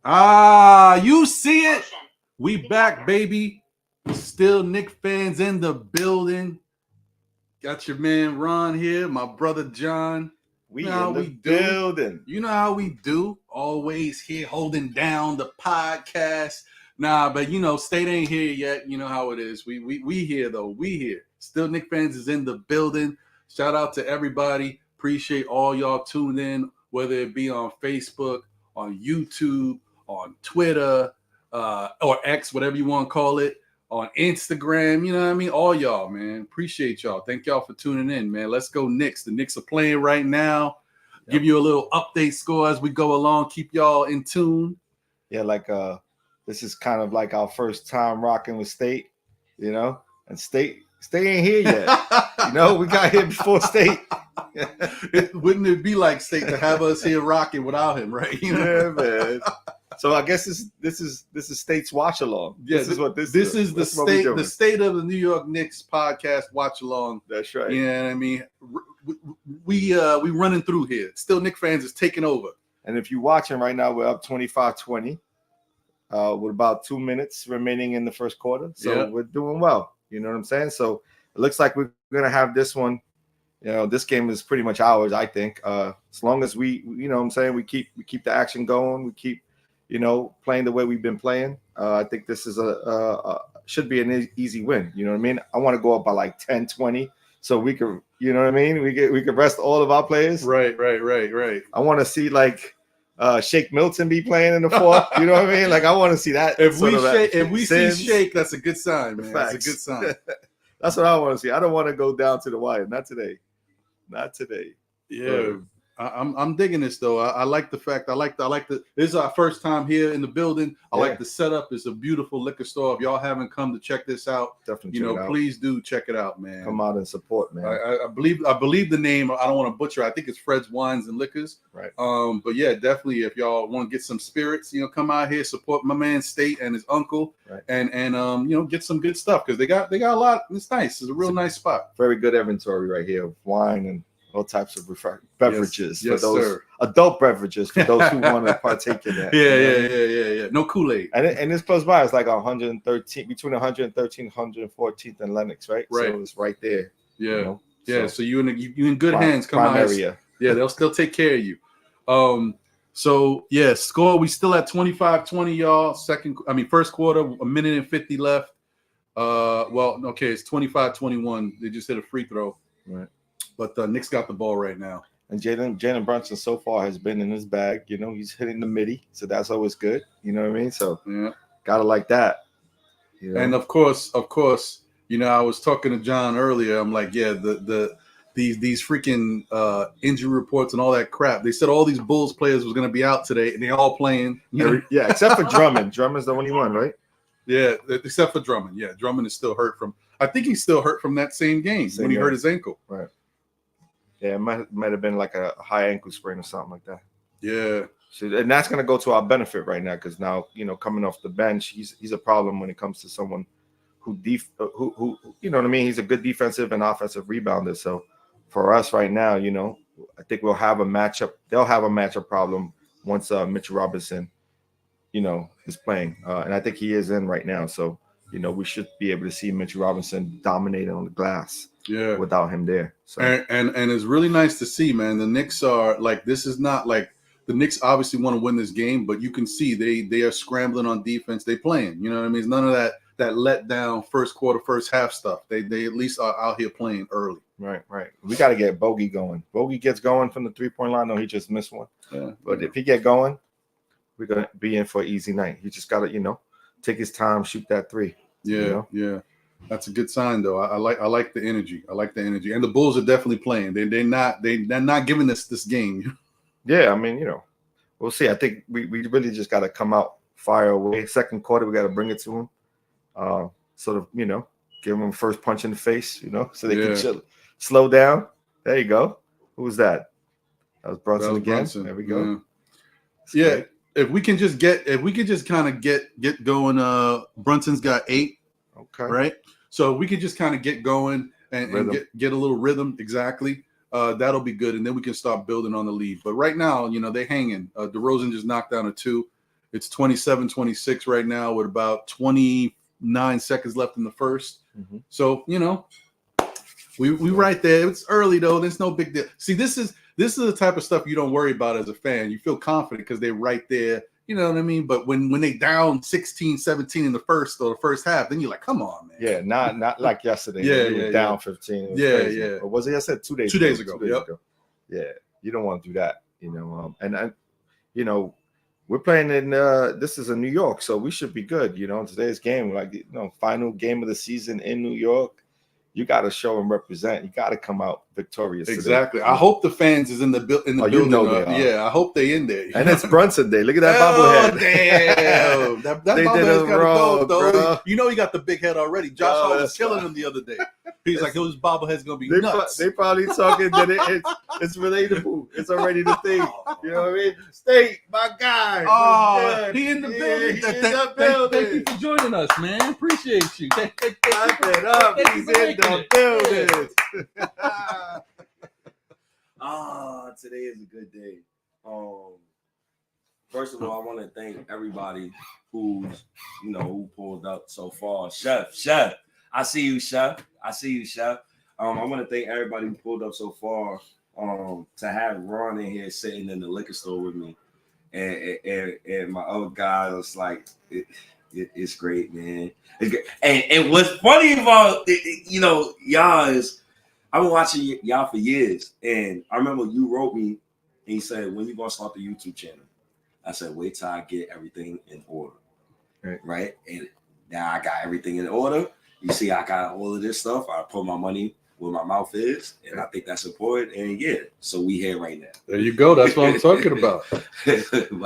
You see it? We back, baby. Still Knicks fans in the building. Got your man Ron here, my brother John. We in the building. You know how we do. Always here holding down the podcast. Nah, but State ain't here yet. You know how it is. We here though. We here. Still Knicks fans is in the building. Shout out to everybody. Appreciate all y'all tuned in, whether it be on Facebook, on YouTube, on Twitter, or X, whatever you want to call it, on Instagram. You know what I mean? All y'all, man. Appreciate y'all. Thank y'all for tuning in, man. Let's go Knicks. The Knicks are playing right now. Yep. Give you a little update score as we go along. Keep y'all in tune. Yeah, this is kind of like our first time rocking with State, and State ain't here yet. We got here before State. Wouldn't it be like State to have us here rocking without him, right? Yeah, man. So I guess this is State's watch along. Yeah, this is the state of the New York Knicks podcast watch along. That's right. You know what I mean? We running through here. Still Knicks fans is taking over. And if you're watching right now, we're up 25-20 with about 2 minutes remaining in the first quarter. So We're doing well. You know what I'm saying? So it looks like we're gonna have this one. This game is pretty much ours, I think. As long as we we keep the action going, we keep playing the way we've been playing. I think this is should be an easy win. You know what I mean? I want to go up by like 10-20 so we could, we could rest all of our players. Right. I want to see Shake Milton be playing in the fourth. You know what I mean? I want to see that. If we see Shake, that's a good sign, man. That's a good sign. That's what I want to see. I don't want to go down to the wire. Not today. Yeah. I'm digging this though. I like the fact. I like the. This is our first time here in the building. I like the setup. It's a beautiful liquor store. If y'all haven't come to check this out, definitely. Please do check it out, man. Come out and support, man. I believe the name. I don't want to butcher. I think it's Fred's Wines and Liquors. Right. But yeah, definitely. If y'all want to get some spirits, come out here, support my man State and his uncle, right. and get some good stuff because they got a lot. It's nice. It's a real nice spot. Very good inventory right here of wine and all types of beverages yes, for those sir. Adult beverages for those who want to partake in that. Yeah. No Kool-Aid. And it's close by. It's like 113 between 113th, 114th and Lenox, right? Right. So it's right there. Yeah. So you in good hands. Come on. Area. Yeah, they'll still take care of you. Score. We still at 25-20, y'all. First quarter, 1:50 left. It's 25-21. They just hit a free throw. Right. But Knicks got the ball right now. And Jalen Brunson so far has been in his bag. He's hitting the midi, so that's always good. You know what I mean? So gotta like that. And of course, I was talking to John earlier. I'm like, these freaking injury reports and all that crap. They said all these Bulls players was gonna be out today, and they all playing. Yeah, except for Drummond. Drummond's the only one, right? Yeah, except for Drummond. Yeah, Drummond is still hurt from. I think he's still hurt from that same game when he hurt his ankle. Right. Yeah, it might have been like a high ankle sprain or something like that. Yeah. So, and that's going to go to our benefit right now because now, coming off the bench, he's a problem when it comes to someone who you know what I mean? He's a good defensive and offensive rebounder. So for us right now, I think we'll have a matchup. They'll have a matchup problem once Mitchell Robinson, is playing. And I think he is in right now. So, we should be able to see Mitchell Robinson dominating on the glass. Yeah, without him there. So. And it's really nice to see, man. The Knicks are this is not like the Knicks obviously want to win this game, but you can see they are scrambling on defense. They playing, you know what I mean? It's none of that let down first quarter, first half stuff. They at least are out here playing early. Right. We got to get Bogey going. Bogey gets going from the 3-point line. No, he just missed one. Yeah. But if he get going, we're gonna be in for an easy night. He just got to, take his time, shoot that three. Yeah. That's a good sign, though. I like the energy. And the Bulls are definitely playing. They're not giving us this game. Yeah, we'll see. I think we really just got to come out fire away. Second quarter, we got to bring it to them. Give them first punch in the face. So they can chill, slow down. There you go. Who was that? That was Brunson again. Brunson. There we go. Yeah. Great. If we can just kind of get going. Brunson's got 8. Okay. Right. So we could just kind of get going and get a little rhythm. Exactly. That'll be good. And then we can start building on the lead. But right now, they're hanging. DeRozan just knocked down a 2. It's 27-26 right now with about 29 seconds left in the first. Mm-hmm. So, we right there. It's early though. There's no big deal. See, this is the type of stuff you don't worry about as a fan. You feel confident because they're right there. You know what I mean? But when they down 16-17 in the first half, then you're like, come on, man. Yeah, not like yesterday. Yeah, down 15. Yeah. Or was it yesterday? 2 days 2 days ago. 2 days ago. Yeah, you don't want to do that, we're playing in this is in New York, so we should be good. Today's game, final game of the season in New York. You got to show and represent. You got to come out victorious. Exactly. Today. I hope the fans is in the building. Yeah, I hope they in there. And it's Brunson Day. Look at that bobblehead. Damn. that bobblehead's got to go, though. Bro. He got the big head already. Josh Hart was killing him the other day. He's like, his bobblehead's going to be nuts. They probably talking that it's relatable. It's already the thing. You know what I mean? State, my guy. Oh, he in the building. He's in the building. Thank you for joining us, man. Appreciate you. Clap it up. He's in the building. Today is a good day. First of all, I want to thank everybody who pulled up so far. Chef, I see you, Chef. I want to thank everybody who pulled up so far. To have Ron in here sitting in the liquor store with me, and my other guy was like, it's great, man. It's great. And what's funny about y'all is I've been watching y'all for years, and I remember you wrote me and you said, when you gonna start the YouTube channel? I said, wait till I get everything in order, right? And now I got everything in order. You see, I got all of this stuff. I put my money where my mouth is, and I think that's important. And so we here right now. There you go. That's what I'm talking about.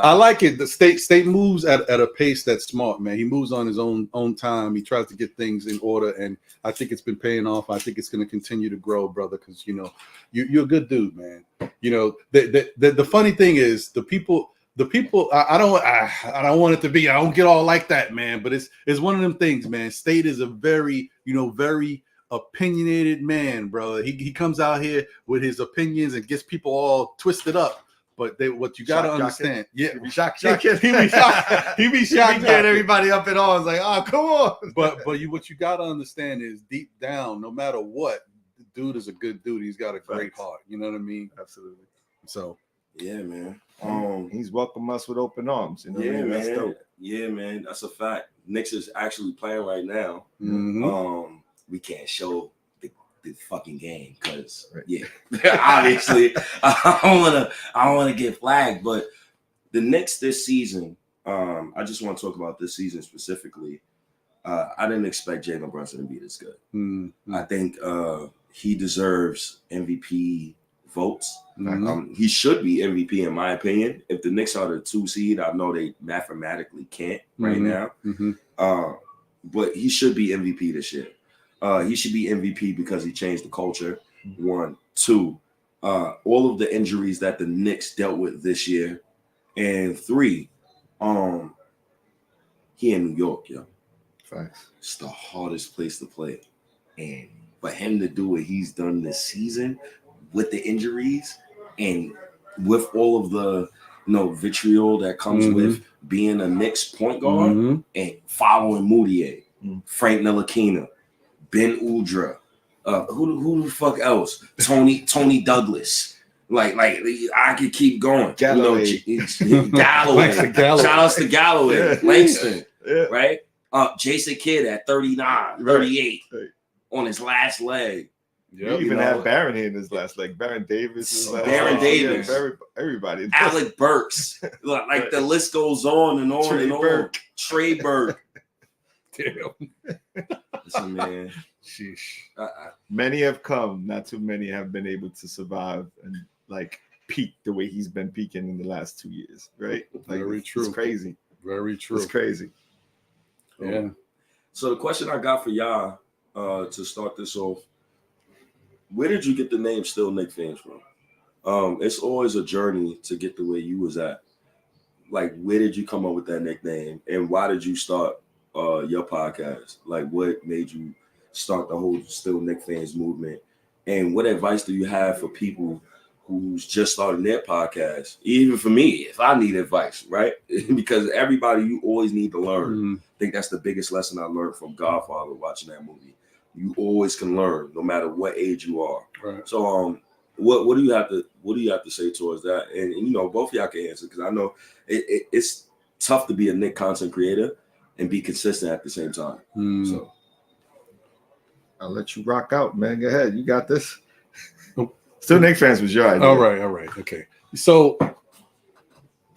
I like it. The state moves at a pace that's smart, man. He moves on his own time. He tries to get things in order, and I think it's been paying off. I think it's going to continue to grow, brother, because you're a good dude, man. The funny thing is the people. I don't want it to be. I don't get all like that, man. But it's one of them things, man. State is a very very opinionated man, brother. He comes out here with his opinions and gets people all twisted up. But what you got to understand, he be shocked. He be shocked. He getting everybody up in arms like, oh, come on. But what you got to understand is deep down, no matter what, the dude is a good dude. He's got a great heart. You know what I mean? Absolutely. So yeah, man. He's welcomed us with open arms. Man. That's dope. Yeah, man. That's a fact. Knicks is actually playing right now. Mm-hmm. We can't show the fucking game because obviously I don't wanna get flagged. But the Knicks this season, I just want to talk about this season specifically. I didn't expect Jalen Brunson to be this good. Mm-hmm. I think he deserves MVP votes. Mm-hmm. He should be MVP in my opinion. If the Knicks are the 2 seed, I know they mathematically can't right now. Mm-hmm. But he should be MVP this year. He should be MVP because he changed the culture. 1, 2, all of the injuries that the Knicks dealt with this year, and 3, he in New York, yo. Facts. It's the hardest place to play, and for him to do what he's done this season with the injuries and with all of the vitriol that comes with being a Knicks point guard and following Moutier, Frank Ntilikina, Ben Udrih, who the fuck else? Tony Douglas. Like I could keep going. Galloway. Galloway. Shout outs to Galloway. Langston. Yeah. Right? Jason Kidd at 39, 38 on his last leg. You even had Baron here in his last leg. Baron Davis. Davis. Everybody. Alec Burks. Like the list goes on and on Trey and on. Burke. Trey Burke. Damn. Listen, man. Sheesh. Many have come. Not too many have been able to survive and peak the way he's been peaking in the last 2 years. Right? Very true. It's crazy. Very true. It's crazy. Yeah. So the question I got for y'all to start this off, where did you get the name Still Knicks Fans from? It's always a journey to get to where you was at. Like, where did you come up with that nickname, and why did you start your podcast? Like, what made you start the whole Still Knicks Fans movement, and what advice do you have for people who's just starting their podcast, even for me, if I need advice, right? Because everybody, you always need to learn. Mm-hmm. I think that's the biggest lesson I learned from Godfather watching that movie. You always can learn, no matter what age you are. Right. So, what do you have to say towards that? And you know, both of y'all can answer, because I know it's tough to be a Knicks content creator and be consistent at the same time. So I'll let you rock out, man. Go ahead, you got this. Still Knicks fans was your idea. All right, okay. So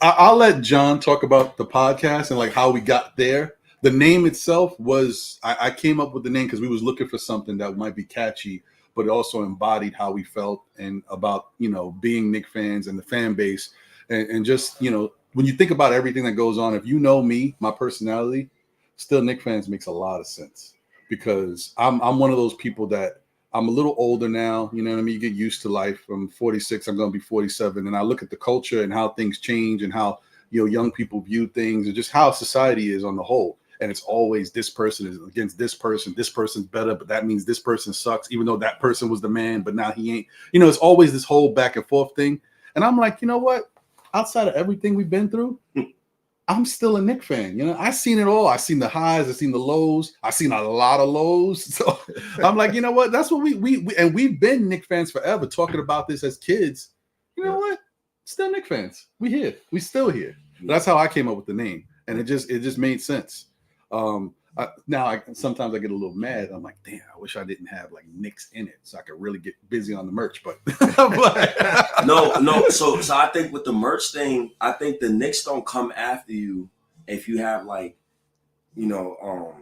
I'll let John talk about the podcast and like how we got there. The name itself was I came up with the name because we was looking for something that might be catchy, but it also embodied how we felt and about, you know, being Knicks fans and the fan base, and just, you know, when you think about everything that goes on, if you know me, my personality, Still Knicks fans makes a lot of sense, because I'm one of those people that I'm a little older now, you know what I mean? You get used to life. I'm 46, I'm going to be 47. And I look at the culture and how things change and how, you know, young people view things and just how society is on the whole. And it's always this person is against this person's better, but that means this person sucks, even though that person was the man, but now he ain't. You know, it's always this whole back and forth thing. And I'm like, you know what? Outside of everything we've been through, I'm still a Knicks fan. You know, I've seen it all. I've seen the highs. I've seen the lows. I've seen a lot of lows. So I'm like, you know what? That's what we've been Knicks fans forever, talking about this as kids. You know what? Still Knicks fans. We here. We still here. That's how I came up with the name, and it just made sense. Sometimes I get a little mad. I'm like, damn, I wish I didn't have like Knicks in it, so I could really get busy on the merch. But no. So I think with the merch thing, I think the Knicks don't come after you if you have like, you know,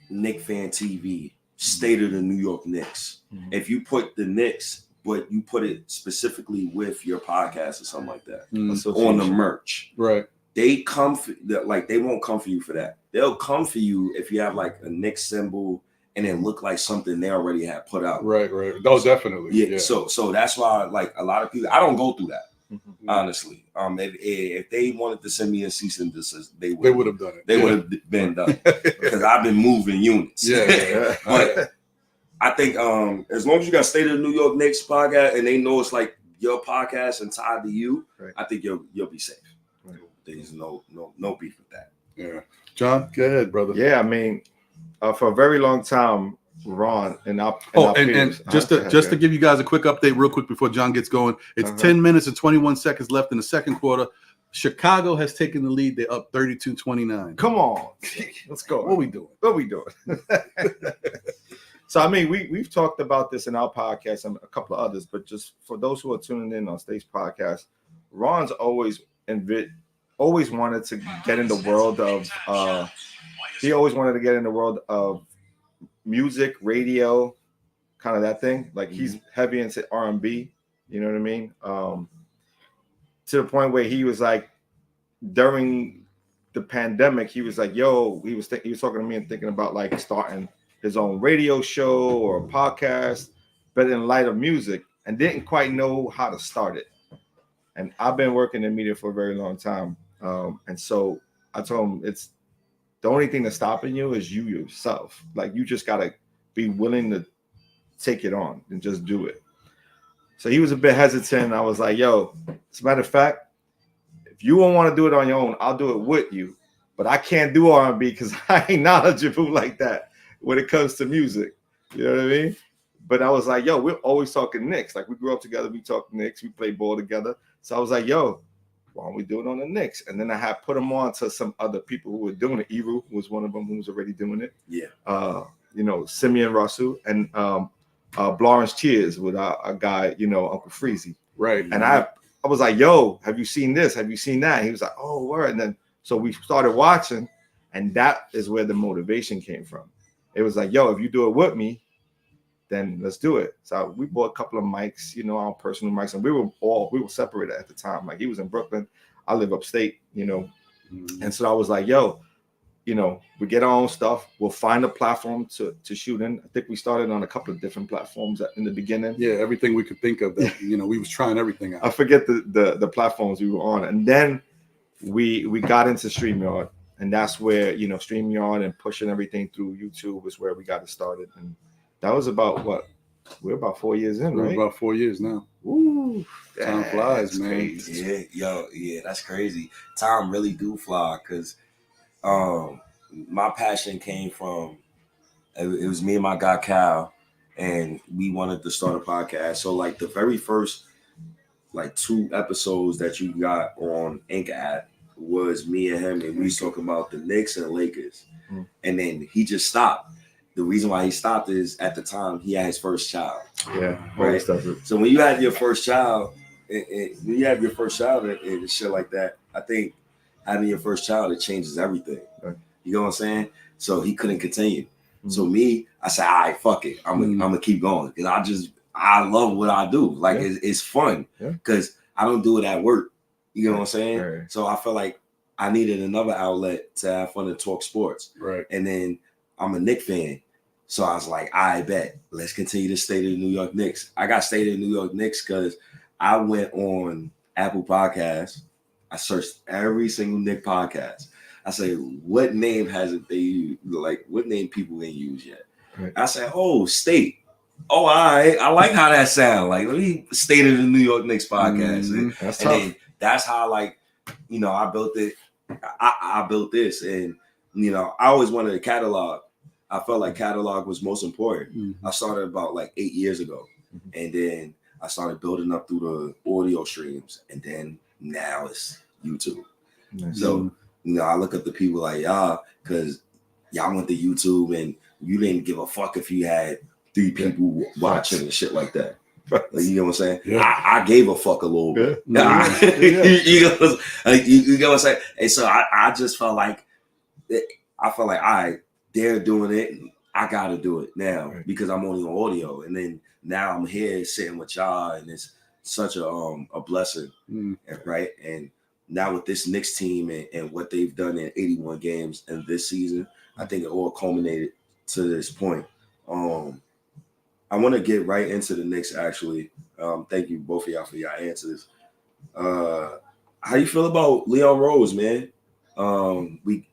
Knicks fan TV, State of the New York Knicks. Mm-hmm. If you put the Knicks, but you put it specifically with your podcast or something like that on the merch, right? They come for, like, they won't come for you for that. They'll come for you if you have like a Knicks symbol and then look like something they already have put out. Right. Oh, definitely. Yeah. So that's why, like, a lot of people, I don't go through that, honestly. If they wanted to send me a cease and desist, they would have done it. They would have been done, because I've been moving units. Yeah. But I think as long as you got State of the New York Knicks podcast and they know it's like your podcast and tied to you, right, I think you'll be safe. Right. There's no beef with that. Yeah. John, go ahead, brother. Yeah, I mean, for a very long time, Ron and just to give you guys a quick update real quick before John gets going. It's 10 minutes and 21 seconds left in the second quarter. Chicago has taken the lead. They're up 32-29. Come on. Let's go. What we doing? So, I mean, we've talked about this in our podcast and a couple of others, but just for those who are tuning in on State's podcast, Ron's always wanted to get in the world of music, radio, kind of that thing. Like, he's heavy into R&B, you know what I mean? To the point where he was like, during the pandemic, he was like, yo, he was talking to me and thinking about like starting his own radio show or a podcast, but in light of music, and didn't quite know how to start it. And I've been working in media for a very long time. And so I told him, it's the only thing that's stopping you is you yourself. Like, you just got to be willing to take it on and just do it. So he was a bit hesitant. I was like, yo, as a matter of fact, if you don't want to do it on your own, I'll do it with you. But I can't do R&B because I ain't knowledgeable like that when it comes to music. You know what I mean? But I was like, yo, we're always talking Knicks. Like, we grew up together. We talk Knicks. We play ball together. So I was like, yo, why don't we do it on the Knicks? And then I had put them on to some other people who were doing it. Eru was one of them who was already doing it. Yeah. Simeon Russell and Lawrence Cheers with a guy, Uncle Freezy. Right. And I was like, yo, have you seen this? Have you seen that? And he was like, oh, word. And then so we started watching, and that is where the motivation came from. It was like, yo, if you do it with me, then let's do it. So we bought a couple of mics, our personal mics, and we were separated at the time. Like, he was in Brooklyn, I live upstate, And so I was like, yo, we get our own stuff. We'll find a platform to shoot in. I think we started on a couple of different platforms in the beginning. Yeah, everything we could think of. That, we was trying everything out. I forget the platforms we were on, and then we got into StreamYard, and that's where StreamYard and pushing everything through YouTube was where we got it started. And that was about what? We're about 4 years in, right? We're about 4 years now. Ooh, time flies, man. Crazy. Yeah, that's crazy. Time really do fly because my passion came from it was me and my guy Cal, and we wanted to start a podcast. So like the very first like 2 episodes that you got on Anchor app was me and him, and we was talking about the Knicks and Lakers. And then he just stopped. The reason why he stopped is at the time he had his first child. Yeah, right. So when you had your first child, and shit like that, I think having your first child, it changes everything. Right. You know what I'm saying? So he couldn't continue. So me, I said, all right, fuck it. I'm gonna keep going. And I love what I do. Like it's fun because I don't do it at work. You know what I'm saying? Right. So I feel like I needed another outlet to have fun and talk sports. Right. And then I'm a Knicks fan. So I was like, I bet. Let's continue to stay to the New York Knicks. I got stayed in New York Knicks because I went on Apple Podcasts. I searched every single Knicks podcast. I say, what name hasn't they used? Like, what name people ain't used yet? Right. I said, oh, State. Oh, all right. I like how that sounds. Like, let me stay to the New York Knicks podcast. That's and tough. then that's how, like, I built it. I built this. And, I always wanted a catalog. I felt like catalog was most important. I started about like 8 years ago. And then I started building up through the audio streams. And then now it's YouTube. So, I look at the people like y'all because y'all went to YouTube and you didn't give a fuck if you had 3 people watching and shit like that. Like, you know what I'm saying? Yeah. I gave a fuck a little bit. You know what I'm saying? And so I just felt like, all right, they're doing it. I got to do it now because I'm only on audio. And then now I'm here sitting with y'all, and it's such a blessing, right? And now with this Knicks team and what they've done in 81 games in this season, I think it all culminated to this point. I want to get right into the Knicks, actually. Thank you, both of y'all, for your answers. How you feel about Leon Rose, man?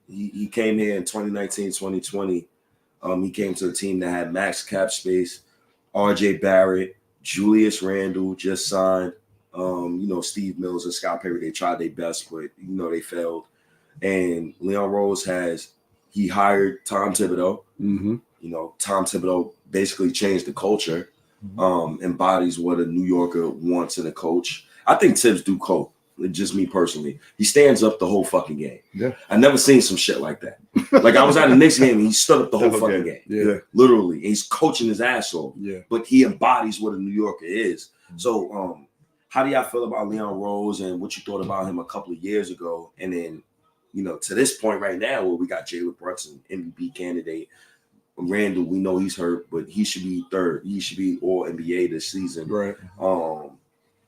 He came here in 2019, 2020. He came to a team that had max cap space. RJ Barrett, Julius Randle just signed. Steve Mills and Scott Perry, they tried their best, but they failed. And Leon Rose he hired Tom Thibodeau. Tom Thibodeau basically changed the culture, embodies what a New Yorker wants in a coach. I think Tibbs do cope. Just me personally. He stands up the whole fucking game. Yeah. I never seen some shit like that. Like I was at a Knicks game and he stood up the whole fucking game. Yeah. Literally. And he's coaching his ass off. Yeah. But he embodies what a New Yorker is. So how do y'all feel about Leon Rose and what you thought about him a couple of years ago? And then, to this point right now where we got Jalen Brunson, MVP candidate. Randall, we know he's hurt, but he should be third. He should be all NBA this season. Right.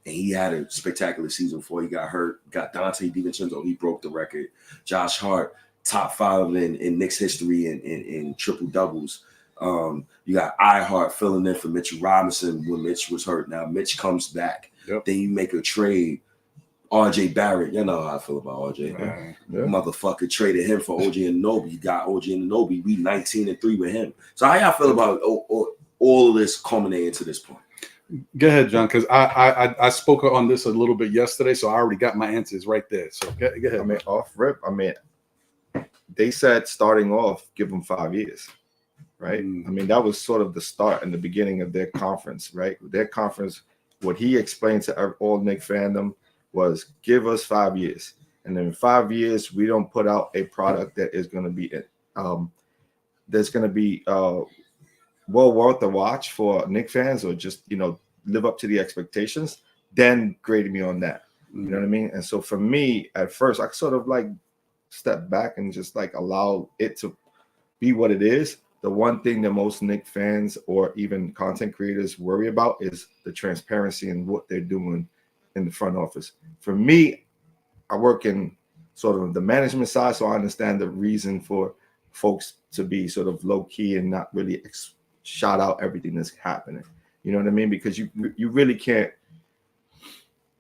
And he had a spectacular season before he got hurt. Got Dante DiVincenzo. He broke the record. Josh Hart, top 5 in Knicks history in triple doubles. You got iHeart filling in for Mitchell Robinson when Mitch was hurt. Now Mitch comes back. Yep. Then you make a trade. RJ Barrett, you know how I feel about RJ. Motherfucker traded him for OG Anunoby. You got OG Anunoby. We 19-3 with him. So how y'all feel about all of this culminating to this point? Go ahead, John, because I spoke on this a little bit yesterday, so I already got my answers right there. So go ahead. I mean, off rip, they said starting off, give them 5 years, right? I mean, that was sort of the start and the beginning of their conference, right? Their conference, what he explained to all Knicks fandom was give us 5 years. And in 5 years, we don't put out a product that is going to be well worth the watch for Knicks fans, or just live up to the expectations, then grade me on that. You know what I mean? And so for me, at first, I sort of like step back and just like allow it to be what it is. The one thing that most Knicks fans or even content creators worry about is the transparency in what they're doing in the front office. For me, I work in sort of the management side, so I understand the reason for folks to be sort of low key and not really shout out everything that's happening. You know what I mean? Because you really can't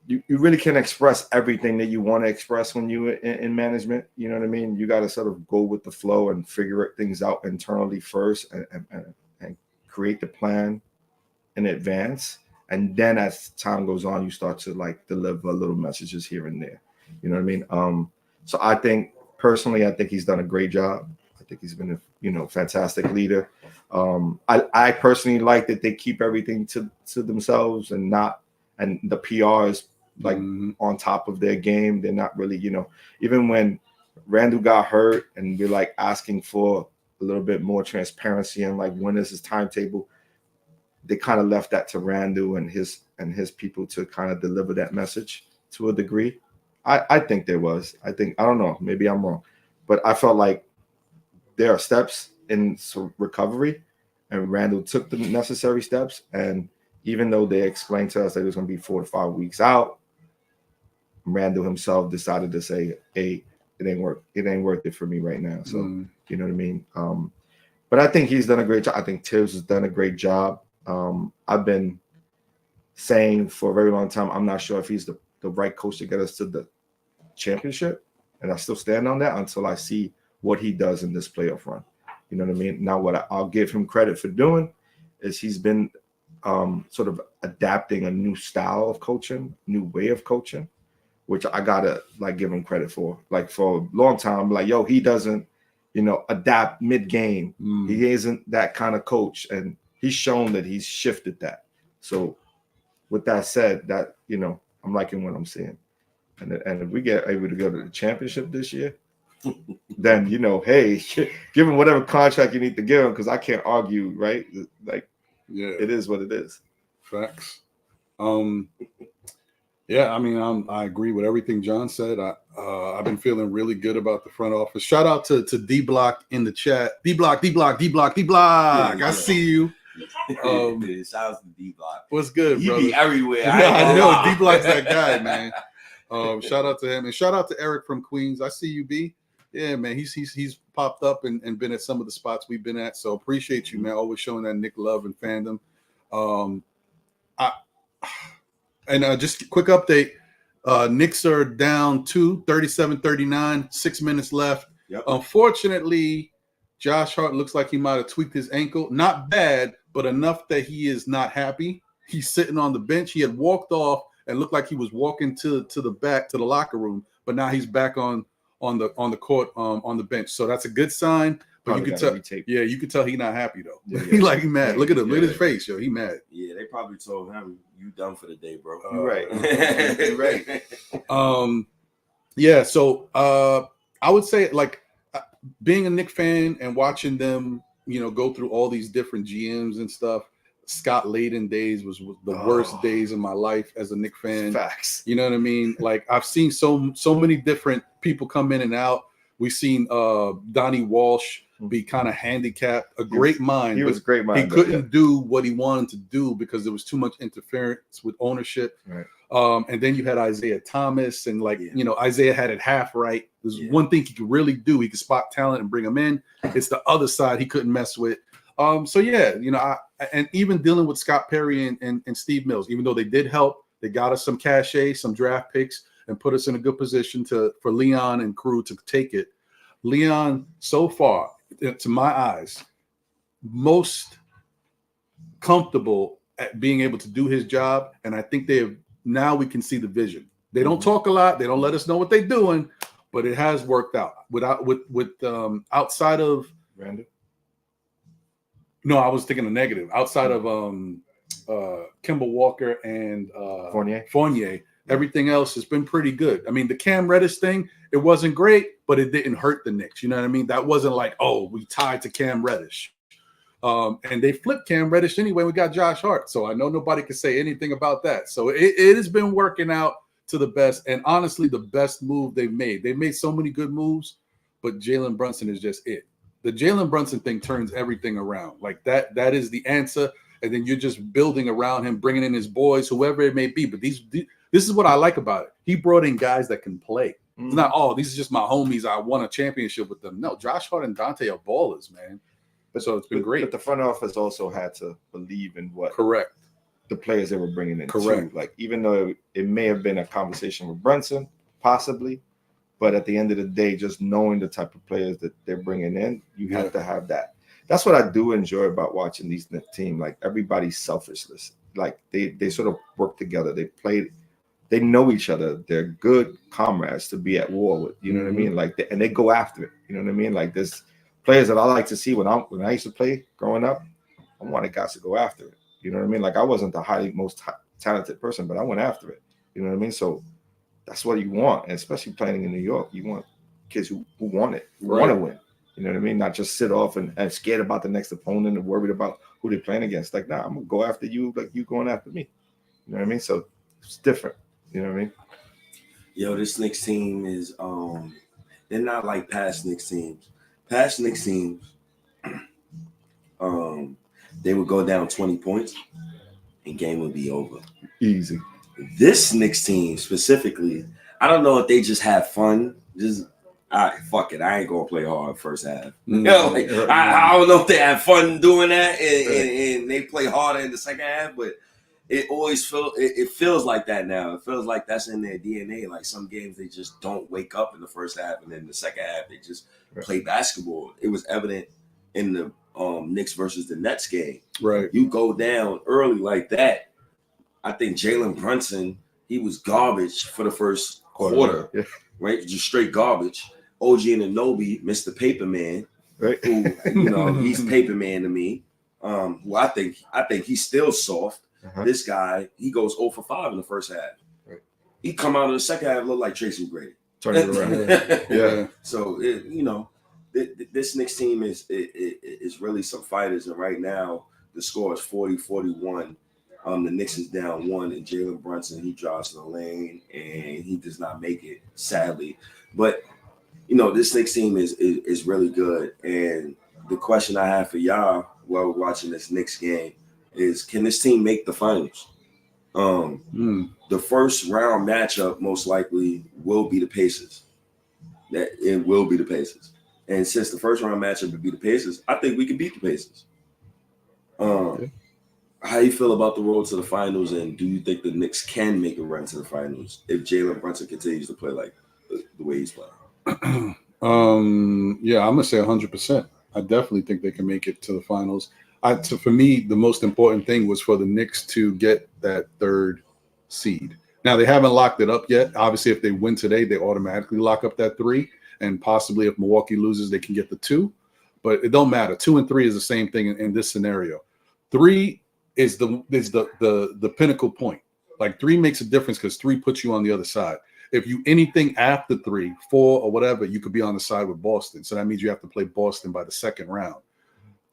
express everything that you want to express when you're in management. You know what I mean? You got to sort of go with the flow and figure things out internally first and create the plan in advance. And then as time goes on, you start to like deliver little messages here and there. You know what I mean? So I think personally, I think he's done a great job. I think he's been a fantastic leader. I personally like that they keep everything to themselves and the PR is like on top of their game. They're not really, even when Randall got hurt and we're like asking for a little bit more transparency and like when is his timetable, they kind of left that to Randall and his people to kind of deliver that message to a degree. I think there was. I don't know, maybe I'm wrong, but I felt like there are steps in recovery, and Randall took the necessary steps. And even though they explained to us that it was going to be 4 to 5 weeks out, Randall himself decided to say, "Hey, it ain't worth it for me right now." So you know what I mean. But I think he's done a great job. I think Tibbs has done a great job. I've been saying for a very long time, I'm not sure if he's the right coach to get us to the championship, and I still stand on that until I see what he does in this playoff run. You know what I mean? Now, what I'll give him credit for doing is he's been sort of adapting a new style of coaching, new way of coaching, which I gotta like give him credit for. Like for a long time, like, yo, he doesn't, adapt mid-game. He isn't that kind of coach, and he's shown that he's shifted that. So with that said, that, I'm liking what I'm seeing. And if we get able to go to the championship this year, then, hey, give him whatever contract you need to give him, because I can't argue, right? Like, it is what it is. Facts. Yeah, I mean, I agree with everything John said. I've been feeling really good about the front office. Shout out to D Block in the chat. D Block. I see you. Shout out to D Block. What's good, He brother? be everywhere. I know D Block's that guy, man. Shout out to him, and shout out to Eric from Queens. I see you, B. Yeah, man, he's popped up and been at some of the spots we've been at. So appreciate you, man. Always showing that Nick love and fandom. Just a quick update. Knicks are down 37-39, 6 minutes left. Yep. Unfortunately, Josh Hart looks like he might have tweaked his ankle. Not bad, but enough that he is not happy. He's sitting on the bench. He had walked off and looked like he was walking to the back to the locker room, but now he's back on the court on the bench. So that's a good sign. But you can tell, you can tell he's not happy though. He like he mad. Look at him. Look at his face, yo. He mad. Yeah, they probably told him, "You done for the day, bro." You're right. You're right. Yeah. So I would say like being a Knicks fan and watching them, go through all these different GMs and stuff. Scott Layden days was the worst days of my life as a Knicks fan. Facts. You know what I mean? Like I've seen so many different people come in and out. We've seen Donnie Walsh be kind of handicapped. A great mind. He was a great mind. He couldn't do what he wanted to do because there was too much interference with ownership. Right. And then you had Isaiah Thomas, and Isaiah had it half right. There's one thing he could really do. He could spot talent and bring them in. It's the other side he couldn't mess with. And even dealing with Scott Perry and Steve Mills, even though they did help, they got us some cachet, some draft picks, and put us in a good position for Leon and crew to take it. Leon, so far, to my eyes, most comfortable at being able to do his job, and I think now we can see the vision. They don't talk a lot, they don't let us know what they're doing, but it has worked out. Outside of Randall. No, I was thinking a negative. Outside of Kemba Walker and Fournier, everything else has been pretty good. I mean, the Cam Reddish thing, it wasn't great, but it didn't hurt the Knicks. You know what I mean? That wasn't like, oh, we tied to Cam Reddish. And they flipped Cam Reddish anyway. We got Josh Hart. So I know nobody can say anything about that. So it has been working out to the best. And honestly, the best move they've made. They've made so many good moves, but Jalen Brunson is just it. The Jalen Brunson thing turns everything around. Like that is the answer. And then you're just building around him, bringing in his boys, whoever it may be. But this is what I like about it. He brought in guys that can play. Mm-hmm. It's not, these are just my homies. I won a championship with them. No, Josh Hart and Dante are ballers, man. So it's been great. But the front office also had to believe in what the players they were bringing in. Correct. Too. Like, even though it may have been a conversation with Brunson, possibly, but at the end of the day, just knowing the type of players that they're bringing in, you have to have that. That's what I do enjoy about watching these teams. Like, everybody's selfless. like they sort of work together. They know each other. They're good comrades to be at war with. You know what I mean? Like, and they go after it. You know what I mean? Like, there's players that I like to see when I used to play growing up. I wanted guys to go after it. You know what I mean? Like, I wasn't the most talented person, but I went after it. You know what I mean? So that's what you want, and especially playing in New York, you want kids who want it, who want to win. You know what I mean? Not just sit off and scared about the next opponent and worried about who they're playing against. Like, nah, I'm gonna go after you like you going after me. You know what I mean? So it's different. You know what I mean? Yo, this Knicks team is they're not like past Knicks teams. Past Knicks teams, they would go down 20 points and game would be over. Easy. This Knicks team specifically, I don't know if they just have fun. Just fuck it. I ain't gonna play hard first half. You know, like, I don't know if they have fun doing that and they play harder in the second half, but it always feels like that now. It feels like that's in their DNA. Like, some games they just don't wake up in the first half, and then the second half they just play basketball. It was evident in the Knicks versus the Nets game. Right. You go down early like that. I think Jalen Brunson, he was garbage for the first quarter. Yeah. Right? Just straight garbage. OG Anunoby, Mr. Paperman, Right. who, you know, he's Paperman to me. Who I think he's still soft. This guy, he goes 0 for 5 in the first half. Right. He come out in the second half look like Tracy Brady. Turn it around. Yeah. So this Knicks team is really some fighters, and right now the score is 40-41. The Knicks is down 1, and Jalen Brunson, he drives to the lane and he does not make it, sadly. But this Knicks team is really good. And the question I have for y'all while we're watching this Knicks game is, can this team make the finals? The first round matchup most likely will be the Pacers. That it will be the Pacers. And since the first round matchup would be the Pacers, I think we can beat the Pacers. How you feel about the road to the finals, and do you think the Knicks can make a run to the finals if Jalen Brunson continues to play like the way he's playing? Yeah, I'm gonna say 100%. I definitely think they can make it to the finals. For me, the most important thing was for the Knicks to get that 3rd seed. Now, they haven't locked it up yet. Obviously, if they win today, they automatically lock up that 3, and possibly if Milwaukee loses, they can get the 2. But it don't matter. 2 and 3 is the same thing in this scenario. 3 is the pinnacle point. Like, 3 makes a difference because 3 puts you on the other side. If you anything after 3, 4, or whatever, you could be on the side with Boston. So that means you have to play Boston by the second round.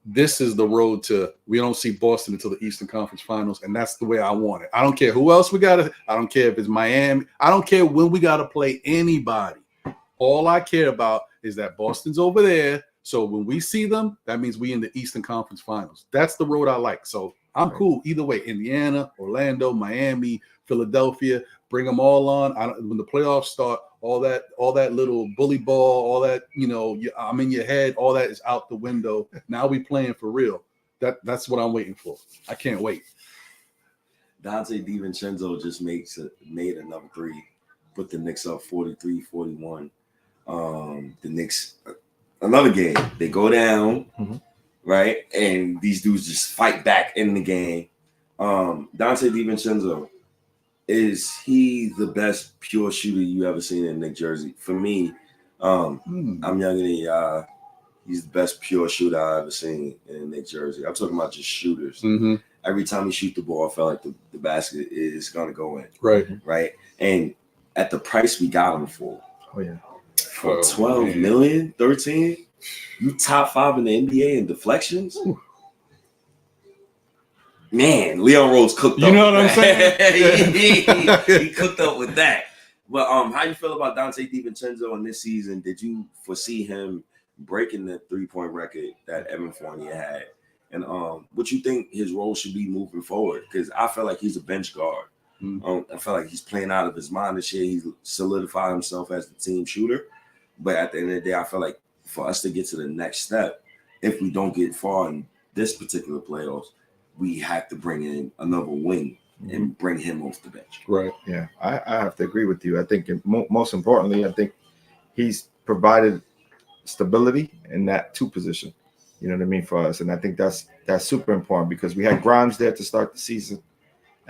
This is the road to, we don't see Boston until the Eastern Conference Finals, and that's the way I want it. I don't care who else we got to, I don't care if it's Miami. I don't care when we got to play anybody. All I care about is that Boston's over there. So when we see them, that means we in the Eastern Conference Finals. That's the road I like. So I'm cool either way. Indiana, Orlando, Miami, Philadelphia, bring them all on. When the playoffs start, all that little bully ball, all that, I'm in your head, all that is out the window. Now we playing for real. That's what I'm waiting for. I can't wait. Dante DiVincenzo just made another 3, put the Knicks up 43-41. The Knicks, another game, they go down, right? And these dudes just fight back in the game. Dante DiVincenzo, is he the best pure shooter you ever seen in Knicks jersey? For me, I'm younger than y'all. He's the best pure shooter I've ever seen in Knicks jersey. I'm talking about just shooters. Every time he shoot the ball, I felt like the basket is gonna go in. Right. And at the price we got him for, for 12 million, 13, you top 5 in the NBA in deflections. Man, Leon Rose cooked up. You know what I'm saying? he cooked up with that. But how you feel about Dante DiVincenzo in this season? Did you foresee him breaking the 3-point record that Evan Fournier had? And what you think his role should be moving forward? Because I feel like he's a bench guard. I feel like he's playing out of his mind this year. He's solidified himself as the team shooter. But at the end of the day, I feel like for us to get to the next step, if we don't get far in this particular playoffs, we have to bring in another wing and bring him off the bench. Right. Yeah, I have to agree with you. I think most importantly, I think he's provided stability in that 2 position. You know what I mean, for us. And I think that's super important because we had Grimes there to start the season.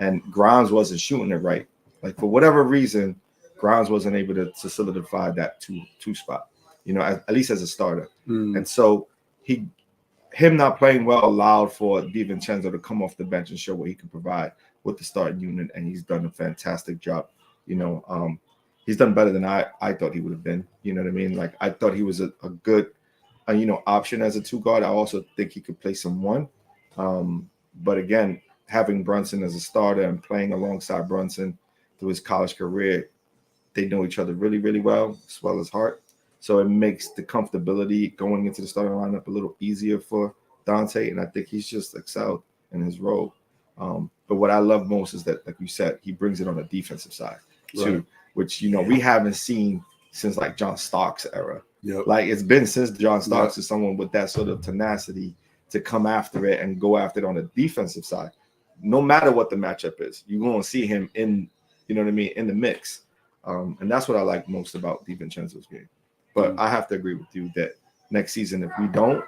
and Grimes wasn't shooting it right. Like for whatever reason, Grimes wasn't able to solidify that two spot, at least as a starter. And so him not playing well allowed for DiVincenzo to come off the bench and show what he could provide with the starting unit, and he's done a fantastic job. He's done better than I thought he would have been. You know what I mean? Like I thought he was a good option as a 2 guard. I also think he could play some 1. But again, having Brunson as a starter and playing alongside Brunson through his college career, they know each other really, really well as Hart. So it makes the comfortability going into the starting lineup a little easier for Dante, and I think he's just excelled in his role. But what I love most is that, like you said, he brings it on the defensive side too, right, which we haven't seen since like John Starks era. Yep. Like it's been since John Starks is someone with that sort of tenacity to come after it and go after it on the defensive side. No matter what the matchup is, you're going to see him in the mix. And that's what I like most about DiVincenzo's game. But I have to agree with you that next season, if we don't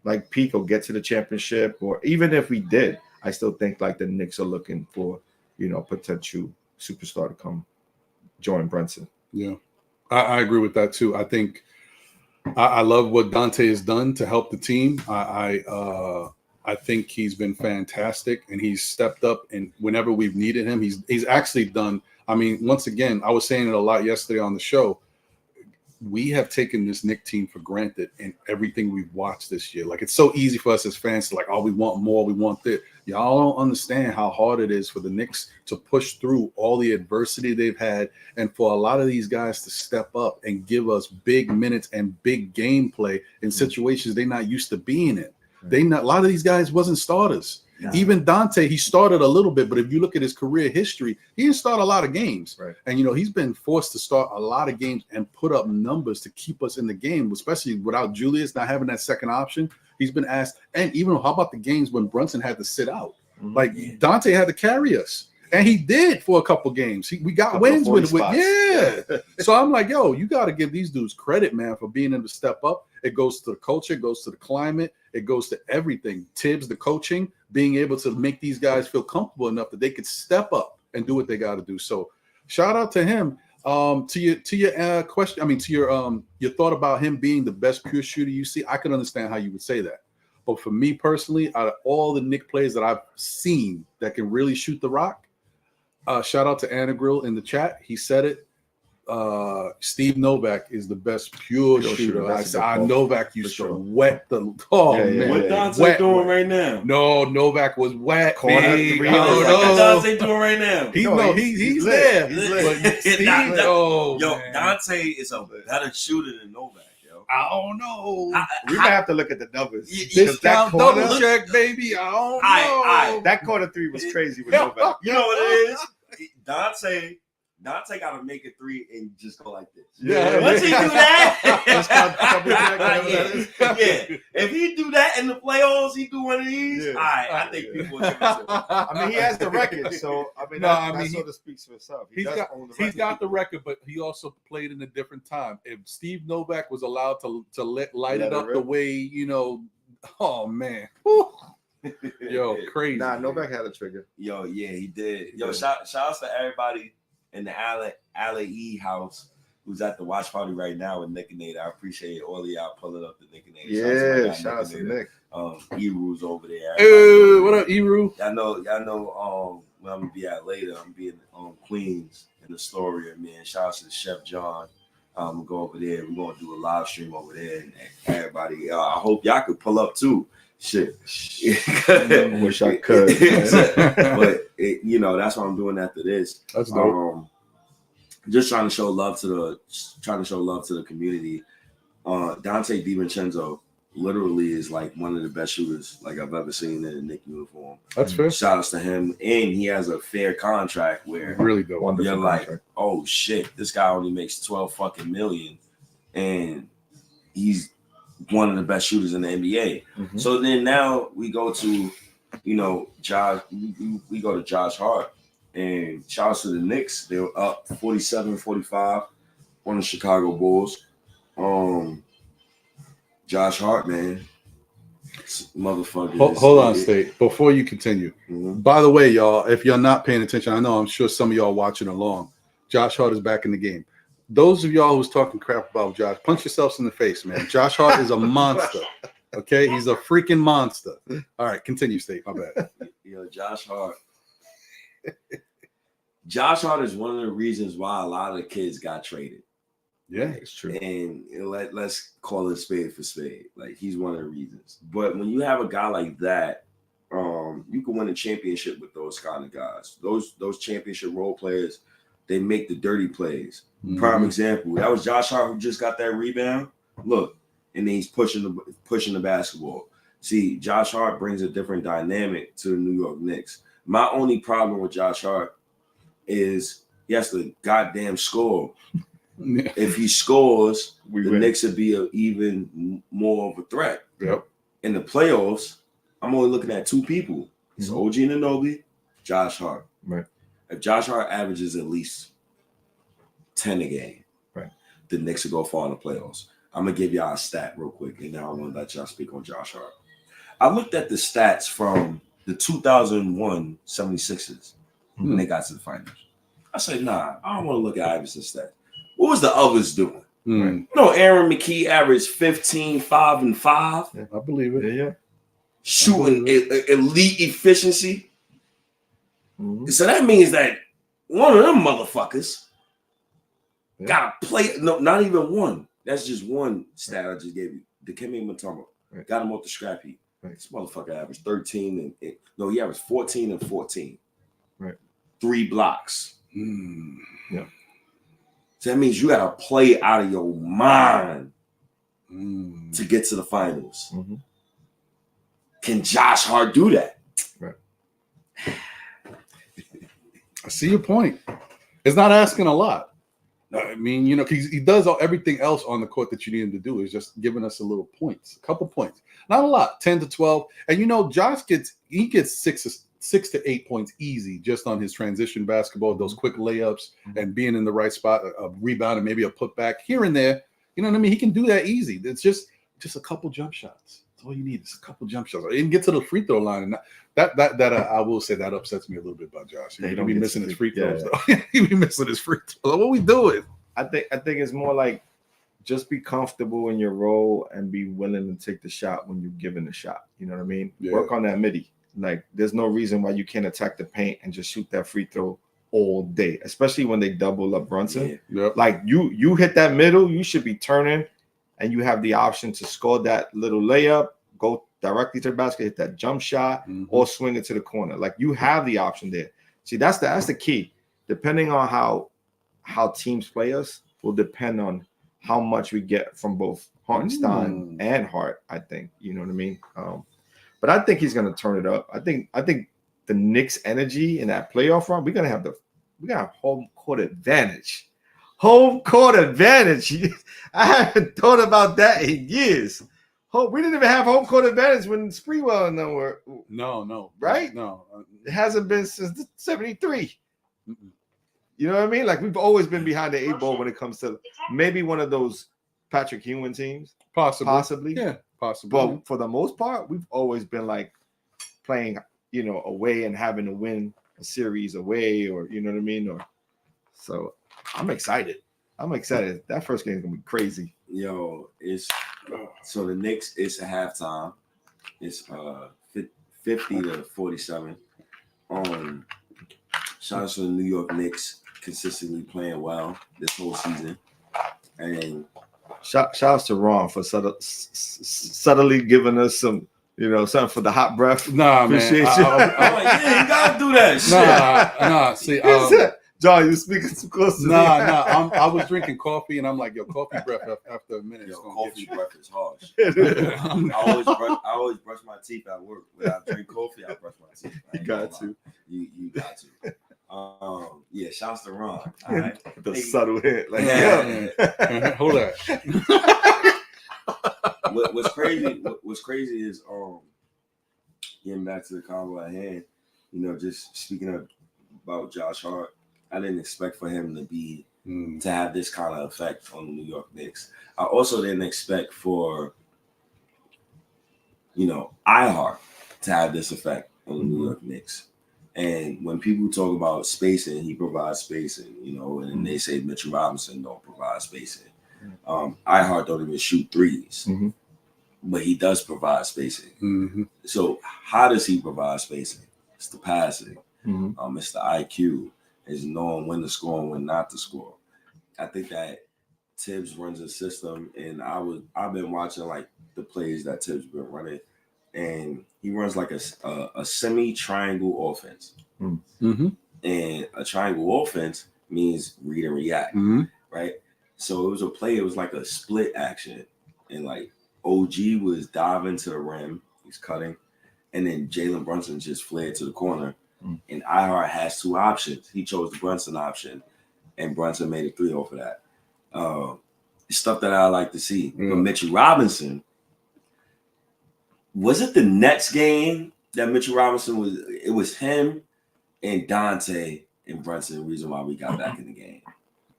like peak or get to the championship, or even if we did, I still think like the Knicks are looking for, potential superstar to come join Brunson. Yeah, I agree with that too. I think I love what Dante has done to help the team. I think he's been fantastic, and he's stepped up. And whenever we've needed him, he's actually done. I mean, once again, I was saying it a lot yesterday on the show. We have taken this Knicks team for granted in everything we've watched this year. Like, it's so easy for us as fans to we want more, we want this. Y'all don't understand how hard it is for the Knicks to push through all the adversity they've had, and for a lot of these guys to step up and give us big minutes and big gameplay in situations they're not used to being in. A lot of these guys wasn't starters. Yeah. Even Dante, he started a little bit, but if you look at his career history, he didn't start a lot of games. Right. And, he's been forced to start a lot of games and put up numbers to keep us in the game, especially without Julius not having that second option. He's been asked, and even how about the games when Brunson had to sit out? Mm-hmm. Like Dante had to carry us. And he did for a couple games. We got wins with yeah. So I'm like, yo, you got to give these dudes credit, man, for being able to step up. It goes to the culture, it goes to the climate, it goes to everything. Tibbs, the coaching, being able to make these guys feel comfortable enough that they could step up and do what they got to do. So shout out to him. To your question, I mean, to your thought about him being the best pure shooter you see, I can understand how you would say that. But for me personally, out of all the Knicks players that I've seen that can really shoot the rock, shout out to Anna Grill in the chat. He said it. Steve Novak is the best pure shooter. Novak used to wet the man. What Dante doing right now? No, Novak was wet. What Dante doing right now? He's there. Dante is a better shooter than Novak. I don't know. We might have to look at the numbers. Discount double check, baby. I don't know. That quarter 3 was crazy with Novak. You know what it is? Dante got to make a 3 and just go like this. Yeah. Once he do that, if he do that in the playoffs, he do one of these. Yeah. All right, I think people will give it to him. I mean, he has the record, so that sort of speaks for itself. He's got the record, but he also played in a different time. If Steve Novak was allowed to light it up the way, oh man. Yo, crazy. Nah, Novak had a trigger. Yo, yeah, he did. Yo, shout out to everybody in the Alley E house who's at the watch party right now with Nick and Nate. I appreciate all of y'all pulling up the Nick and Nate. Yeah, shout out to Nick. Eru's over there. Hey, what up, Eru? Y'all know where I'm gonna be at later. I'm being Queens in Astoria, man. Shout out to the Chef John. I'm gonna go over there. We're gonna do a live stream over there, and everybody. I hope y'all could pull up too. Shit. Wish I could. But that's what I'm doing after this. That's dope. Just trying to show love to the community. Dante DiVincenzo literally is like one of the best shooters like I've ever seen in a Knicks uniform. That's fair. Shout outs to him, and he has a fair contract where really dope. You're like, oh shit, this guy only makes $12 fucking million, and he's one of the best shooters in the NBA. Mm-hmm. So then now we go to, Josh. We go to Josh Hart, and shout out to the Knicks. They were up 47-45 on the Chicago Bulls. Josh Hart, man, Motherfucker. Hold on, State. Before you continue, by the way, y'all, if you're not paying attention, I'm sure some of y'all watching along. Josh Hart is back in the game. Those of y'all who's talking crap about Josh, punch yourselves in the face, man. Josh Hart is a monster. Okay, he's a freaking monster. All right, continue, State. My bad. Josh Hart. Josh Hart is one of the reasons why a lot of the kids got traded. Yeah, it's true. And let's call it spade for spade. Like, he's one of the reasons. But when you have a guy like that, you can win a championship with those kind of guys. Those championship role players, they make the dirty plays. Prime example, that was Josh Hart who just got that rebound. Look, and then he's pushing the basketball. See, Josh Hart brings a different dynamic to the New York Knicks. My only problem with Josh Hart is he has to goddamn score. If he scores, the Knicks would be even more of a threat. Yep. In the playoffs, I'm only looking at two people. It's OG Anunoby, Josh Hart. Right. If Josh Hart averages at least 10 a game, right, the Knicks will go far in the playoffs. I'm going to give y'all a stat real quick, and now I want to let y'all speak on Josh Hart. I looked at the stats from the 2001 76ers when they got to the finals. I said, nah, I don't want to look at Iverson's stats. What was the others doing? Right. No, Aaron McKee averaged 15, 5, and 5. Yeah, I believe it. Yeah. Shooting elite efficiency. So that means that one of them motherfuckers got to play. No, not even one. That's just one stat I just gave you. Dikembe Mutombo got him off the scrap heap. Right. This motherfucker averaged 13 and he averaged 14 and 14. Right. 3 blocks. Yeah. So that means you got to play out of your mind to get to the finals. Can Josh Hart do that? Right. I see your point. It's not asking a lot. I mean, he does everything else on the court that you need him to do. Is just giving us a couple points, not a lot, 10 to 12. And Josh gets 6 to 8 points easy just on his transition basketball, those quick layups and being in the right spot, a rebound and maybe a putback here and there. You know what I mean? He can do that easy. It's just a couple jump shots. That's all you need is a couple jump shots. He can get to the free throw line, and that I will say that upsets me a little bit about Josh. He be missing his free throws though. He be missing his free throws. What we doing? I think it's more like just be comfortable in your role and be willing to take the shot when you're given the shot. You know what I mean? Yeah. Work on that midi. Like, there's no reason why you can't attack the paint and just shoot that free throw all day, especially when they double up Brunson. Yeah. Like, you hit that middle, you should be turning, and you have the option to score that little layup, go directly to the basket, hit that jump shot, or swing it to the corner. Like, you have the option there. See, that's the key. Depending on how teams play us will depend on how much we get from both Hartenstein and Hart, I think. You know what I mean? But I think he's going to turn it up. I think the Knicks' energy in that playoff run, we're gonna have home court advantage. Home court advantage. I haven't thought about that in years. We didn't even have home court advantage when Sprewell and them were. No. Right? No. It hasn't been since '73. You know what I mean? Like, we've always been behind the 8 ball when it comes to maybe one of those Patrick Ewing teams. Possibly. Yeah, possibly. But for the most part, we've always been like playing, away and having to win a series away, or you know what I mean? So I'm excited. That first game is gonna be crazy. Yo, so the Knicks, it's a halftime. It's 50 to 47. Shout out to the New York Knicks, consistently playing well this whole season. And shout out to Ron for subtly giving us some, something for the hot breath. Nah, appreciate man. You. I'm like, yeah, you gotta do that shit. Nah. See, John, you speaking too close to me. I was drinking coffee, and I'm like, yo, coffee breath after a minute. Yo, coffee breath is harsh. I always brush my teeth at work. When I drink coffee, I brush my teeth. You got to. You got to. Yeah, shouts to Ron. All right. The subtle hint. Like, hold on. What's crazy is getting back to the convo at hand, just speaking about Josh Hart, I didn't expect for him to have this kind of effect on the New York Knicks. I also didn't expect for iHeart to have this effect on the New York Knicks. And when people talk about spacing, he provides spacing, and they say Mitchell Robinson don't provide spacing. iHeart don't even shoot threes, but he does provide spacing. So how does he provide spacing? It's the passing. It's the IQ. It's knowing when to score and when not to score. I think that Tibbs runs a system, and I've been watching like the plays that Tibbs been running, and he runs like a semi-triangle offense. And a triangle offense means read and react, right? So it was a play. It was like a split action, and like OG was diving to the rim, he's cutting, and then Jalen Brunson just flared to the corner. And iHeart has two options. He chose the Brunson option, and Brunson made a three off of that. It's stuff that I like to see. But Mitchell Robinson, was it the Nets game that Mitchell Robinson was? It was him and Dante and Brunson. The reason why we got back in the game,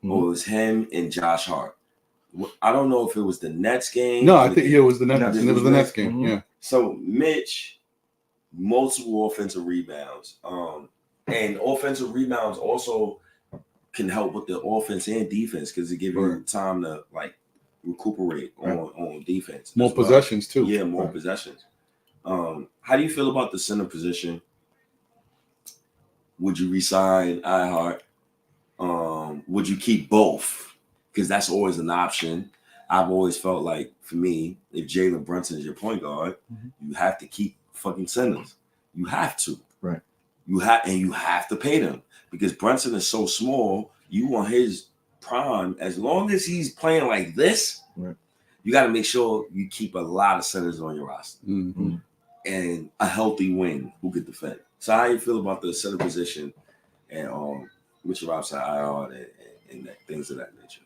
or it was him and Josh Hart. I don't know if it was the Nets game. No, I think it was the Nets. It was the Nets game. Yeah. So Mitch, multiple offensive rebounds, and offensive rebounds also can help with the offense and defense because it gives you time to like recuperate on defense. More possessions too. Yeah, more possessions. How do you feel about the center position? Would you resign iHeart? Would you keep both? Because that's always an option. I've always felt like, for me, if Jalen Brunson is your point guard, you have to keep fucking centers. You have to. Right. You have to pay them because Brunson is so small. You want his prime. As long as he's playing like this, you got to make sure you keep a lot of centers on your roster and a healthy wing who could defend. So how you feel about the center position and Mitchell Robinson, IR, and things of that nature?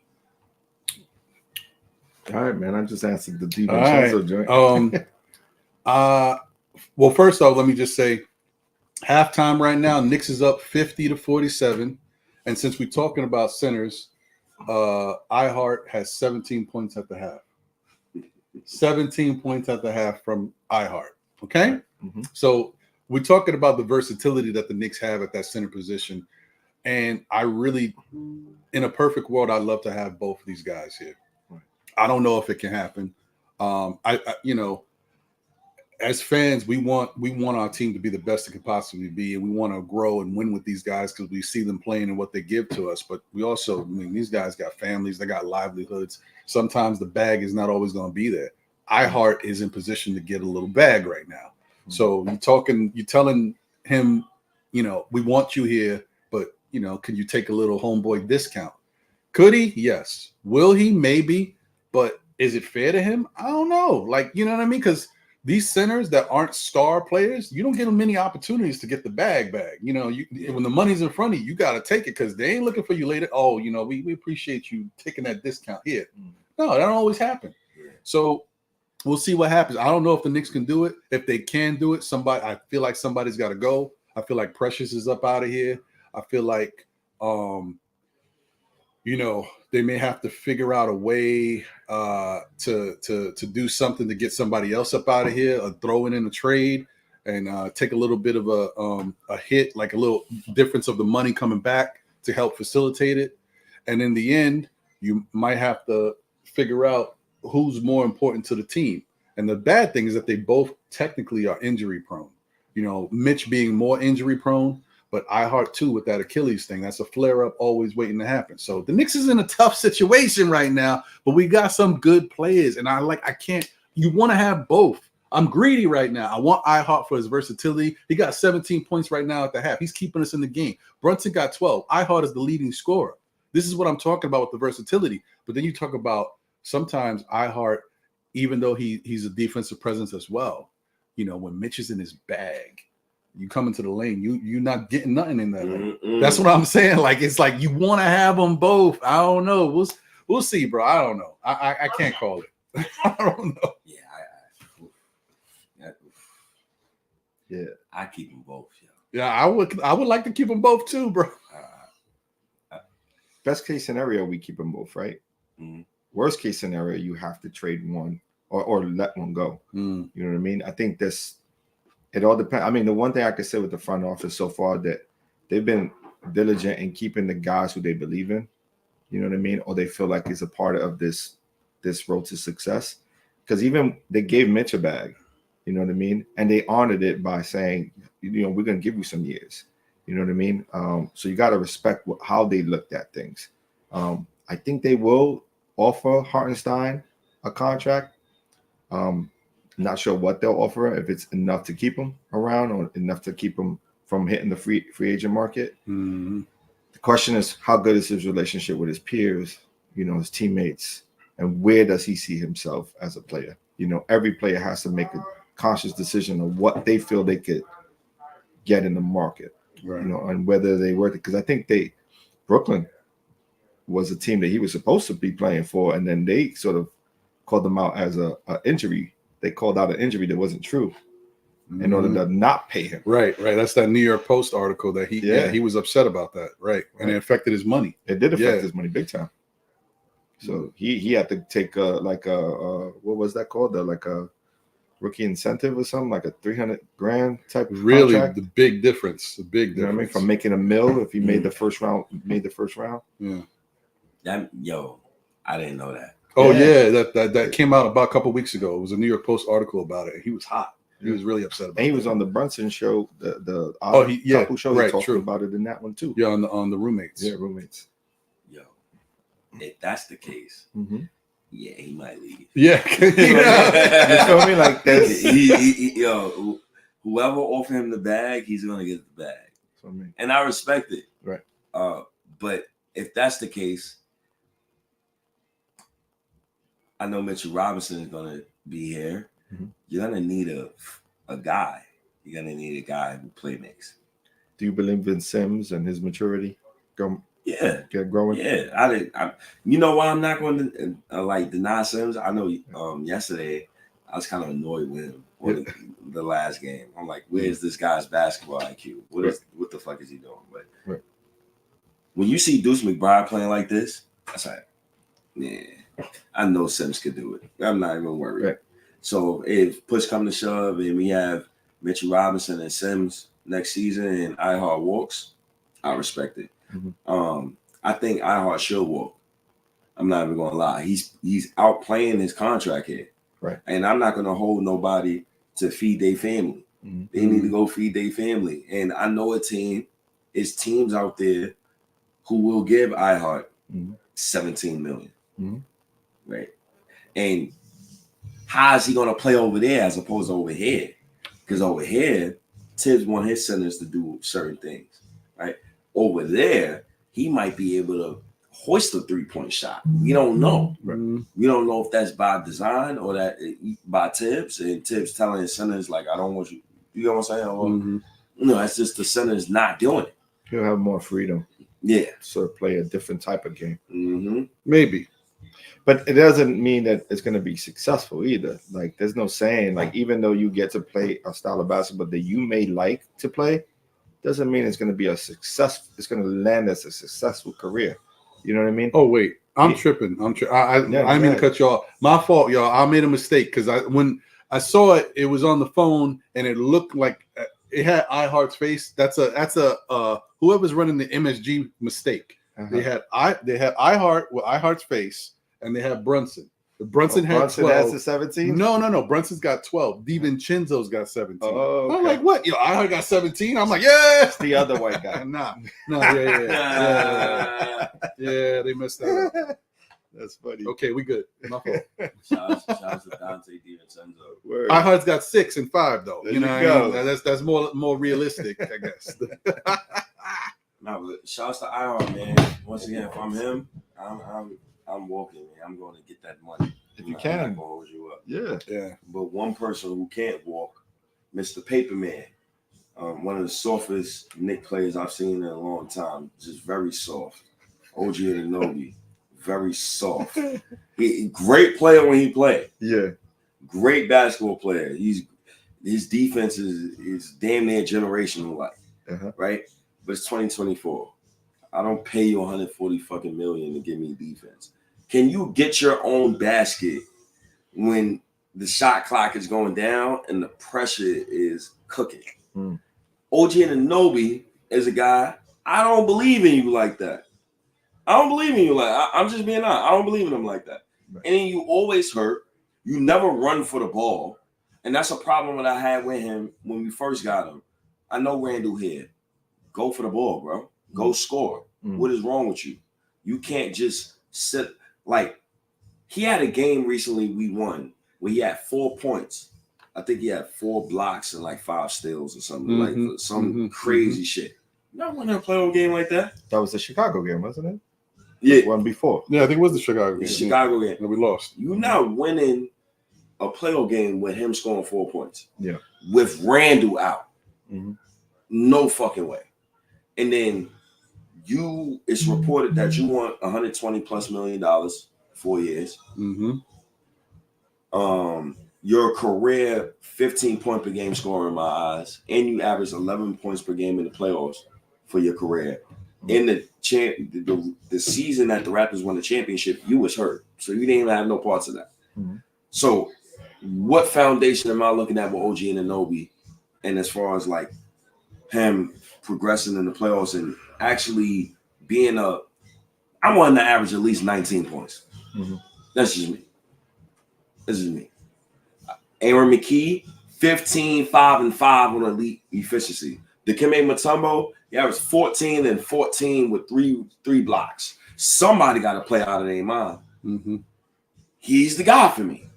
All right, man. I just answered the defense joint. Well, first off, let me just say, halftime right now, Knicks is up 50-47, and since we're talking about centers, iHeart has 17 points at the half. 17 points at the half from iHeart. Okay, so we're talking about the versatility that the Knicks have at that center position, and I really, in a perfect world, I'd love to have both of these guys here. I don't know if it can happen. I as fans, we want our team to be the best it can possibly be, and we want to grow and win with these guys because we see them playing and what they give to us. But we also, these guys got families, they got livelihoods. Sometimes the bag is not always going to be there. iHeart is in position to get a little bag right now. So you're telling him, we want you here, but can you take a little homeboy discount? Could he? Yes. Will he? Maybe. But is it fair to him? I don't know. Like, you know what I mean? Because these centers that aren't star players, you don't get them many opportunities to get the bag. When the money's in front of you, you got to take it because they ain't looking for you later. Oh, we appreciate you taking that discount here. No, that don't always happen. So we'll see what happens. I don't know if the Knicks can do it. If they can do it, I feel like somebody's got to go. I feel like Precious is up out of here. I feel like, they may have to figure out a way to do something to get somebody else up out of here, or throw it in a trade and take a little bit of a hit, like a little difference of the money coming back to help facilitate it. And in the end, you might have to figure out who's more important to the team. And the bad thing is that they both technically are injury prone. Mitch being more injury prone, but iHeart too with that Achilles thing. That's a flare-up always waiting to happen. So the Knicks is in a tough situation right now, but we got some good players. And you want to have both. I'm greedy right now. I want iHeart for his versatility. He got 17 points right now at the half. He's keeping us in the game. Brunson got 12. iHeart is the leading scorer. This is what I'm talking about with the versatility. But then you talk about sometimes iHeart, even though he's a defensive presence as well, when Mitch is in his bag, you come into the lane, you're not getting nothing in that lane. That's what I'm saying. Like, it's like you want to have them both. I don't know. We'll see, bro. I don't know. I can't call it. I don't know. Yeah, I keep them both. Yeah, I would like to keep them both too, bro. Best case scenario, we keep them both, right? Worst case scenario, you have to trade one or let one go. Mm. You know what I mean? I think it all depends. I mean, the one thing I can say with the front office so far that they've been diligent in keeping the guys who they believe in. You know what I mean? Or they feel like is a part of this road to success. Because even they gave Mitch a bag, you know what I mean? And they honored it by saying, you know, we're going to give you some years. You know what I mean? So you got to respect how they looked at things. I think they will offer Hartenstein a contract. Not sure what they'll offer, if it's enough to keep him around or enough to keep him from hitting the free agent market. Mm-hmm. The question is, how good is his relationship with his peers, you know, his teammates, and where does he see himself as a player? You know, every player has to make a conscious decision of what they feel they could get in the market, Right. you know, and whether they were, because I think Brooklyn was a team that he was supposed to be playing for, and then they sort of called them out as a injury. They called out an injury that wasn't true in order to not pay him. Right. That's that New York Post article that he was upset about that. Right. And it affected his money. It did affect his money big time. So he had to take what was that called? Like a rookie incentive or something, like a $300,000 type of contract. The big difference. You know what I mean? From making $1 million if he made the first round. Yeah. I didn't know that. Oh yeah, that came out about a couple of weeks ago. It was a New York Post article about it. He was hot. He was really upset about it. And he was on the Brunson show, the couple show. He talked about it in that one too. Yeah, on the roommates. Yeah, roommates. Yo, if that's the case, yeah, he might leave. Yeah, you feel me? Like that's whoever offered him the bag, he's gonna get the bag. That's what I mean. And I respect it. Right. But if that's the case, I know Mitchell Robinson is gonna be here. You're gonna need a guy. You're gonna need a guy who play makes. Do you believe in Sims and his maturity? Get growing. Yeah, you know why I'm not going to like deny Sims? I know yesterday I was kind of annoyed with him on the last game. I'm like, where's this guy's basketball IQ? What the fuck is he doing? But when you see Deuce McBride playing like this, that's like, yeah, I know Sims could do it. I'm not even worried. Right. So if push come to shove and we have Mitchell Robinson and Sims next season and iHeart walks, I respect it. I think iHeart should walk. I'm not even gonna lie. He's outplaying his contract here. Right. And I'm not gonna hold nobody to feed their family. They need to go feed their family. And I know it's teams out there who will give iHeart $17 million. Right. And how is he gonna play over there as opposed to over here? Because over here, Tibbs want his centers to do certain things. Right. Over there, he might be able to hoist a 3-point shot. We don't know. We don't know if that's by design or that by Tibbs, and Tibbs telling his centers like, I don't want you. You know what I'm saying? Or, no, that's just the centers not doing it. He'll have more freedom. Yeah. Sort of play a different type of game. Maybe. But it doesn't mean that it's going to be successful either. Like, there's no saying, like, even though you get to play a style of basketball that you may like to play, doesn't mean it's going to be a success. It's going to land as a successful career. You know what I mean? Oh, wait. I'm tripping. I mean to cut you off. My fault, y'all. I made a mistake because when I saw it, it was on the phone and it looked like it had iHeart's face. That's a whoever's running the MSG mistake. They had iHeart with iHeart's face, and they had Brunson. Brunson had 12. Has the 17? No. Brunson's got 12. DiVincenzo's got 17. Oh, okay. I'm like, what? Yo, I got 17. I'm like, yes. The other white guy. Nah, yeah. Yeah, they messed that up. That's funny. Okay, we good. My fault. Shout out to Dante DiVincenzo. iHeart's got 6 and 5 though. There you know, you what I mean? That's more realistic, I guess. No, but shouts to iHeart, man. Once again, if I'm him, I'm walking, man. I'm going to get that money. If you can. I'm gonna hold you up. Yeah. But one person who can't walk, Mr. Paperman, one of the softest Knicks players I've seen in a long time. Just very soft. OG Anunoby, very soft. Great player when he played. Yeah. Great basketball player. His defense is damn near generational like, right? But it's 2024. I don't pay you 140 fucking million to give me defense. Can you get your own basket when the shot clock is going down and the pressure is cooking. Mm. OG Anunoby is a guy, I don't believe in you like that. I don't believe in you like I'm just being honest. I don't believe in him like that. Right. And then you always hurt. You never run for the ball. And that's a problem that I had with him when we first got him. I know Randall here. Go for the ball, bro. Go score. What is wrong with you? You can't just sit like he had a game recently we won where he had 4 points. I think he had 4 blocks and like 5 steals or something like some crazy shit. You not winning a playoff game like that. That was the Chicago game, wasn't it? Yeah. One before. Yeah, I think it was the Chicago game. The Chicago game. And we lost. You're not winning a playoff game with him scoring 4 points. Yeah. With Randall out. Mm-hmm. No fucking way. And then it's reported that you want $120+ million 4 years. Mm-hmm. Your career 15-point per game scorer in my eyes, and you average 11 points per game in the playoffs for your career. In the season that the Raptors won the championship, you was hurt, so you didn't even have no parts of that. Mm-hmm. So, what foundation am I looking at with OG Anunoby, and as far as like him progressing in the playoffs and actually being I want him to average at least 19 points. Mm-hmm. That's just me. This is me. Aaron McKee, 15, 5, and 5 on elite efficiency. Dikembe Mutombo, he averaged 14 and 14 with three blocks. Somebody got to play out of their mind. Mm-hmm. He's the guy for me.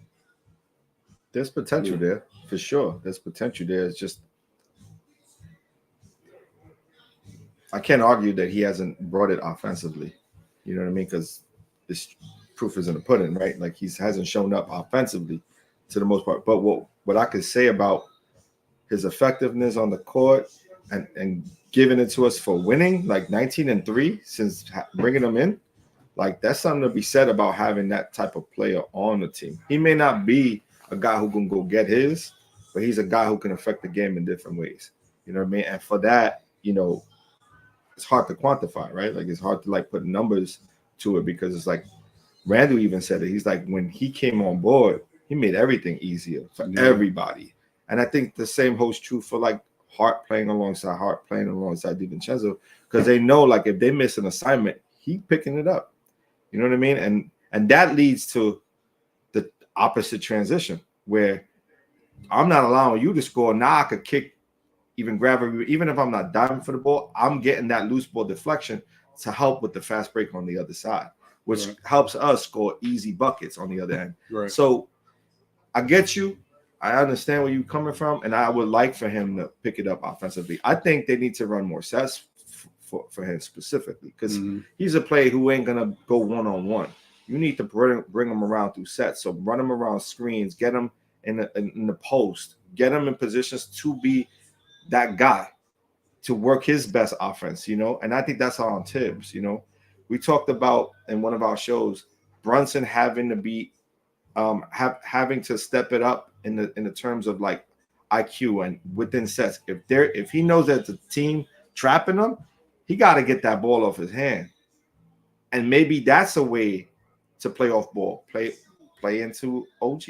There's potential there, for sure. There's potential there. It's just I can't argue that he hasn't brought it offensively. You know what I mean? Because this proof is in the pudding, right? Like he hasn't shown up offensively to the most part. But what I could say about his effectiveness on the court and giving it to us for winning, like 19-3 since bringing him in, like that's something to be said about having that type of player on the team. He may not be a guy who can go get his, but he's a guy who can affect the game in different ways. You know what I mean? And for that, you know, it's hard to quantify, right? Like it's hard to like put numbers to it because it's like Randall even said it. He's like, when he came on board, he made everything easier for everybody. And I think the same holds true for like Hart playing alongside DiVincenzo, because they know like if they miss an assignment, he's picking it up. You know what I mean? And that leads to the opposite transition where I'm not allowing you to score. Now I could kick, even grab it, even if I'm not diving for the ball, I'm getting that loose ball deflection to help with the fast break on the other side, which helps us score easy buckets on the other end. Right. So I get you. I understand where you're coming from, and I would like for him to pick it up offensively. I think they need to run more sets for him specifically because he's a player who ain't going to go one-on-one. You need to bring him around through sets. So run him around screens, get him in the post, get him in positions to be that guy, to work his best offense, you know? And I think that's on Tibbs, you know? We talked about in one of our shows, Brunson having to be having to step it up in the terms of like IQ and within sets. If he knows that the team trapping him, he got to get that ball off his hand. And maybe that's a way to play off ball, play into OG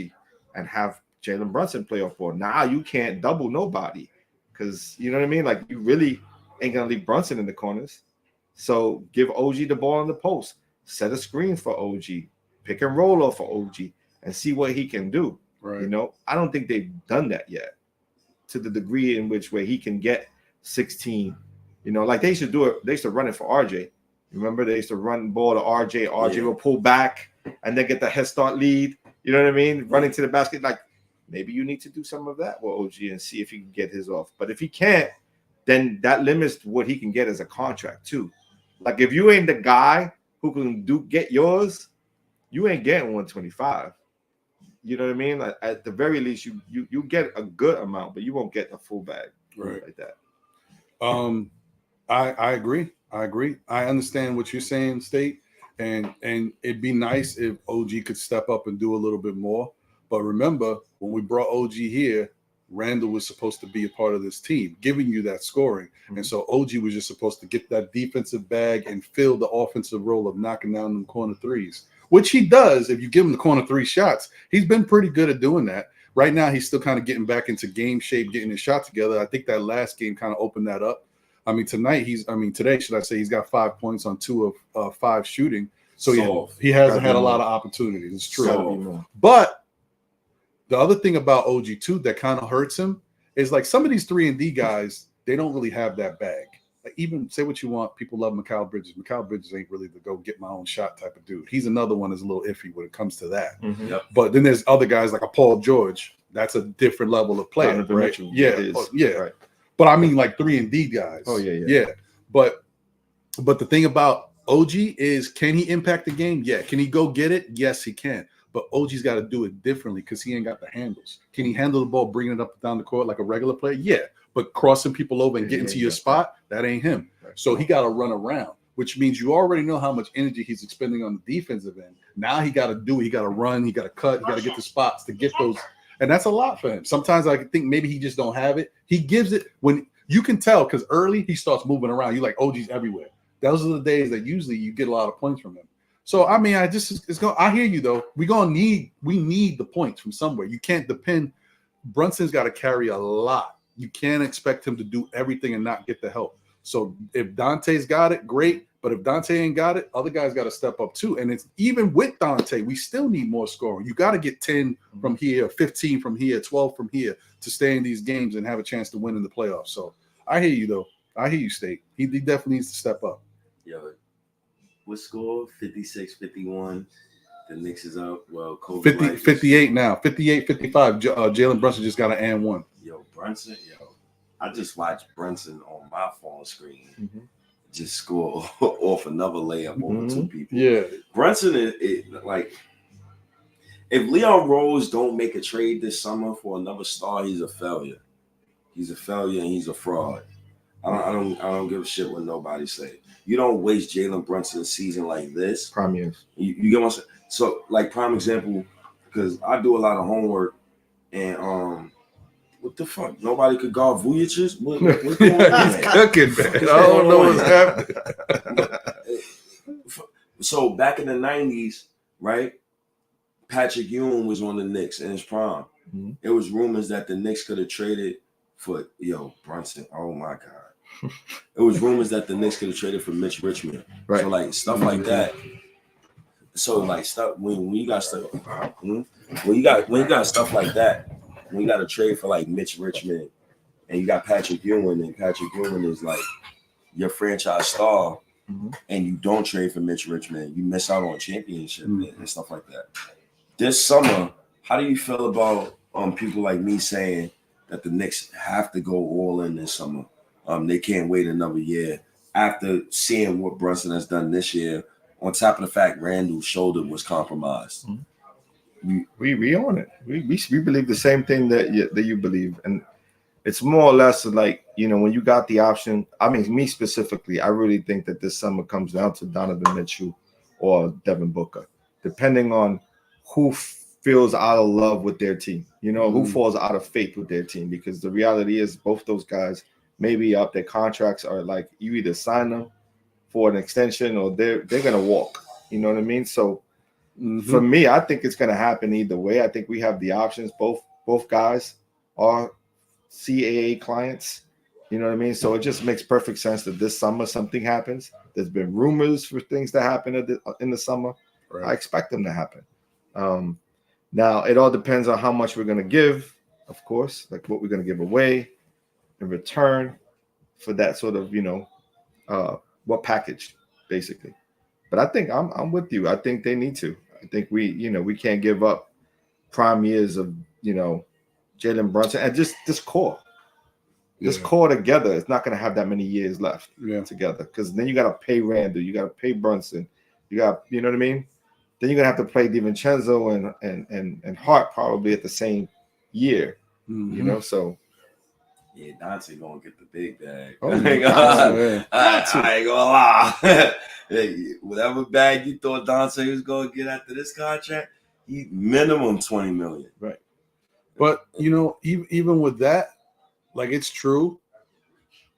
and have Jalen Brunson play off ball. Now you can't double nobody because you know what I mean? Like you really ain't going to leave Brunson in the corners. So give OG the ball in the post, set a screen for OG, pick and roll off for OG and see what he can do. Right. You know, I don't think they've done that yet to the degree in which where he can get 16. You know, like they used to do it. They used to run it for RJ. Remember, they used to run ball to RJ. RJ will pull back and then get the head start lead. You know what I mean? Running to the basket. Like maybe you need to do some of that with OG and see if he can get his off. But if he can't, then that limits what he can get as a contract too. Like if you ain't the guy who can get yours, you ain't getting 125. You know what I mean? Like at the very least, you get a good amount, but you won't get a full bag like that. I agree. I understand what you're saying, State, and it'd be nice if OG could step up and do a little bit more. But remember, when we brought OG here, Randall was supposed to be a part of this team, giving you that scoring. And so OG was just supposed to get that defensive bag and fill the offensive role of knocking down them corner threes. which he does. If you give him the corner 3 shots, he's been pretty good at doing that. Right now, he's still kind of getting back into game shape, getting his shot together. I think that last game kind of opened that up. I mean, today, should I say, he's got 5 points on 2 of 5 shooting. So he hasn't had a lot of opportunities. It's true. But the other thing about OG too that kind of hurts him is like some of these 3-and-D guys, they don't really have that bag. Like even say what you want, people love Mikal Bridges. Mikal Bridges ain't really the go get my own shot type of dude. He's another one that's a little iffy when it comes to that. Mm-hmm. Yep. But then there's other guys like a Paul George. That's a different level of player, right? Yeah. Right. But I mean like 3-and-D guys. Oh yeah. But the thing about OG is, can he impact the game? Yeah. Can he go get it? Yes, he can. But OG's got to do it differently because he ain't got the handles. Can he handle the ball, bringing it up and down the court like a regular player? Yeah. But crossing people over and getting to your spot, that ain't him. So he got to run around, which means you already know how much energy he's expending on the defensive end. Now he got to do it. He got to run. He got to cut. He got to get the spots to get those. And that's a lot for him. Sometimes I think maybe he just don't have it. He gives it when you can tell because early he starts moving around. You like OG's everywhere. Those are the days that usually you get a lot of points from him. So I mean, I hear you though. We need the points from somewhere. You can't depend. Brunson's got to carry a lot. You can't expect him to do everything and not get the help. So if Dante's got it, great. But if Dante ain't got it, other guys got to step up too. And it's even with Dante, we still need more scoring. You got to get 10 from here, 15 from here, 12 from here to stay in these games and have a chance to win in the playoffs. So I hear you though. I hear you, State. He definitely needs to step up. Yo, what score? 56-51. The Knicks is up. Well, Kobe 58 now. 58-55. Jalen Brunson just got an and one. Yo, Brunson. I just watched Brunson on my phone screen. Mm-hmm. Just score off another layup over 2 people. Yeah. Brunson is like, if Leon Rose don't make a trade this summer for another star, he's a failure. He's a failure and he's a fraud. I don't give a shit what nobody say. You don't waste Jalen Brunson's season like this. Prime years. You get what I'm saying? So, like, prime example, because I do a lot of homework, and what the fuck? Nobody could guard Vujicic? What's going on? He's cooking, man. I don't know what's happening. So back in the 90s, right? Patrick Ewing was on the Knicks in his prime. Mm-hmm. It was rumors that the Knicks could have traded for Brunson. Oh my God. It was rumors that the Knicks could have traded for Mitch Richmond. Right. So like stuff like that. So like stuff when you got stuff when you got stuff like that, when you got to trade for like Mitch Richmond and you got Patrick Ewing, and Patrick Ewing is like your franchise star, and you don't trade for Mitch Richmond, you miss out on championship and stuff like that. This summer, how do you feel about people like me saying that the Knicks have to go all in this summer? They can't wait another year after seeing what Brunson has done this year. On top of the fact Randall's shoulder was compromised. We own it. We believe the same thing that you believe, and it's more or less like, when you got the option. I mean, me specifically, I really think that this summer comes down to Donovan Mitchell or Devin Booker, depending on who feels out of love with their team. Who falls out of faith with their team, because the reality is both those guys may be up. Their contracts are like, you either sign them for an extension or they're gonna walk. You know what I mean? So for me, I think it's gonna happen either way. I think we have the options. Both guys are CAA clients. You know what I mean? So it just makes perfect sense that this summer something happens. There's been rumors for things to happen in the summer. Right. I expect them to happen. Now it all depends on how much we're gonna give, of course, like what we're gonna give away in return for that sort of, what package, basically. But I think I'm with you. I think they need to. I think we can't give up prime years of, Jalen Brunson and just this core. This core together is not going to have that many years left together, because then you got to pay Randall, you got to pay Brunson, you got, you know what I mean? Then you're going to have to play DiVincenzo and Hart probably at the same year, so. Yeah, Dante gonna get the big bag. Oh, I ain't gonna lie. Whatever bag you thought Dante was gonna get after this contract, he minimum $20 million. Right. But even with that, like, it's true.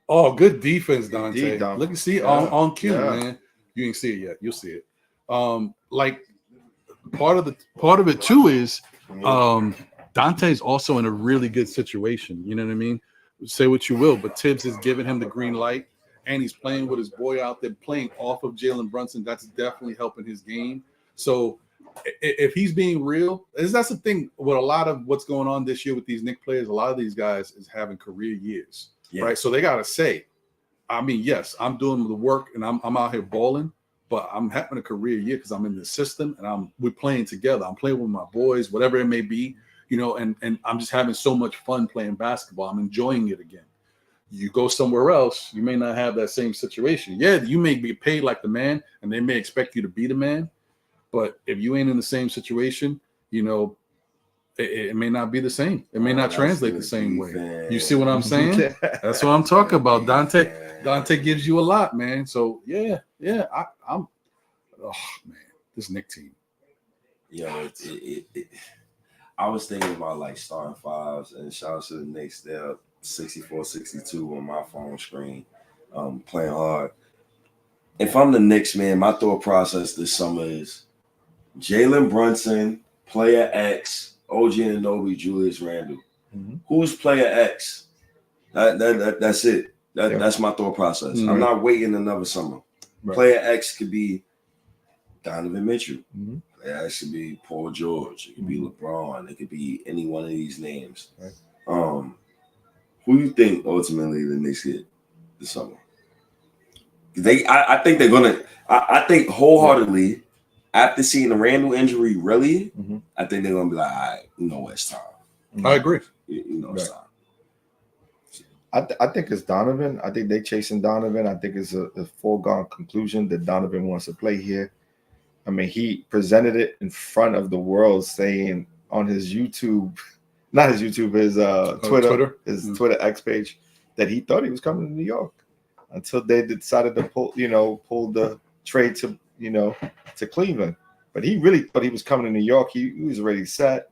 Oh, good defense, Dante. Look and see on cue, man. You ain't see it yet. You'll see it. Like, part of it too is Dante's also in a really good situation. You know what I mean? Say what you will, but Tibbs is giving him the green light, and he's playing with his boy out there, playing off of Jalen Brunson. That's definitely helping his game. So if he's being real, that's the thing with a lot of what's going on this year with these Knicks players. A lot of these guys is having career years, right? So they gotta say, I mean, yes, I'm doing the work and I'm out here balling, but I'm having a career year because I'm in the system and we're playing together. I'm playing with my boys, whatever it may be, you know, and I'm just having so much fun playing basketball. I'm enjoying it again. You go somewhere else, you may not have that same situation. Yeah, you may be paid like the man, and they may expect you to be the man. But if you ain't in the same situation, you know, it may not be the same. It may not translate the same way. You see what I'm saying? That's what I'm talking about. Dante gives you a lot, man. So yeah. I'm. Oh man, this Knicks team. Yeah, I was thinking about like starting fives, and shout out to the Knicks. They're 64-62 on my phone screen, playing hard. If I'm the Knicks, man, my thought process this summer is Jalen Brunson, player X, OG Anunoby, Julius Randle. Mm-hmm. Who's player X? That's it. That's my thought process. Mm-hmm. I'm not waiting another summer. Right. Player X could be Donovan Mitchell. Mm-hmm. Player X could be Paul George. It could be LeBron. It could be any one of these names. Right. Who do you think ultimately the Knicks get this summer? I think they're gonna. I think wholeheartedly, after seeing the Randle injury, really, I think they're gonna be like, all right, you know what, it's time. I agree. You know, it's time. I think it's Donovan. I think they chasing Donovan. I think it's a foregone conclusion that Donovan wants to play here. I mean, he presented it in front of the world, saying on his YouTube, not his YouTube, his Twitter X page, that he thought he was coming to New York until they decided to pull the trade to Cleveland. But he really thought he was coming to New York. He was already set.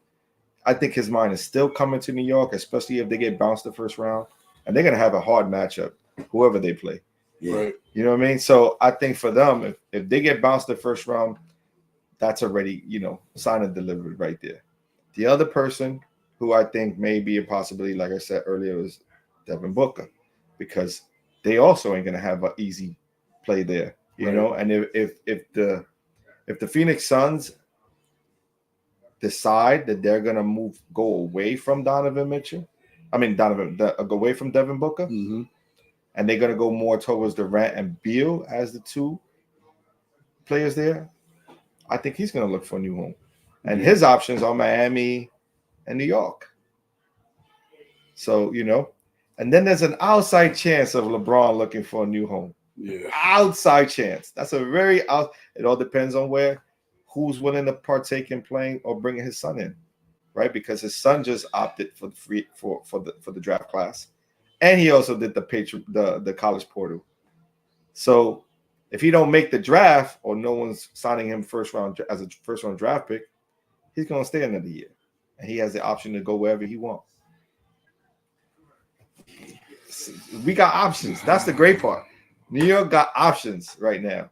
I think his mind is still coming to New York, especially if they get bounced the first round. And they're going to have a hard matchup, whoever they play. Yeah. Right. You know what I mean? So I think for them, if they get bounced the first round, that's already, sign of delivery right there. The other person who I think may be a possibility, like I said earlier, is Devin Booker, because they also ain't going to have an easy play there, you know? And if the Phoenix Suns decide that they're going to go away from Donovan Mitchell, go away from Devin Booker, and they're going to go more towards Durant and Beal as the two players there, I think he's going to look for a new home. And his options are Miami and New York. So, and then there's an outside chance of LeBron looking for a new home. Yeah. Outside chance. That's a very it all depends on who's willing to partake in playing or bringing his son in. Right, because his son just opted for the draft class, and he also did the college portal. So if he don't make the draft or no one's signing him as a first round draft pick, he's gonna stay another year, and he has the option to go wherever he wants. We got options. That's the great part. New York got options right now,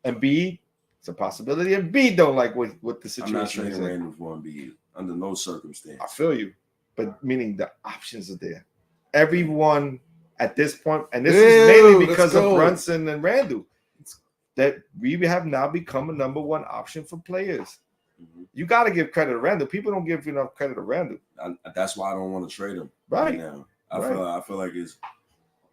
and Embiid, it's a possibility. And Embiid don't like what the situation is. I'm not trading Randle for Embiid. Under no circumstance. I feel you, but meaning the options are there. Everyone at this point, and this is mainly because of Brunson and Randle, that we have now become a number one option for players. Mm-hmm. You got to give credit to Randle. People don't give enough credit to Randle. That's why I don't want to trade him right now. I feel like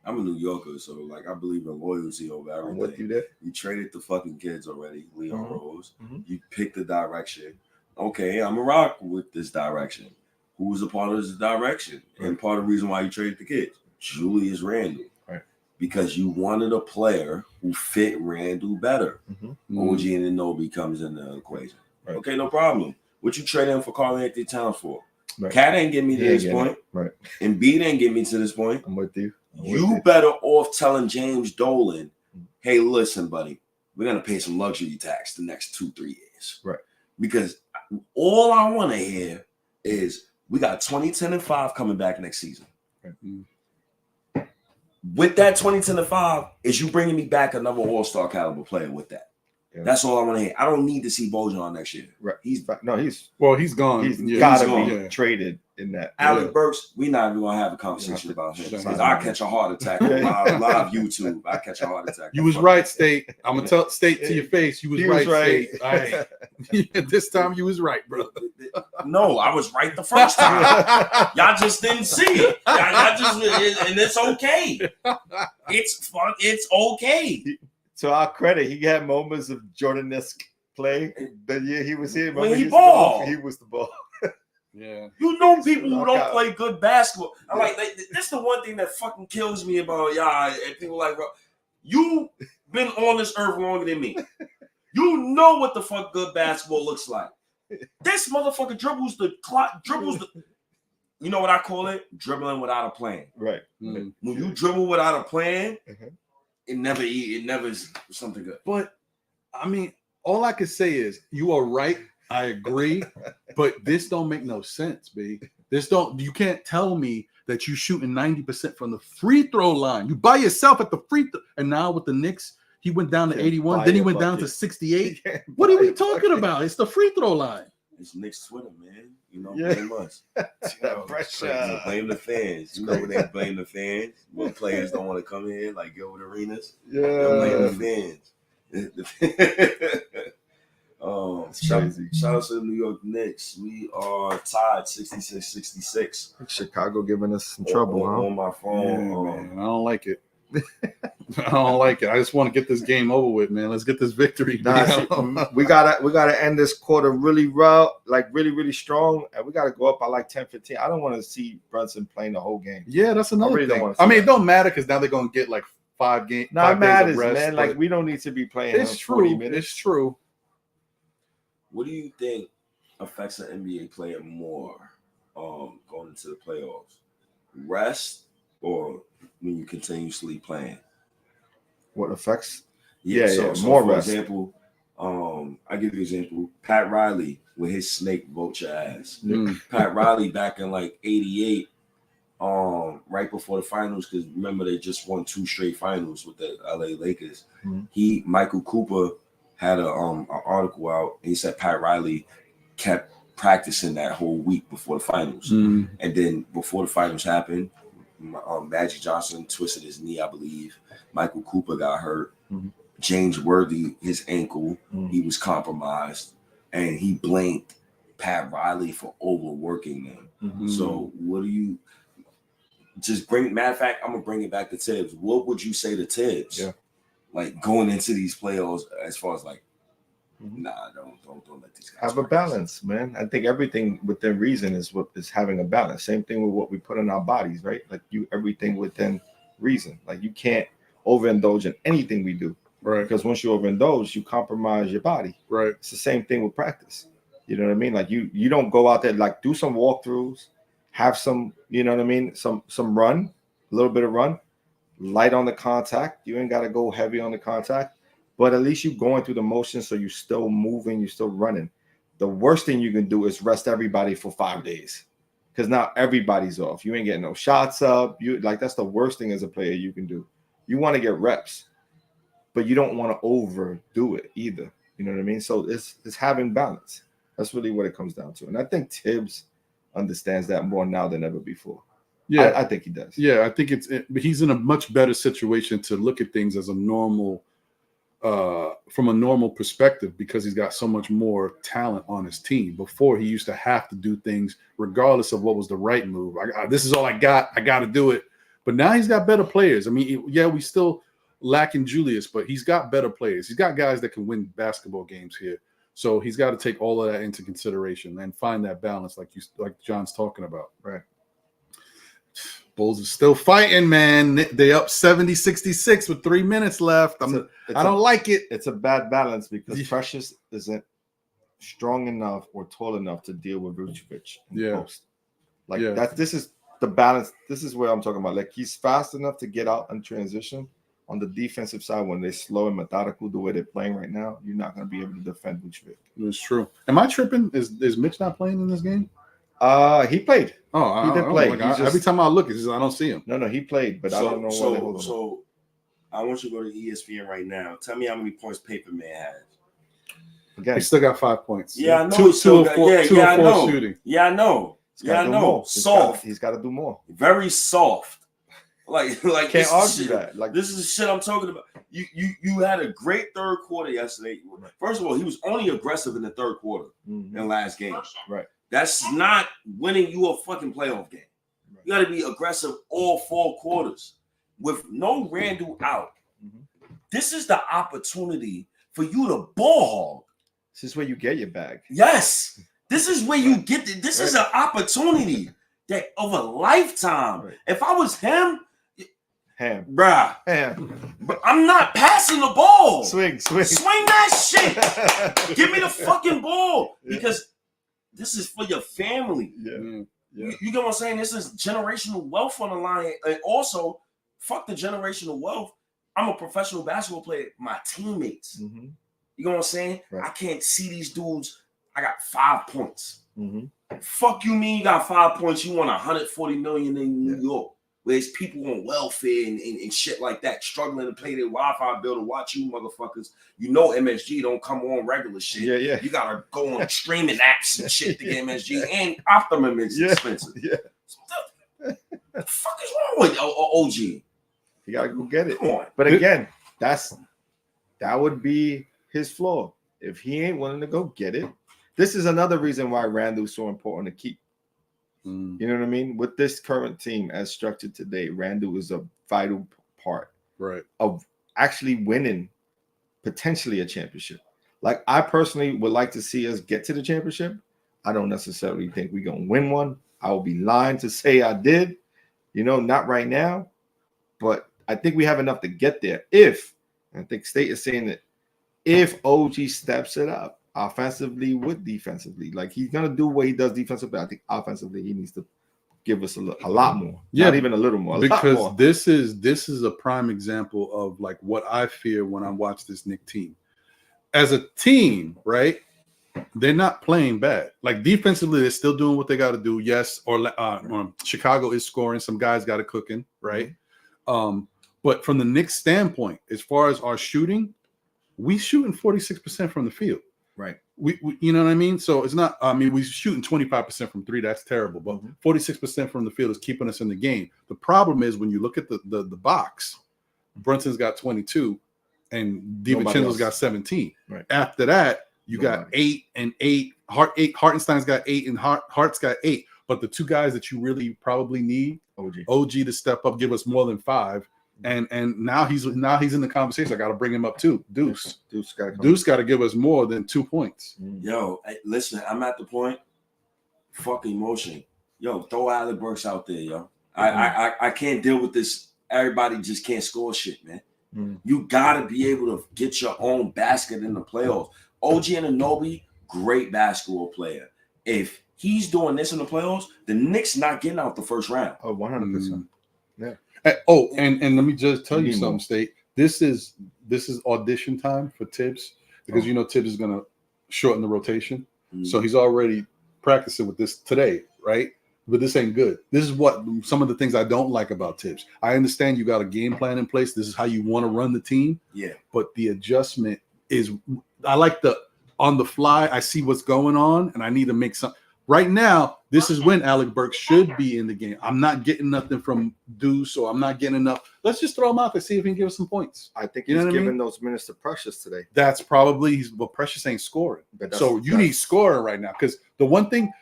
I'm a New Yorker, so like I believe in loyalty over everything. I'm with you there. You traded the fucking kids already, Leon Rose. Mm-hmm. You picked the direction. Okay, I'm a rock with this direction. Who's a part of this direction? Right. And part of the reason why you traded the kids, Julius Randle. Right. Because you wanted a player who fit Randle better. Mm-hmm. OG Anunoby comes in the equation. Right. Okay, no problem. What you trading him for Karl-Anthony Towns for? Right. Cat ain't get me to this point. Right. And B ain't get me to this point. I'm with you. You better off telling James Dolan, hey, listen, buddy, we're going to pay some luxury tax the next 2-3 years. Right. Because all I want to hear is we got 2010-5 coming back next season. Mm-hmm. With that 2010-5, is you bringing me back another all-star caliber player with that? Yeah. That's all I want to hear. I don't need to see Bojan next year. Right. He's gone. He's gone. He's Yeah, gotta he's be traded in that. Alec Burks, we're not even gonna have a conversation about him because I catch a heart attack on live YouTube. I catch a heart attack. You was right, State. I'm gonna tell State to your face. You was right, State. Right. This time you was right, bro. No, I was right the first time. Y'all just didn't see it. Y'all just, and it's okay. It's fun. It's okay. To our credit, he had moments of Jordan-esque play. The year he was here, when he balled, he was the ball. Yeah, you know people who don't play good basketball. I'm like, this the one thing that fucking kills me about y'all. And people like, bro, you been on this earth longer than me. You know what the fuck good basketball looks like. This motherfucker dribbles the clock, you know what I call it? Dribbling without a plan. Right. When you dribble without a plan, it never is something good. But I mean, all I can say is you are right. I agree, but this don't make no sense, B. You can't tell me that you shooting 90% from the free throw line. You by yourself at the free throw, and now with the Knicks, he went down to 81. Then he went down to 68. What are we talking about? It's the free throw line. It's Knicks Twitter, man. You know, blame us. Pressure. Blame the fans. You know when they blame the fans when players don't want to come in, like Gilbert Arenas. Yeah. Blame the fans. Shout out to the New York Knicks. We are tied 66-66. Chicago giving us some trouble, on my phone. Yeah, man, I don't like it. I don't like it. I just want to get this game over with, man. Let's get this victory. We gotta end this quarter really well, like really strong, and we gotta go up by like 10-15. I don't want to see Brunson playing the whole game. Yeah, that's another thing. I mean, it don't matter because now they're gonna get like 5 games. No, it matters, man. Like we don't need to be playing. It's true. It's true. What do you think affects an NBA player more going into the playoffs? Rest or when you continuously playing? What affects? So more for rest. Example, I give you an example. Pat Riley with his snake vulture ass. Pat Riley back in like 88, right before the finals, because remember they just won 2 straight finals with the LA Lakers. Michael Cooper had an article out, and he said Pat Riley kept practicing that whole week before the finals. And then before the finals happened, Magic Johnson twisted his knee, I believe. Michael Cooper got hurt. James Worthy, his ankle, he was compromised. And he blamed Pat Riley for overworking them. So what do you just bring? Matter of fact, I'm going to bring it back to Tibbs. What would you say to Tibbs? Yeah. Like going into these playoffs, as far as like, nah, don't let these guys have a balance, man. I think everything within reason is what is having a balance. Same thing with what we put in our bodies, right? Like everything within reason. Like you can't overindulge in anything we do, right? Because once you overindulge, you compromise your body, right? It's the same thing with practice. You know what I mean? Like you don't go out there, like do some walkthroughs, have some, you know what I mean? Some run, a little bit of run. Light on the contact. You ain't got to go heavy on the contact, but at least you're going through the motion, so you're still moving, you're still running. The worst thing you can do is rest everybody for 5 days, because now everybody's off. You ain't getting no shots up. That's the worst thing as a player you can do. You want to get reps, but you don't want to overdo it either. You know what I mean? So it's having balance. That's really what it comes down to, and I think Tibbs understands that more now than ever before. Yeah, I think he does. Yeah, I think he's in a much better situation to look at things as a normal, from a normal perspective, because he's got so much more talent on his team. Before, he used to have to do things regardless of what was the right move. This is all I got. I got to do it. But now he's got better players. I mean, yeah, we still lacking Julius, but he's got better players. He's got guys that can win basketball games here. So he's got to take all of that into consideration and find that balance, like John's talking about. Right. Bulls are still fighting, man. They up 70-66 with 3 minutes left. I don't like it. It's a bad balance because Precious isn't strong enough or tall enough to deal with Vucevic in the post. This is the balance. This is where I'm talking about. Like he's fast enough to get out and transition. On the defensive side, when they're slow and methodical the way they're playing right now, you're not going to be able to defend Vucevic. It's true. Am I tripping? Is Mitch not playing in this game? He played. Oh, he did play. Every time I look, I don't see him. No, he played, but I don't know. So I want you to go to ESPN right now. Tell me how many points Paper Man has. Again, he still got 5 points. Yeah, I know. Two or four shooting. Yeah, I know. Yeah, I know. Soft. He's got to do more. Very soft. Like can't argue that. Like this is the shit I'm talking about. You had a great third quarter yesterday. First of all, he was only aggressive in the third quarter in the last game. Right. That's not winning you a fucking playoff game. Right. You got to be aggressive all 4 quarters with no Randall out. This is the opportunity for you to ball hog. This is where you get your bag. Yes. This is where you get it. This is an opportunity that of a lifetime. Right. If I was him, bruh, but I'm not passing the ball. Swing that shit. Give me the fucking ball because this is for your family. Yeah. You get what I'm saying? This is generational wealth on the line, and also fuck the generational wealth. I'm a professional basketball player. My teammates. You know what I'm saying? Right. I can't see these dudes. I got 5 points. Fuck you mean you got 5 points? You want 140 million in New York, where there's people on welfare and shit like that, struggling to pay their Wi-Fi bill to watch you motherfuckers. You know MSG don't come on regular shit. Yeah. You gotta go on streaming apps and shit to get MSG, and Optimum is expensive. The fuck is wrong with OG? You gotta go get it. Come on. But again, that would be his flaw. If he ain't willing to go get it, this is another reason why Randall's so important to keep. You know what I mean? With this current team as structured today, Randall is a vital part of actually winning potentially a championship. Like, I personally would like to see us get to the championship. I don't necessarily think we're going to win one. I will be lying to say I did. Not right now. But I think we have enough to get there. I think State is saying that if OG steps it up offensively with defensively, like he's gonna do what he does defensively, I think offensively he needs to give us a lot more. Not even a little more. Because this is a prime example of like what I fear when I watch this Knicks team. As a team, right? They're not playing bad. Like defensively, they're still doing what they got to do. Yes, or Chicago is scoring. Some guys got it cooking, right? But from the Knicks standpoint, as far as our shooting, we shooting 46% from the field. Right. We you know what I mean? So it's not, we're shooting 25% from 3. That's terrible. But 46% from the field is keeping us in the game. The problem is when you look at the box, Brunson's got 22 and DiVincenzo's got 17. Right. After that, you got 8 and 8. Hartenstein's got 8 and Hart's got 8. But the 2 guys that you really probably need, OG to step up, give us more than 5. And now he's in the conversation. I got to bring him up too. Deuce got to give us more than 2 points. Yo, listen, I'm at the point. Fuck emotion. Yo, throw Alec Burks out there, yo. I can't deal with this. Everybody just can't score shit, man. You gotta be able to get your own basket in the playoffs. OG Anunoby, great basketball player. If he's doing this in the playoffs, the Knicks not getting out the first round. 100%. Yeah. And let me just tell you something, State. This is audition time for Tibbs because Tibbs is gonna shorten the rotation. So he's already practicing with this today, right? But this ain't good. This is what some of the things I don't like about Tibbs. I understand you got a game plan in place. This is how you want to run the team. Yeah. But the adjustment is, I like the on the fly. I see what's going on, and I need to make some. Right now, this is when Alec Burks should be in the game. I'm not getting nothing from Deuce, or I'm not getting enough. Let's just throw him out there, see if he can give us some points. I think he's giving those minutes to Precious today. That's probably, but Precious ain't scoring. So you need scoring right now, because the one thing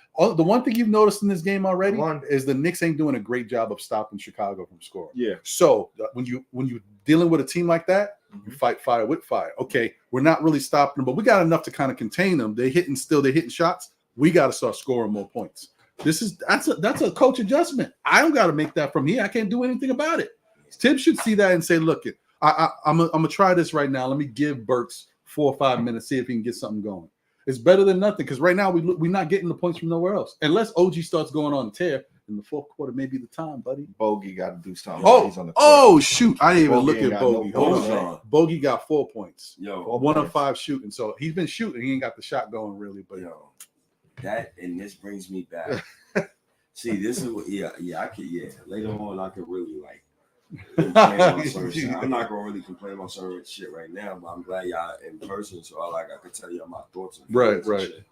you've noticed in this game already is the Knicks ain't doing a great job of stopping Chicago from scoring. Yeah. So when you're dealing with a team like that, you fight fire with fire. Okay, we're not really stopping them, but we got enough to kind of contain them. They're hitting shots. We got to start scoring more points. That's a coach adjustment. I don't got to make that from here. I can't do anything about it. Tibbs should see that and say, look, I'm gonna try this right now. Let me give Burks 4 or 5 minutes, see if he can get something going. It's better than nothing, because right now we're not getting the points from nowhere else. Unless OG starts going on a tear in the fourth quarter, may be the time, buddy. Bogey got to do something. Shoot. I didn't even look at Bogey. Hold on. Bogey got 4 points. Yo, 1 of 5 shooting. So he's been shooting. He ain't got the shot going really, but this brings me back. See, this is what, I could, later on, I could really I'm not gonna really complain about certain shit right now, but I'm glad y'all in person, so I could tell you my thoughts. And right. shit.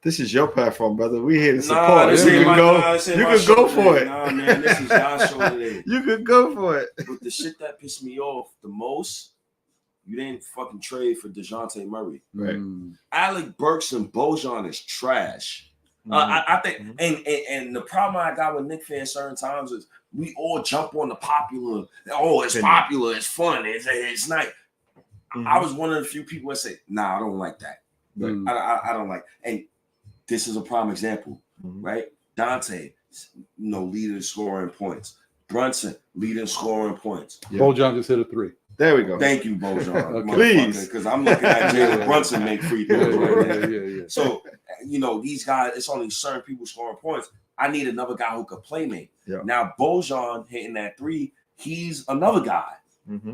This is your platform, brother. We here to support. You can go for it. Nah, man, this is y'all show today. You can go for it. But the shit that pissed me off the most, you didn't fucking trade for DeJounte Murray. Right. Alec Burks and Bojan is trash. I think, and the problem I got with Knicks fans certain times is we all jump on the popular. Oh, it's popular, it's fun, it's nice. I was one of the few people that say, "Nah, I don't like that. I don't like." And this is a prime example, right? Dante, leading scoring points. Brunson, leading scoring points. Bojan just hit a 3. There we go. Thank you, Bojan. Please, because I'm looking at Jalen Brunson make free throws right now. Yeah. So, these guys, it's only certain people scoring points. I need another guy who could play me. Yeah. Now, Bojan hitting that 3, he's another guy. Mm-hmm.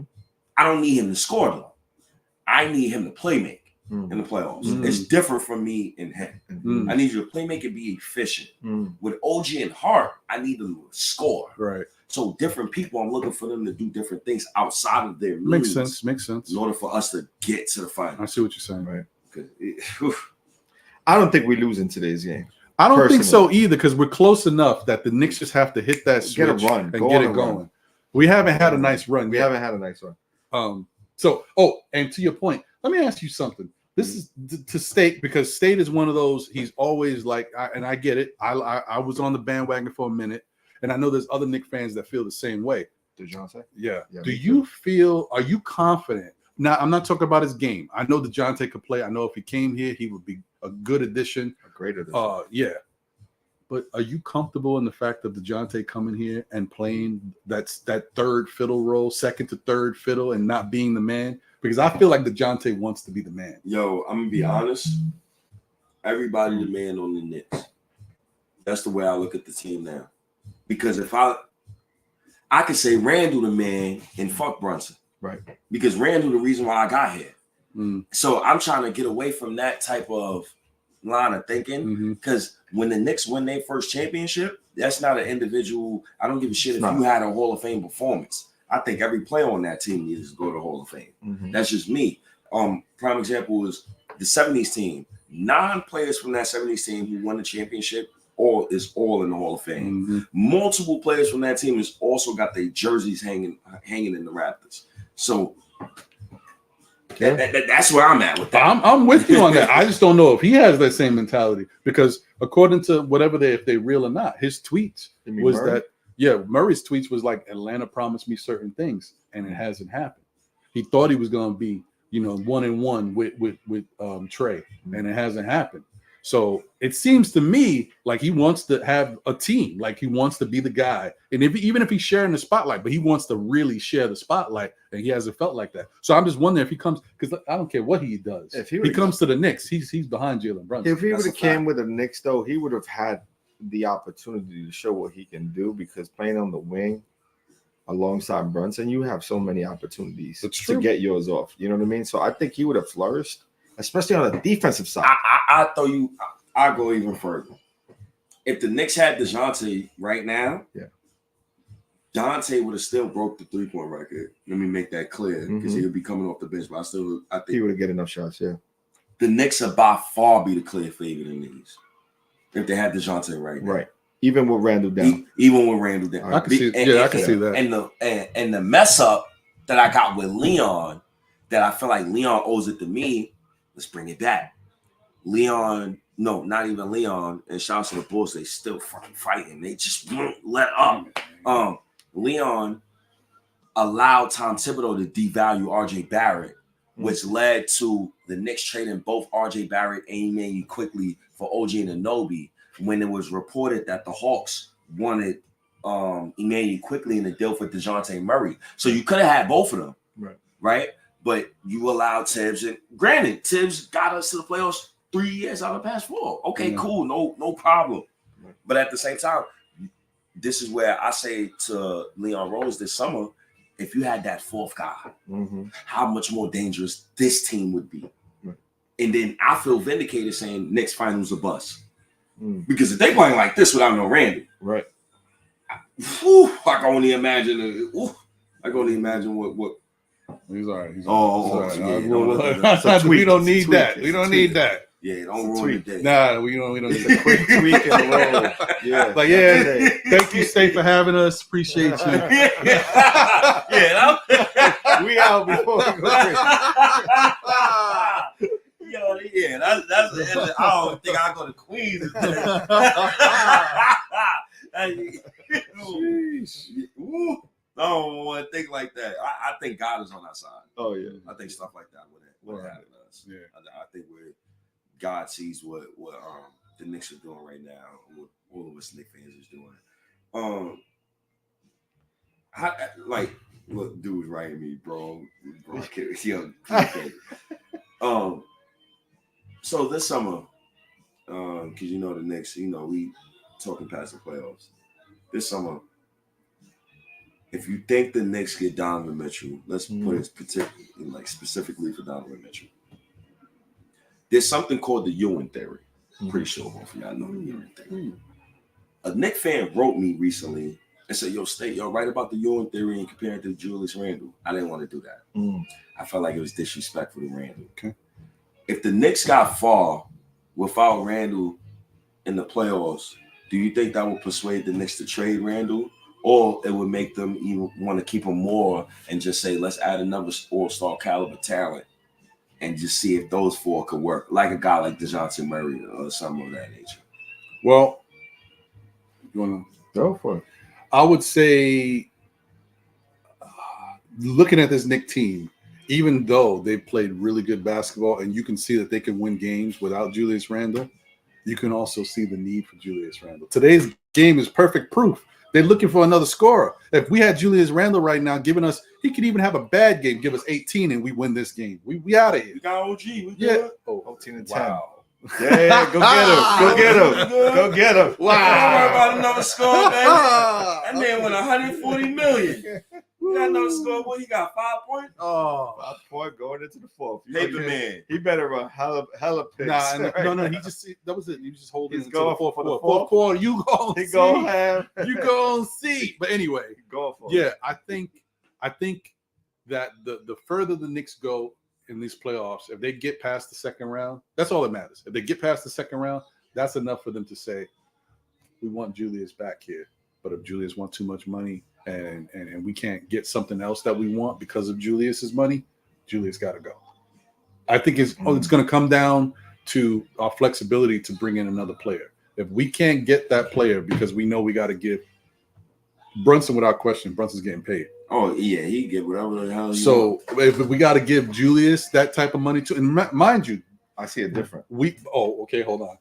I don't need him to score, though. I need him to play make in the playoffs. It's different from me and him. I need you to play make and be efficient. With OG and Hart, I need them to score. Right. So different people, I'm looking for them to do different things outside of their means. Makes sense. In order for us to get to the final. I see what you're saying. Right. I don't think we lose in today's game. I don't think so either, because we're close enough that the Knicks just have to hit that switch, get a run, and get it going. Run. We haven't had a nice run. We haven't had a nice run. And to your point, let me ask you something. This is to State, because State is one of those. He's always like, and I get it. I was on the bandwagon for a minute. And I know there's other Knicks fans that feel the same way. DeJounte? Yeah. Are you confident? Now, I'm not talking about his game. I know DeJounte could play. I know if he came here, he would be a good addition. A great addition. Yeah. But are you comfortable in the fact of DeJounte coming here and playing that third fiddle role, second to third fiddle, and not being the man? Because I feel like DeJounte wants to be the man. Yo, I'm going to be honest. Everybody the man on the Knicks. That's the way I look at the team now. Because if I could say Randall the man and fuck Brunson. Right. Because Randall the reason why I got here. So I'm trying to get away from that type of line of thinking. Because when the Knicks win their first championship, that's not an individual. I don't give a shit if you had a Hall of Fame performance. I think every player on that team needs to go to the Hall of Fame. That's just me. Prime example is the 70s team. 9 players from that 70s team who won the championship is all in the Hall of Fame. Multiple players from that team has also got their jerseys hanging in the rafters. So that's where I'm at with that. I'm with you on that. I just don't know if he has that same mentality, because according to whatever if they're real or not, his tweets was Murray? Murray's tweets was like, Atlanta promised me certain things and it hasn't happened. He thought he was going to be 1-1 with Trey, and it hasn't happened. So it seems to me like he wants to have a team, like he wants to be the guy. And even if he's sharing the spotlight, but he wants to really share the spotlight, and he hasn't felt like that. So I'm just wondering if he comes, because I don't care what he does. If he comes to the Knicks, he's behind Jalen Brunson. If he would have came with the Knicks, though, he would have had the opportunity to show what he can do, because playing on the wing alongside Brunson, you have so many opportunities to get yours off. You know what I mean? So I think he would have flourished, especially on the defensive side. I'll go even further. If the Knicks had DeJounte right now, Dante would have still broke the 3-point record. Let me make that clear, because he would be coming off the bench. But I think he would have get enough shots. Yeah, the Knicks would by far be the clear favorite in these if they had DeJounte right now. Right. Even with Randall down. I can see that. And the mess up that I got with Leon, that I feel like Leon owes it to me. Let's bring it back. Leon, no, not even Leon, and shout out to the Bulls, they still fucking fighting. They just won't let up. Leon allowed Tom Thibodeau to devalue RJ Barrett, which led to the Knicks trading both RJ Barrett and Emmanuel quickly for OG Anunoby, when it was reported that the Hawks wanted Emmanuel quickly in a deal for DeJounte Murray. So you could have had both of them, right? But you allowed Tibbs, and granted, Tibbs got us to the playoffs 3 years out of the past 4. Okay, cool, no problem. But at the same time, this is where I say to Leon Rose this summer, if you had that 4th guy, how much more dangerous this team would be. And then I feel vindicated saying Knicks finals a bust. Because if they playing like this without no Randy, right? I can only imagine. I can only imagine what. He's all right. He's all right. We don't need that. We don't need that. Yeah, don't ruin the day. Nah, we don't need a quick tweak in the roll. Yeah. Like, yeah, thank you, State, for having us. Appreciate you. Yeah, we out before we go crazy. Yo, yeah, that's the end of, I don't think I'll go to Queens. Ooh, I don't want to think like that. I think God is on our side. Oh, yeah. I think stuff like that would happen to us. Yeah. I think God sees what the Knicks are doing right now, what all of us Knicks fans is doing. Look, dude's writing me, bro. Yo, so this summer, because you know the Knicks, we talking past the playoffs. This summer, if you think the Knicks get Donovan Mitchell, let's put it specifically for Donovan Mitchell. There's something called the Ewing theory. I'm pretty sure both of y'all know the Ewing theory. A Knicks fan wrote me recently and said, "Yo, State, you're right about the Ewing theory and comparing it to Julius Randle." I didn't want to do that. I felt like it was disrespectful to Randle. Okay. If the Knicks got far without Randle in the playoffs, do you think that would persuade the Knicks to trade Randle? Or it would make them even want to keep him more and just say, let's add another all-star caliber talent and just see if those four could work, like a guy like DeJounte Murray or something of that nature? Well, you want to go for it? I would say, looking at this Knicks team, even though they played really good basketball and you can see that they can win games without Julius Randle, you can also see the need for Julius Randle. Today's game is perfect proof. They're looking for another scorer. If we had Julius Randle right now giving us, he could even have a bad game, give us 18, and we win this game. We out of here. We got OG. Yeah. 14 and 10. Wow. Yeah, go get him. Go get him. Go get him. Wow. Don't worry about another score, man. That man won $140 million. He got another score. What, he got 5 points? Oh, 5 points going into the fourth. Paper man. He better run hella picks. No. He just, that was it. He was just holding He's going the fourth for the quarter. Fourth quarter, you go He see. go have. You go and see. But anyway, go for yeah, I think that the further the Knicks go in these playoffs, if they get past the second round, that's all that matters. If they get past the second round, that's enough for them to say, we want Julius back here. But if Julius wants too much money and we can't get something else that we want because of Julius's money, Julius got to go. I think it's going to come down to our flexibility to bring in another player. If we can't get that player because we know we got to give Brunson, without question, Brunson's getting paid. Oh, yeah, he get whatever the hell he So if we got to give Julius that type of money too, and mind you, I see it different. Okay, hold on.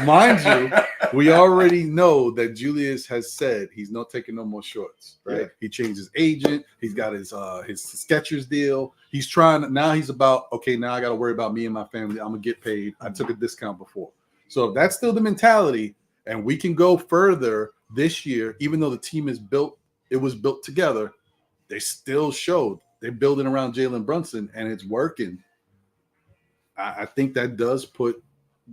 Mind you, we already know that Julius has said he's not taking no more shorts. Right? He changed his agent. He's got his Skechers deal. He's trying now. He's about now I got to worry about me and my family. I'm gonna get paid. I took a discount before, so if that's still the mentality, and we can go further this year, even though the team is built, it was built together. They still showed they're building around Jalen Brunson, and it's working. I think that does put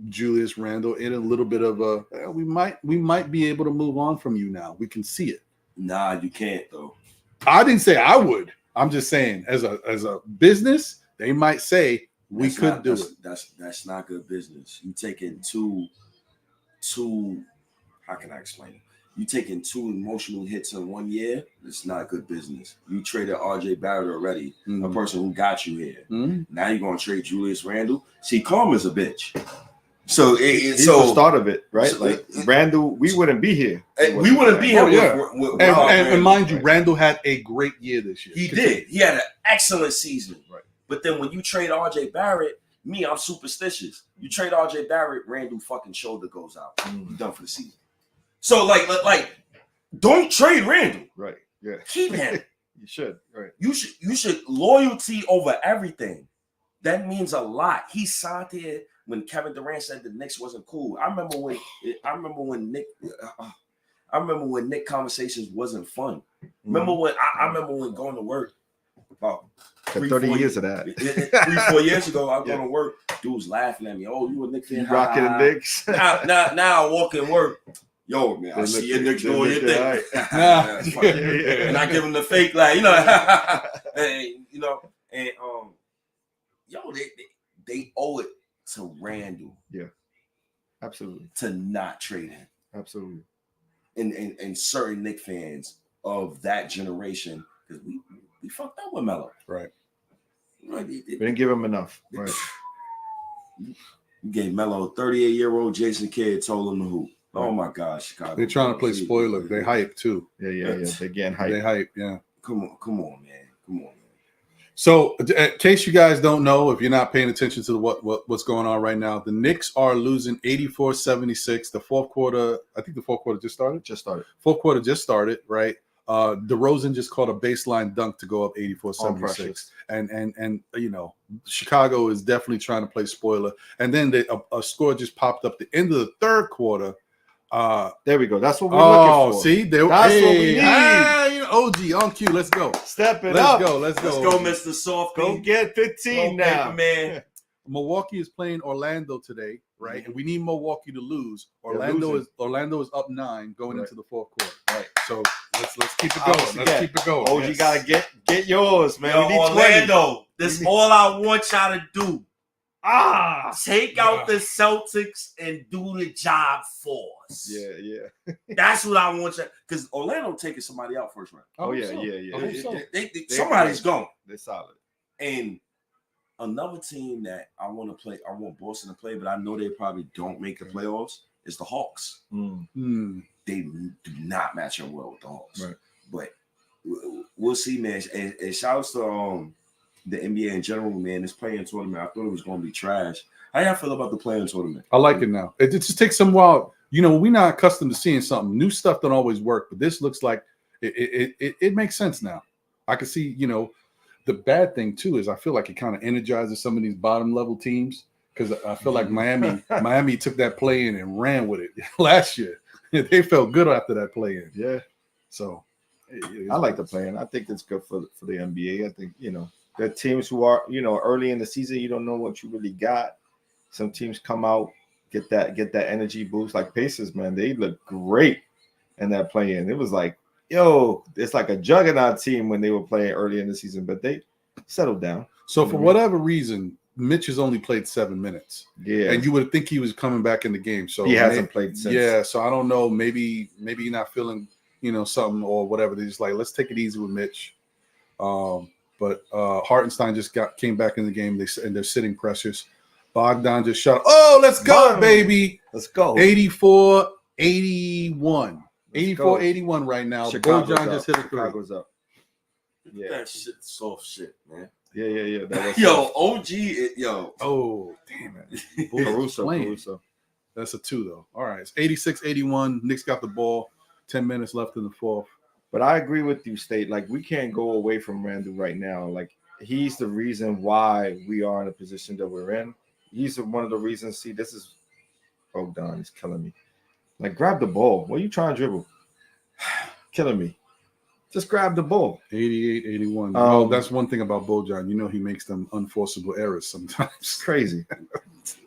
Julius Randle in a little bit of a we might be able to move on from you now. We can see it. Nah, you can't though. I didn't say I would. I'm just saying as a business, they might say we could do it. That's not good business. You taking two how can I explain it? You taking 2 emotional hits in 1 year, it's not good business. You traded RJ Barrett already, a person who got you here. Now you're gonna trade Julius Randle. See, karma's a bitch. So he's the start of it, right? So, like Randle, we wouldn't be here. We wouldn't be here. And mind you, Randle had a great year this year. He did. He had an excellent season. Right. But then when you trade RJ Barrett, I'm superstitious. You trade RJ Barrett, Randle fucking shoulder goes out. You're done for the season. So like, don't trade Randle. Right. Yeah. Keep him. You should. Right. You should loyalty over everything. That means a lot. He signed here when Kevin Durant said the Knicks wasn't cool. I remember when Nick conversations wasn't fun. Remember when I remember when going to work about 30 years of that. 3-4 years ago, I go to work. Dudes laughing at me. Oh, you a Knicks fan? You rocking the Knicks? Now I walk in work. yo, man, I see your Knicks doing your thing. Right. And I give them the fake like, you know, and, you know, and yo, they owe it to Randall. Yeah, absolutely. To not trade him. Absolutely. And certain Knicks fans of that generation, because we fucked up with Melo. Right. Right. We didn't give him enough. Right. You gave Melo a 38-year-old Jason Kidd, told him to hoop. Oh my gosh, Chicago. They're trying to play spoiler. They hype too. Yeah. They're getting hype. They hype, yeah. Come on, man. So, in case you guys don't know, if you're not paying attention to what's going on right now, the Knicks are losing 84-76. The fourth quarter, I think the fourth quarter just started. Fourth quarter just started, right? DeRozan just caught a baseline dunk to go up 84-76. And you know, Chicago is definitely trying to play spoiler. And then a score just popped up the end of the third quarter. There we go. That's what we're looking for. See, that's what we need. OG on cue. Let's go. Step it up. Let's go. Let's go, Mr. Softy. Go get 15 go, now. Man. Milwaukee is playing Orlando today, right? Mm-hmm. And we need Milwaukee to lose. Orlando is up 9 going into the fourth quarter. Right. So let's keep it going. Let's keep it going. Oh, you gotta get yours, man. Yo, we need Orlando, this all I want y'all to do. Take out yeah. the Celtics and do the job for us. Yeah. That's what I want you, because Orlando taking somebody out first round. Oh, yeah. I hope so. Somebody's gone. They're solid. And another team that I want Boston to play, but I know they probably don't make the playoffs, is the Hawks. They do not match up well with the Hawks. Right. But we'll see, man. And shout outs to the NBA in general, man. This playing tournament, I thought it was going to be trash. How y'all feel about the playing tournament? I like it now. It just takes some while. You know, we're not accustomed to seeing something. New stuff don't always work, but this looks like it makes sense now. I can see, you know, the bad thing too is I feel like it kind of energizes some of these bottom level teams, because I feel like Miami took that play in and ran with it last year. They felt good after that play in. Yeah. So I like the play in. I think it's good for the NBA. I think, you know, there are teams who are, you know, early in the season, you don't know what you really got. Some teams come out, get that energy boost. Like Pacers, man, they look great in that play in. It was like, yo, it's like a juggernaut team when they were playing early in the season, but they settled down. So for whatever reason, Mitch has only played 7 minutes. Yeah. And you would think he was coming back in the game. So he hasn't played since. Yeah. So I don't know. Maybe you're not feeling, you know, something or whatever. They're just like, let's take it easy with Mitch. But Hartenstein just came back in the game. They're sitting pressures. Bogdan just shot. Oh, let's go, baby. Let's go. 84-81. 84-81 right now. Chicago's Bojan just hit a three. Chicago's up. Yeah. That shit, soft shit, man. Yeah. Yo, OG, yo. Oh, damn it. Caruso. That's a 2, though. All right. It's 86-81. Knicks got the ball. 10 minutes left in the fourth. But I agree with you, State. Like, we can't go away from Randall right now. Like, he's the reason why we are in the position that we're in. He's one of the reasons. See, this is Bogdan is killing me. Like, grab the ball. What are you trying to dribble? Killing me. Just grab the ball. 88-81. Well, that's one thing about Bojan. You know, he makes them unforceable errors sometimes. It's crazy.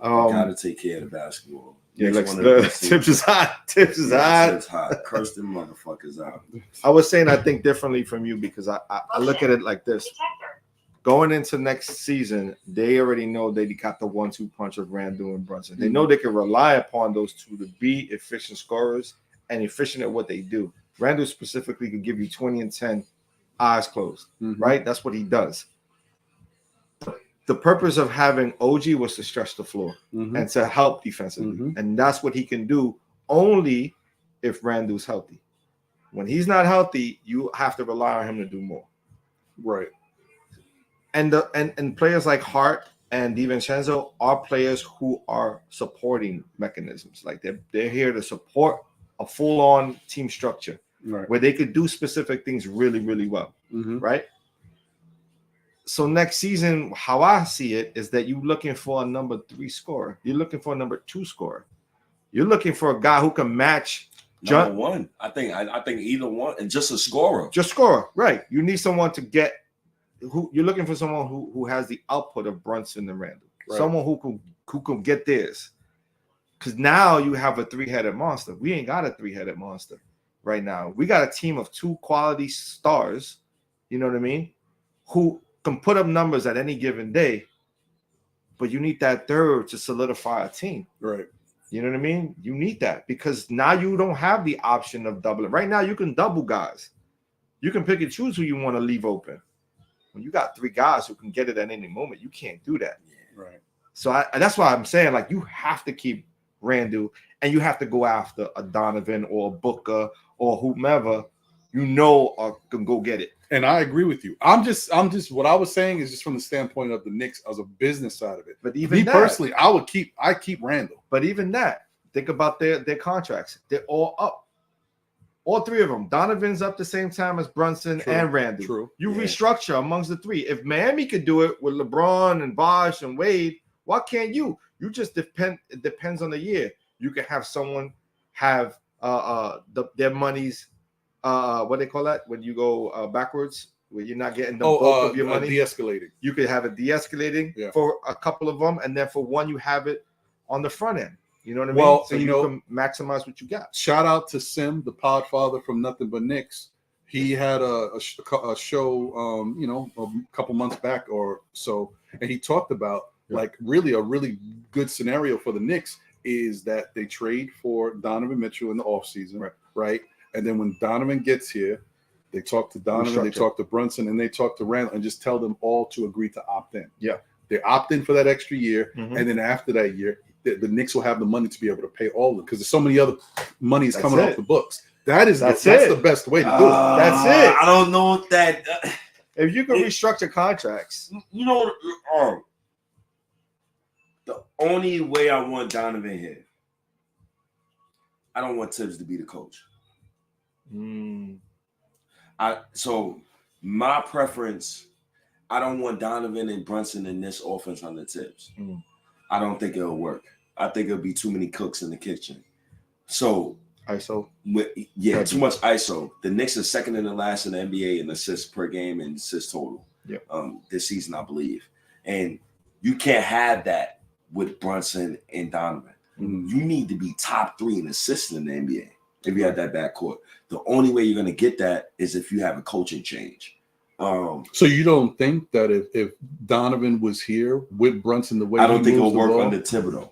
Gotta take care of the basketball. Yeah, Tips is hot. Tips is hot. Curse them motherfuckers out. I was saying I think differently from you, because I look at it like this. Going into next season, they already know they got the 1-2 punch of Randall and Brunson. They know they can rely upon those two to be efficient scorers and efficient at what they do. Randall specifically could give you 20 and 10, eyes closed, right? That's what he does. The purpose of having OG was to stretch the floor and to help defensively. And that's what he can do only if Randall's healthy. When he's not healthy, you have to rely on him to do more. Right. And players like Hart and DiVincenzo are players who are supporting mechanisms. Like they're here to support a full-on team structure where they could do specific things really, really well. Right. So next season, how I see it is that you're looking for a number 3 scorer. You're looking for a number 2 scorer. You're looking for a guy who can match number 1. I think either one, and just a scorer. Just scorer, right? You need someone to get. Who you're looking for? Someone who has the output of Brunson and Randall. Right. Someone who can get theirs. Because now you have a three-headed monster. We ain't got a three-headed monster right now. We got a team of 2 quality stars, you know what I mean, who can put up numbers at any given day, but you need that third to solidify a team. Right. You know what I mean? You need that because now you don't have the option of doubling. Right now, you can double guys. You can pick and choose who you want to leave open. When you got 3 guys who can get it at any moment, you can't do that. Right. So that's why I'm saying, like, you have to keep Randall and you have to go after a Donovan or a Booker or whomever can go get it. And I agree with you. I'm just what I was saying is just from the standpoint of the Knicks as a business side of it. But even personally, I keep Randall. But even that, think about their contracts. They're all up. All 3 of them. Donovan's up the same time as Brunson and Randall. True. You restructure amongst the 3. If Miami could do it with LeBron and Bosh and Wade, why can't you? You just depend. It depends on the year. You can have someone have their monies. What they call that when you go backwards, where you're not getting the bulk of your money. De-escalating. You could have it de-escalating for a couple of them, and then for one you have it on the front end. You know what I mean? Well, so you can maximize what you got. Shout out to Sim, the podfather from Nothing But Knicks. He had a show, a couple months back or so, and he talked about like a really good scenario for the Knicks is that they trade for Donovan Mitchell in the offseason, right? And then when Donovan gets here, they talk to Donovan, they talk to Brunson, and they talk to Randall, and just tell them all to agree to opt in. Yeah, they opt in for that extra year, and then after that year, the Knicks will have the money to be able to pay all of them because there's so many other monies coming off the books. That's the best way to do it. That's it. I don't know if that. If you can restructure contracts, you know, the only way I want Donovan here, I don't want Tibbs to be the coach. So my preference, I don't want Donovan and Brunson in this offense under Tibbs. I don't think it'll work. I think it'll be too many cooks in the kitchen. So ISO, too much ISO. The Knicks are second in the last in the NBA in assists per game and assists total. This season, I believe, and you can't have that with Brunson and Donovan. You need to be top 3 in assists in the NBA if you have that backcourt. The only way you're going to get that is if you have a coaching change. So you don't think that if Donovan was here with Brunson the way I don't think it'll work under Thibodeau.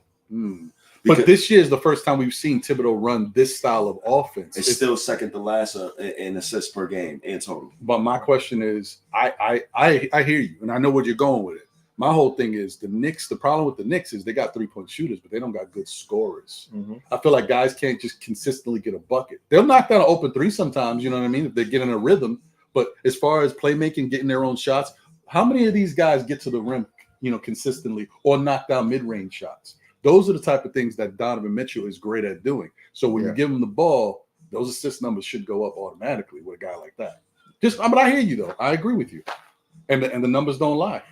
But this year is the first time we've seen Thibodeau run this style of offense. It's still second to last in assists per game in total. But my question is, I hear you, and I know where you're going with it. My whole thing is the Knicks. The problem with the Knicks is they got 3-point shooters, but they don't got good scorers. I feel like guys can't just consistently get a bucket. They'll knock down an open 3 sometimes, you know what I mean, if they get in a rhythm. But as far as playmaking, getting their own shots, how many of these guys get to the rim, consistently or knock down mid-range shots? Those are the type of things that Donovan Mitchell is great at doing. So when you give him the ball, those assist numbers should go up automatically with a guy like that. But I hear you though. I agree with you, and the numbers don't lie.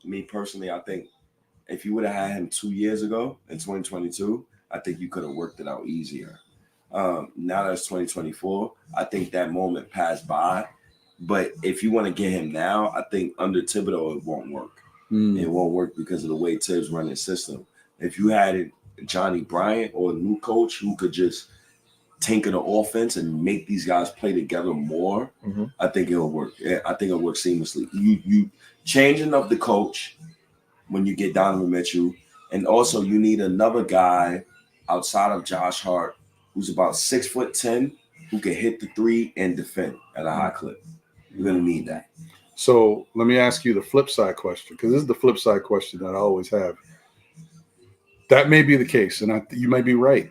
Me personally, I think if you would have had him 2 years ago in 2022, I think you could have worked it out easier. Now that it's 2024, I think that moment passed by. But if you want to get him now, I think under Thibodeau, it won't work. It won't work because of the way Tibbs run his system. If you had Johnny Bryant or a new coach who could just tinker the offense and make these guys play together more, I think it'll work. I think it'll work seamlessly. You changing up the coach when you get Donovan Mitchell, and also you need another guy outside of Josh Hart who's about 6'10", who can hit the 3 and defend at a high clip. You're gonna need that. So let me ask you the flip side question, because this is the flip side question that I always have. That may be the case, and you may be right.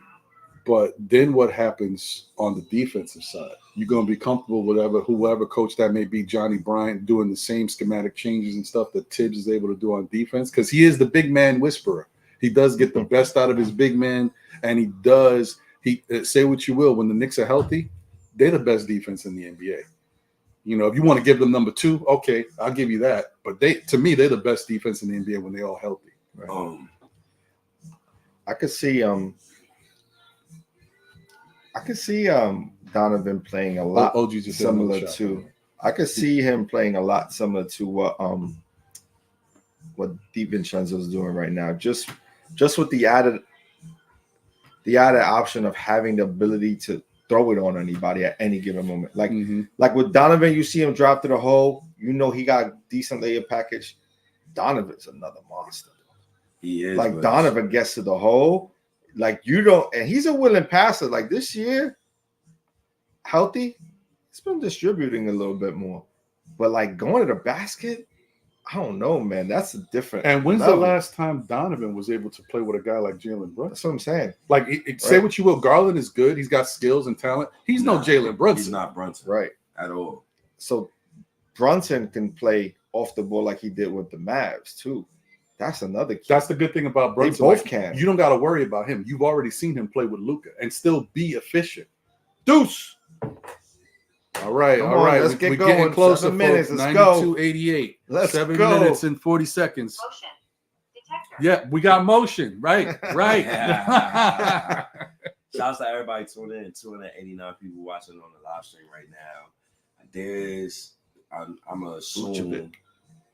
But then what happens on the defensive side? You're going to be comfortable with whoever coach that may be, Johnny Bryant, doing the same schematic changes and stuff that Tibbs is able to do on defense? Because he is the big man whisperer. He does get the best out of his big man, and he say what you will, when the Knicks are healthy, they're the best defense in the NBA. If you want to give them number 2, okay, I'll give you that. But to me, they're the best defense in the NBA when they're all healthy. Right? I could see Donovan playing a lot similar to. I could see him playing a lot similar to what DiVincenzo's doing right now. Just just with the added option of having the ability to throw it on anybody at any given moment. Like with Donovan, you see him drop to the hole. You know he got a decent layup package. Donovan's another monster. He is. Like Donovan gets to the hole. Like you don't, and he's a willing passer. Like this year, healthy, he's been distributing a little bit more. But like going to the basket, I don't know, man. That's a different. And when's level. the last time Donovan was able to play with a guy like Jalen Brunson? That's what I'm saying. Like, say what you will, Garland is good. He's got skills and talent. He's no Jalen Brunson. He's not Brunson, right, at all. So Brunson can play off the ball like he did with the Mavs too. That's another key. That's the good thing about Brunson. They both can. You don't got to worry about him. You've already seen him play with Luka and still be efficient. Deuce. All right. Let's get going. Getting closer, 7 minutes. folks. Let's go. 92-88. Let's 7 go. minutes and 40 seconds. Motion detector. Yeah, we got motion. Right. Shouts to everybody tuning in. 289 people watching on the live stream right now. I'm assuming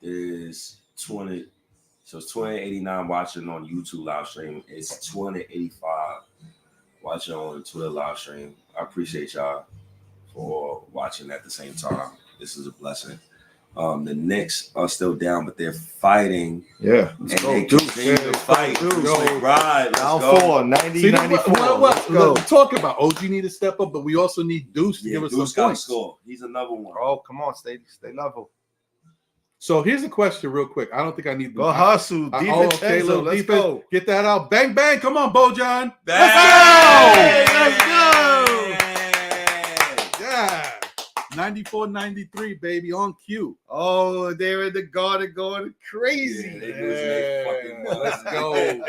there's 20. So it's 289 watching on YouTube live stream. It's 285 watching on Twitter live stream. I appreciate y'all for watching at the same time. This is a blessing. The Knicks are still down, but they're fighting. Yeah. And they continue to fight. Right. Down 4, 90, 94. Let's go. Talk about OG need to step up, but we also need Deuce to give us Deuce some points. Score. He's another one. Oh, come on. Stay level. So here's a question real quick. I don't think I need Go hustle. Let's defense. go. Get that out. Bang, bang. Come on, Bojan. Bang! Let's go. Yeah. 94-93, baby, on cue. Oh, they're in the garden going crazy. Let's go.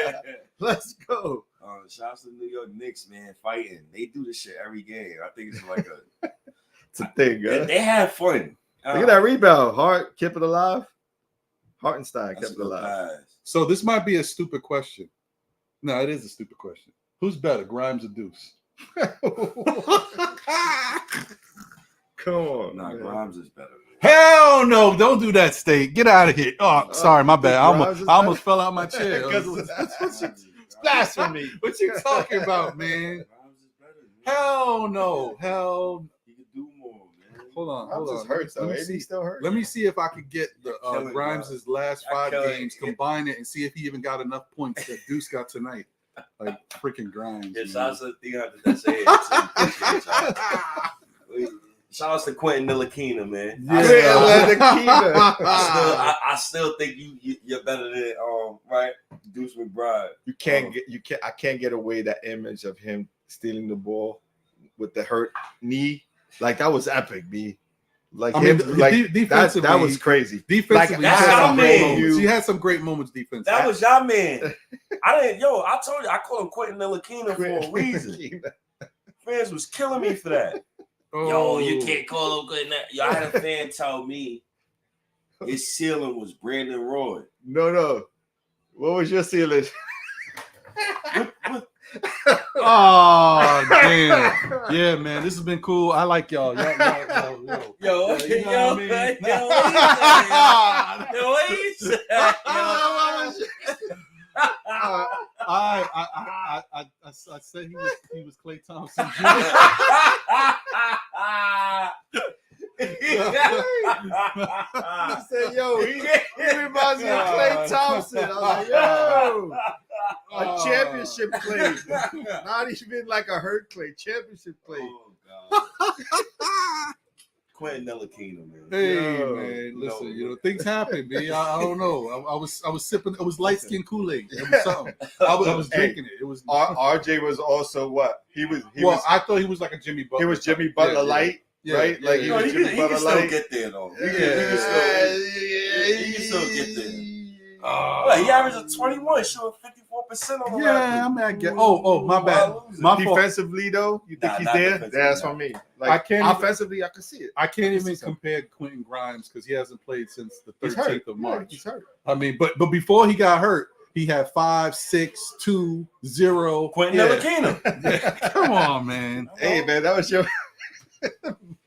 Let's go. Shouts to the New York Knicks, man, fighting. They do this shit every game. I think it's like It's a thing, they, huh? they have fun. Look at that rebound. Hart kept it alive. Hartenstein That's kept a it good alive. pass. So this might be a stupid question. No, it is a stupid question. Who's better, Grimes or Deuce? Come on. Nah, man. Grimes is better. Hell no! Don't do that, State. Get out of here. Oh, sorry, my bad. Grimes is I almost better? fell out my chair. It's blasphemy. What you talking about, man? Grimes is better. Man. Hell no. Hell. He can do more, man. Hold on. Grimes just hurts though. Ain't he still hurt? Let me see if I could get the killing Grimes' last You're 5 killing games, it. combine it, and see if he even got enough points that Deuce got tonight. Like freaking Grimes. Yeah, man. shout out to the 300 that said it. Shout out to Quentin Ntilikina, man. I still think you're better than right Deuce McBride. I can't get away that image of him stealing the ball with the hurt knee. Like that was epic, B. Like I mean, him, like defensively, that was crazy. Defensively, Like, he had some that's great how moments. He had some great moments defensively. That was y'all man. I told you I called him Quentin Ntilikina for a reason. Fans was killing me for that. Yo, you can't call him Quentin. Yo, I had a fan tell me his ceiling was Brandon Roy. No. What was your ceiling? Oh damn! Yeah, man, this has been cool. I like y'all. Yo. Yo, what I mean? what you say? I said he was Klay Thompson Jr. I said, yo, he reminds me of Klay Thompson. I was like, yo, a championship Klay. Not even like a hurt Klay, championship Klay. Oh, God. Quentin Ntilikina, man. Hey, Yo, man, listen, things happen, man. I don't know. I was sipping. It was light skin Kool-Aid. It was something. I was drinking it. It was. RJ was also what? I thought he was like a Jimmy Butler. He was Jimmy Butler light. Yeah, right? Yeah, like yeah. He can still get there, though. He can still get there. He averaged a 21, shooting 54% on the Yeah, I mean, I get. Oh, my bad. My fault. Defensively, though, you think he's there? That's what I mean. Like, I can't offensively, I can see it. I can't even compare Quentin Grimes because he hasn't played since the 13th of March. He's hurt. I mean, but before he got hurt, he had 5, 6, 2, 0. Quentin Ntilikina. Come on, man. Hey, man, that was your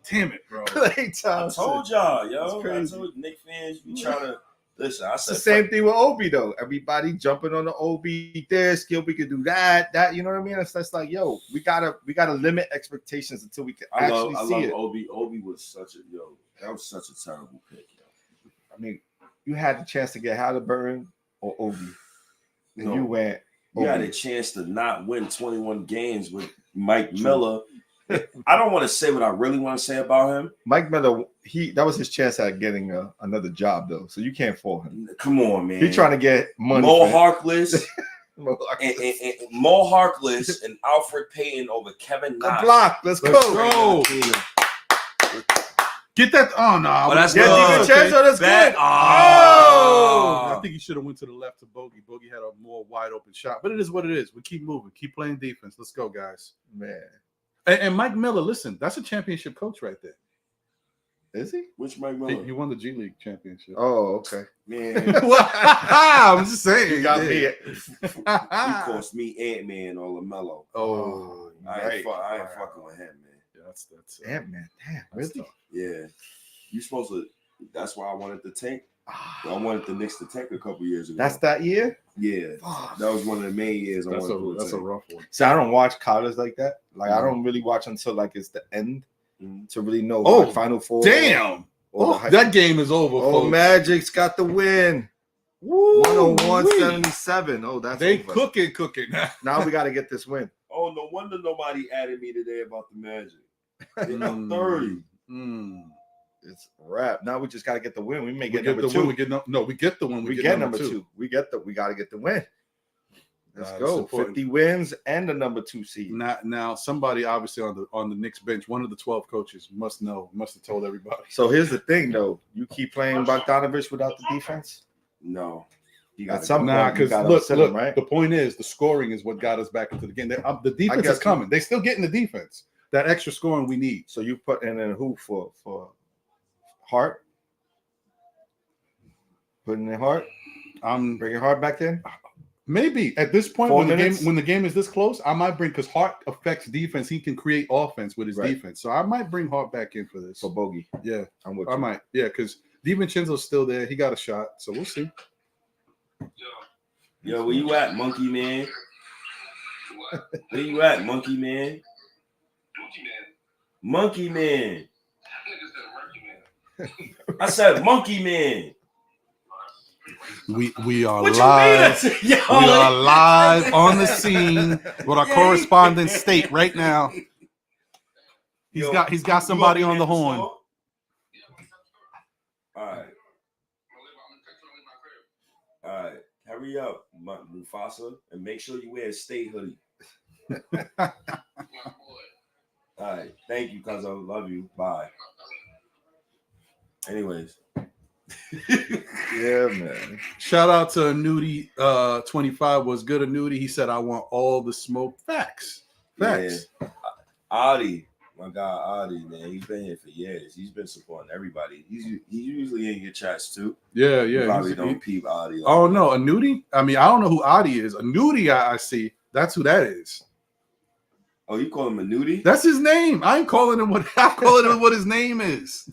Damn it, bro. Klay I Thompson. told y'all, yo. That's crazy. I told Knicks fans, we try to Listen, I It's said the same thing with Obi though. Everybody jumping on the Obi this, we could do that. You know what I mean? It's like, yo, we gotta limit expectations until we can I actually love see it. Obi. Obi was such a that was such a terrible pick, yo. I mean, you had the chance to get Halliburton or Obi, and No. you went. You had a chance to not win 21 games with Mike Miller. I don't want to say what I really want to say about him. Mike Miller, that was his chance at getting another job though, so you can't fault him. Come on, man. He's trying to get money. Mo Harkless, and Mo Harkless and Alfred Payton over Kevin Knox. The block. Let's go. Get that. Oh no. Oh, that's good. That's good. Oh. I think he should have went to the left to Bogey. Bogey had a more wide open shot, but it is what it is. We keep moving, keep playing defense. Let's go, guys. Man. And Mike Miller, listen, that's a championship coach right there. Is he? Which Mike Miller? He won the G League championship. Oh, okay. Man, I'm just saying. You got me. He cost me Ant-Man or LaMelo. Oh, I ain't fucking with him, man. Yeah, that's Ant-Man. Damn, really? Yeah. You supposed to. That's why I wanted to tank. I wanted the Knicks to tank a couple years ago. That's that year? Yeah. That was one of the main years. That's a rough one. So I don't watch college like that. Like I don't really watch until like it's the end to really know. Oh, Final Four. Damn. That game is over. Oh, folks. Magic's got the win. 101-77. Oh, that's they over. cooking. Now we got to get this win. Oh, no wonder nobody added me today about the Magic. They're up 30. It's a wrap. Now we just got to get the win. We may get the number 2. Win. We get the win. We get number 2. We got to get the win. Let's go. 50 wins and the number 2 seed. Now somebody obviously on the Knicks bench, one of the 12 coaches must have told everybody. So here's the thing though. You keep playing Bogdanovich without the defense? No. At some point, because look, right? The point is the scoring is what got us back into the game. The defense is coming. They're still getting the defense. That extra scoring we need. So you put in who for Hart? Putting in Hart? I'm bringing Hart back in? Maybe at this point 4 minutes? when the game is this close, I might bring because Hart affects defense. He can create offense with his defense. So I might bring Hart back in for this. For Bogey. Yeah. I'm with you. I might. Yeah, because DiVincenzo's still there. He got a shot. So we'll see. Yo, where you at, Monkey Man? Where you at, Monkey Man? Monkey Man. I said Monkey Man. We are live. We are live on the scene with our correspondent State right now. He's got somebody on the horn. All right. Hurry up, Mufasa, and make sure you wear a State hoodie. All right. Thank you, cuz I love you. Bye. Anyways. Yeah, man. Shout out to Nudie 25 was good. Nudie. He said, I want all the smoke. Facts. Yeah. Adi, my guy Adi, man, he's been here for years. He's been supporting everybody. He's usually in your chats too. Yeah. You probably don't peep Adi. Oh no, a Nudie? I mean, I don't know who Adi is. A Nudie I see. That's who that is. Oh, you call him a Nudie? That's his name. I ain't calling him what I'm calling him what his name is.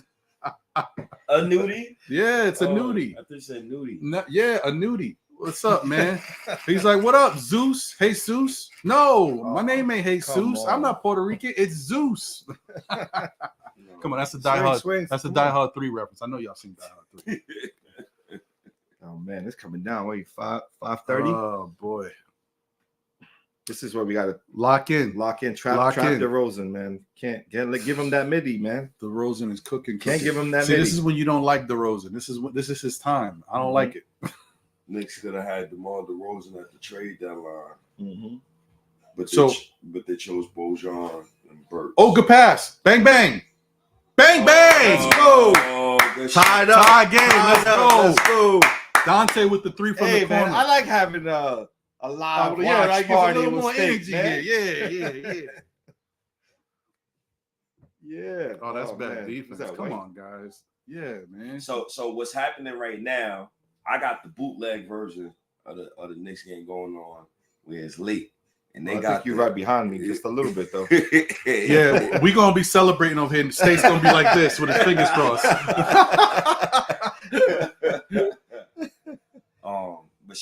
A Nudie? Yeah, it's a Nudie. I thought you said Nudie. No, yeah, a Nudie. What's up, man? He's like, what up, Zeus? Hey, Zeus? No, my name ain't Jesus. I'm not Puerto Rican. It's Zeus. Come on, that's a Die Hard. That's a Die Hard 3 reference. I know y'all seen Die Hard 3. Oh man, it's coming down. Wait, 5:30. Oh boy, this is where we gotta lock in, trap DeRozan, man. Can't give him that midi, man. DeRozan is cooking. Can't give him that. See, this is when you don't like DeRozan. This is his time. I don't like it. Knicks could have had DeMar DeRozan at the trade deadline, but they chose Bojan and Burt. Oh, good pass! Bang bang, bang bang! Let's go! Tie game. Let's go! Dante with the 3 from the corner. Man, I like having a live watch party a little more State, energy man. here. Yeah. Oh, that's bad defense. Come on, guys. Yeah, man. So what's happening right now? I got the bootleg version of the Knicks game going on where it's late, and they got you right behind me just a little bit though. Yeah, we're gonna be celebrating over here. State's gonna be like this with his fingers crossed.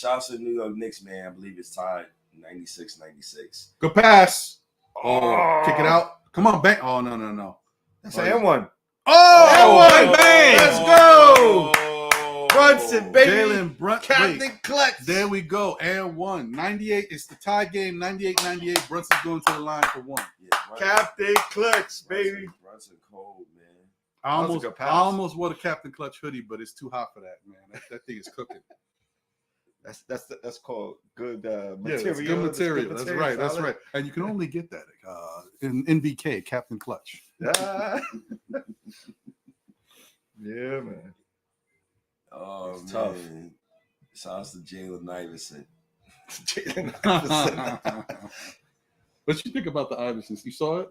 shouts to the New York Knicks, man. I believe it's tied 96-96. Good pass. Oh, kick it out. Come on, bang. Oh, no. That's an M1. Oh, bang, bang. Let's go. Brunson, baby. Jalen Brunson. Captain Clutch. There we go. And 1. 98. It's the tie game. 98-98. Brunson's going to the line for 1. Yeah, Captain Clutch, baby. Brunson cold, man. I almost wore the Captain Clutch hoodie, but it's too hot for that, man. That thing is cooking. That's called good material. Yeah, it's good material. That's right. That's right. And you can only get that in NVK, Captain Clutch. Yeah, man. Oh, It's man. tough. Shouts to Jalen Iverson. What you think about the Iversons? You saw it?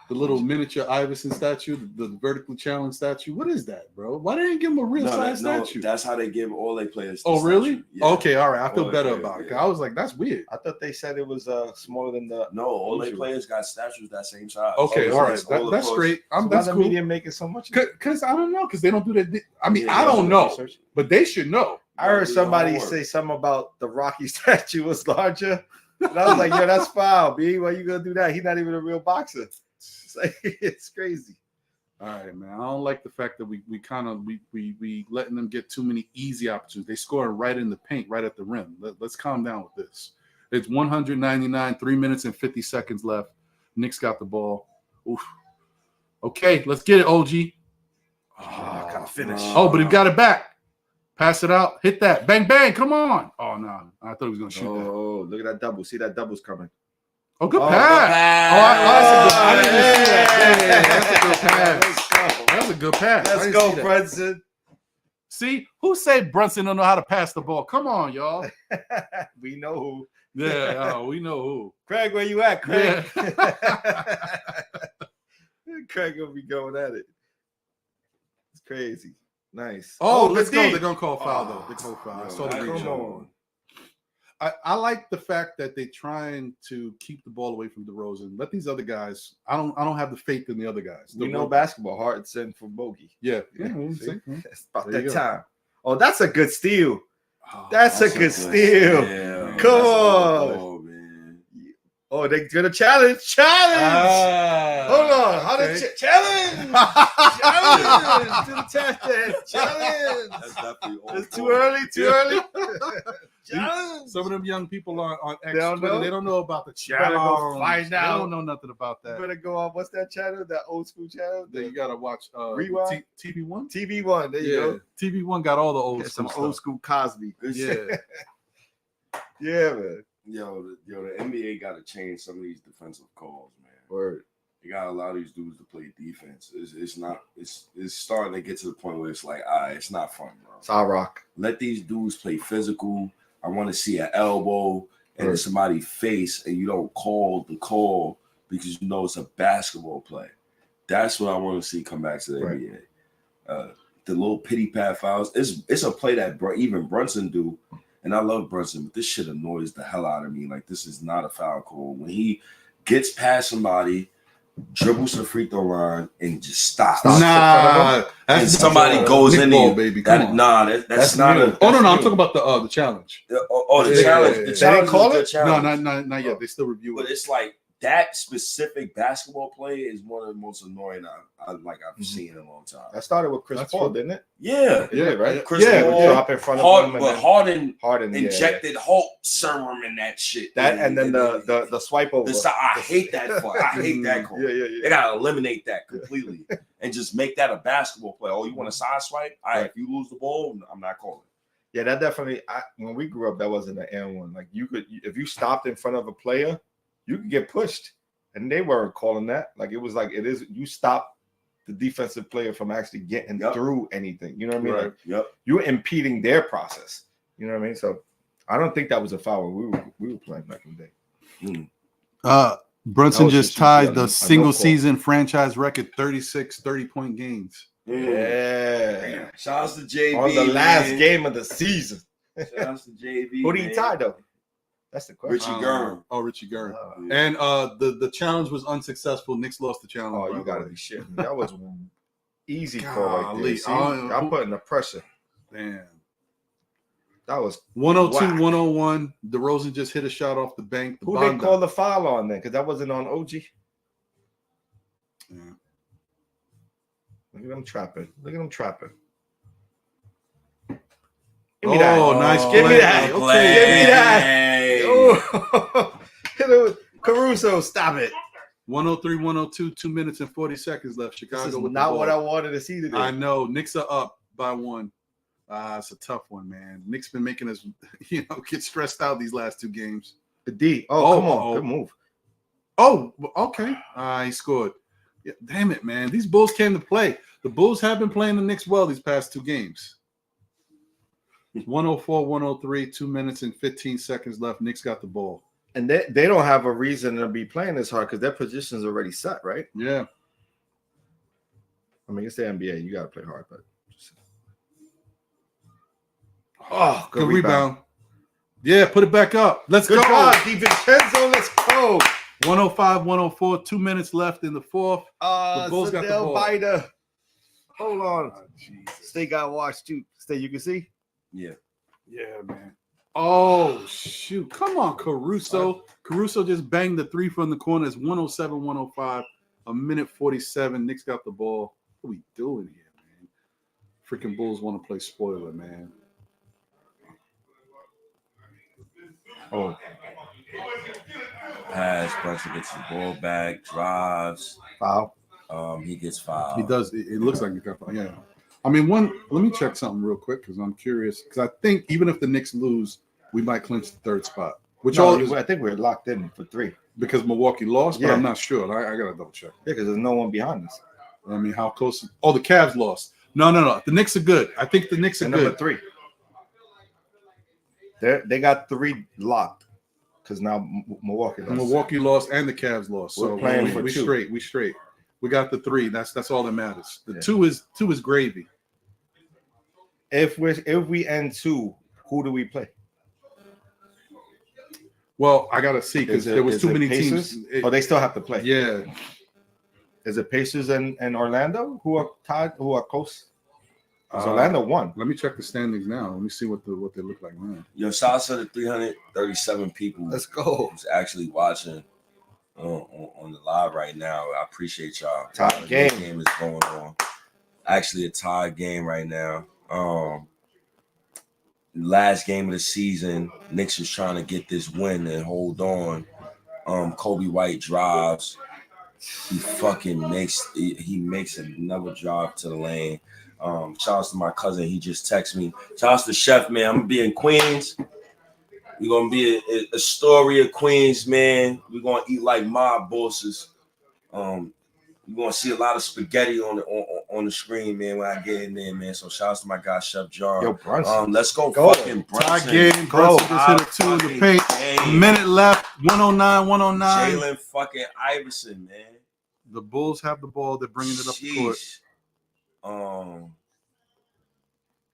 The little miniature Iverson statue, the vertically challenged statue. What is that, bro? Why they didn't give him a real size statue? That's how they give all their players. Oh, really? Yeah. Okay, all right. I feel All better their about players, it. yeah. I was like, that's weird. I thought they said it was smaller than the. No, all their players got statues that same size. Okay, Oh, all right. it's all That's across- great. Why That's the cool. media making so much? Because I don't know. Because they don't do that. I mean, Yeah, I don't know, research. but they should know. I heard Do your somebody homework. say something about the Rocky statue was larger. And I was like, yo, that's foul, B. Why you gonna do that? He's not even a real boxer. It's crazy. All right, man. I don't like the fact that we letting them get too many easy opportunities. They scoring right in the paint, right at the rim. Let's calm down with this. It's 199, 3 minutes and 50 seconds left. Knicks got the ball. Oof. Okay, let's get it, OG. I gotta finish. Oh, but he got it back. Pass it out. Hit that. Bang, bang. Come on. Oh, no. I thought he was going to shoot that. Oh, look at that double. See that double's coming. Oh, good Oh, pass. I didn't even see that. Let's go. That's a good pass. I Let's didn't go, see that. Brunson. See, who said Brunson don't know how to pass the ball? Come on, y'all. We know who. Yeah, we know who. Craig, where you at, Craig? Yeah. Craig will be going at it. It's crazy. Nice. Oh, good let's go. D. They're gonna call foul though. Oh, They call foul. I yo, saw the come reach. on. I like the fact that they're trying to keep the ball away from DeRozan. Let these other guys. I don't have the faith in the other guys. We know basketball. Hard sin for bogey. Yeah. See? It's about There you that go. time. Oh, that's a good steal. Oh, That's a good steal. Yeah, Come that's a on. good ball, man. Oh, they're gonna challenge. Hold on. How okay. to challenge? Challenge to the test. Challenge. That's definitely all It's too four. early. Too early. Some of them young people on X, They don't Twitter, know? they don't know about the Better challenge. go find They out. don't know nothing about You that. better go on. What's that channel? That old school channel? Then you gotta watch Rewind? TV1. TV1. There you go. TV1 got all the old Get school some old stuff. school Cosby. Yeah. Yeah, man. Yo, the NBA got to change some of these defensive calls, man. Word. You got to allow these dudes to play defense. It's starting to get to the point where it's like, all right, it's not fun, bro. It's all rock. Let these dudes play physical. I want to see an elbow and Right. somebody's face, and you don't call the call because you know it's a basketball play. That's what I want to see come back to the Right. NBA. The little pity pat fouls. It's a play that even Brunson do, and I love Brunson, but this shit annoys the hell out of me. Like, this is not a foul call. When he gets past somebody, dribbles the free throw line, and just stops. Nah, And somebody goes Nick into ball, you. baby. Come on. That's not new. a. Oh no, I'm new. talking about the challenge. The Yeah, challenge. yeah, The yeah. challenge They didn't call is the it? challenge. No, not yet. They still review But it. it's like that specific basketball play is one of the most annoying I've Mhm. seen in a long time. That started with Chris That's Paul, true. didn't it? Yeah, It did, right? Chris Yeah, Paul, drop in front of him, and then Harden yeah, injected Hulk serum in that shit. yeah. That and then the swipe over. I hate that. I hate that call. Yeah. They gotta eliminate that completely and just make that a basketball play. Oh, you want a side swipe? All right, if you lose the ball, I'm not calling. Yeah, that definitely. When we grew up, that wasn't an N1. Like if you stopped in front of a player, you could get pushed, and they weren't calling that. Like it was like it is. You stop the defensive player from actually getting through anything. You know what I mean? Right. Like, Yep. you're impeding their process. You know what I mean? So I don't think that was a foul when we were playing back in the day. Brunson That was just just tied a the no single call. season franchise record, 36 30-point games. Yeah. Shout out to JV On the last man. game of the season. Shout out to JV. Who did he tie though? That's the question. Richie Gurn. Oh, Richie Gurn. Oh, And the challenge was unsuccessful. Knicks lost the challenge. oh, by you the gotta way. be shitting me. That was easy call right Golly. there. See, I'm putting the pressure. Damn. That was 102, whack. 101. DeRozan just hit a shot off the bank. Who they call the foul on then? Because that wasn't on OG. Yeah. Look at them trapping. Give me that. Nice Give play. me that. Okay. Give me that. Oh. Caruso, stop it. 103, 102, 2 minutes and 40 seconds left. Chicago This is with not the ball. what I wanted to see today. I know. Knicks are up by 1. It's a tough one, man. Knicks been making us, get stressed out these last 2 games. The D. Come on. Good move. Oh, okay. He scored. Yeah, damn it, man. These Bulls came to play. The Bulls have been playing the Knicks well these past 2 games. 104, 103, 2 minutes and 15 seconds left. Knicks got the ball. And they don't have a reason to be playing this hard because their position's already set, right? Yeah. I mean, it's the NBA. You got to play hard, but. Good rebound. Yeah, put it back up. Let's go. Good job, DiVincenzo. Let's go. 105, 104, 2 minutes left in the fourth. The Bulls got the ball. Biter. Hold on. Jesus. Stay got watched too. Stay, you can see? Yeah. Yeah, man. Oh, shoot. Come on, Caruso. Caruso just banged the 3 from the corner. It's 107, 105. A minute 47. Knicks got the ball. What are we doing here, man? Freaking Bulls want to play spoiler, man. Oh. Pass, Brunson gets the ball back, drives. Foul. He gets fouled. He does. It looks like he got fouled. Yeah. I mean, let me check something real quick because I'm curious. Because I think even if the Knicks lose, we might clinch the 3rd spot. I think we're locked in for 3. Because Milwaukee lost, but Yeah. I'm not sure. I got to double check. Yeah, because there's no one behind us. I mean, how close? Oh, the Cavs lost. No. The Knicks are good. I think the Knicks are And good. number 3. They got 3 locked because now Milwaukee lost. Milwaukee lost and the Cavs lost. We're So playing for we 2. straight. We straight. We got the 3. That's all that matters. The Yeah. 2 is gravy. If we end 2, who do we play? Well, I gotta see because there was too many Pacers? teams. They still have to play. Yeah. Is it Pacers and Orlando who are tied? Who are close? Orlando won. Let me check the standings now. Let me see what they look like now. Yo, shout out to the 337 people Let's go. who's actually watching on the live right now. I appreciate y'all. Tie The game. game is going on. Actually, a tie game right now. Last game of the season, Knicks is trying to get this win and hold on. Kobe White drives. He fucking makes another drive to the lane. Shout out to my cousin. He just texted me. Shout out to Chef, man. I'm gonna be in Queens. We're gonna be a story of Queens, man. We're gonna eat like mob bosses. You're gonna see a lot of spaghetti on the screen, man, when I get in there, man. So shout out to my guy Chef John. Yo, Brunson. Let's go fucking Brunson. Tie game. Brunson just hit a 2 in the paint. Game. Minute left. 109. Jalen fucking Iverson, man. The Bulls have the ball. They're bringing it up the court.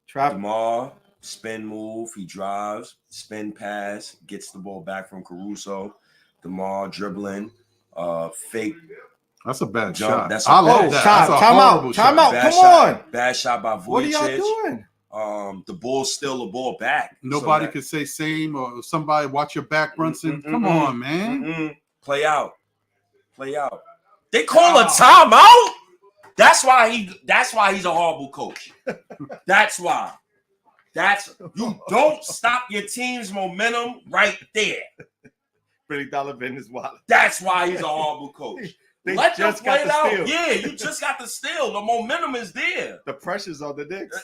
Trap. DeMar, spin move. He drives, spin pass, gets the ball back from Caruso. DeMar dribbling, fake. That's a bad Jump. shot. That's I a love bad that. shot. That's a Time out. horrible Time shot. out. Come on. Bad shot by Vujicic. What are y'all doing? The Bulls steal the ball back. Nobody could say same or somebody watch your back, Brunson. Come on, man. Play out. They call a timeout. That's why he's a horrible coach. That's why. You don't stop your team's momentum right there. $50 in his wallet. That's why he's a horrible coach. They Let them just play it got out. the steal. Yeah, you just got the steal. The momentum is there. The pressure's on the Knicks.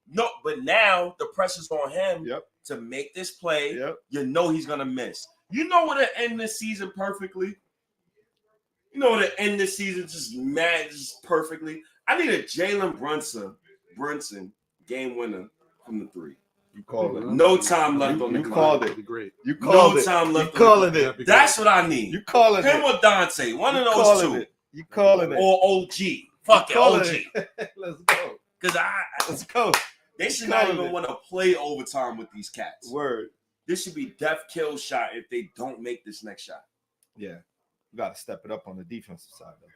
No, but now the pressure's on him Yep. to make this play. Yep. You know he's gonna miss. You know what to end this season perfectly. You know what to end this season just perfectly. I need a Jalen Brunson game winner from the 3. You called it. No time left on the You clock. called it. That'd be great. You called No it. time You left. calling it. That's what I need. You calling Him it. or Dante, one of You those calling two, it. You calling it. or OG. Fuck it, Calling OG. it. Let's go. Because Let's go. they should not calling even it. want to play overtime with these cats. Word. This should be death kill shot if they don't make this next shot. Yeah. You got to step it up on the defensive side, though.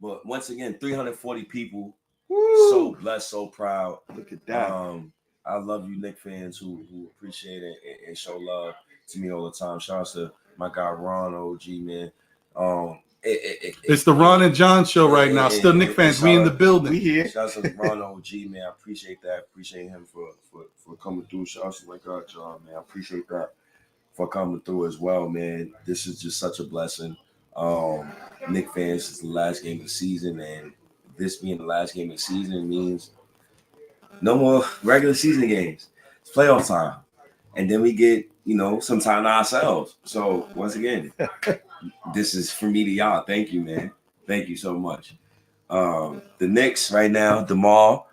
But once again, 340 people. Woo. So blessed, so proud. Look at that. I love you, Knicks fans who appreciate it and show love to me all the time. Shout out to my guy Ron, OG, man. It's the Ron and John show right now. Still Knicks fans, we in the building. We here. Shout out to Ron, OG, man. I appreciate that. Appreciate him for coming through. Shout out to my guy John, man. I appreciate that for coming through as well, man. This is just such a blessing. Knicks fans, it's the last game of the season, and this being the last game of the season means no more regular season games. It's playoff time. And then we get, some time to ourselves. So once again, this is for me to y'all. Thank you, man. Thank you so much. The Knicks right now, DeMar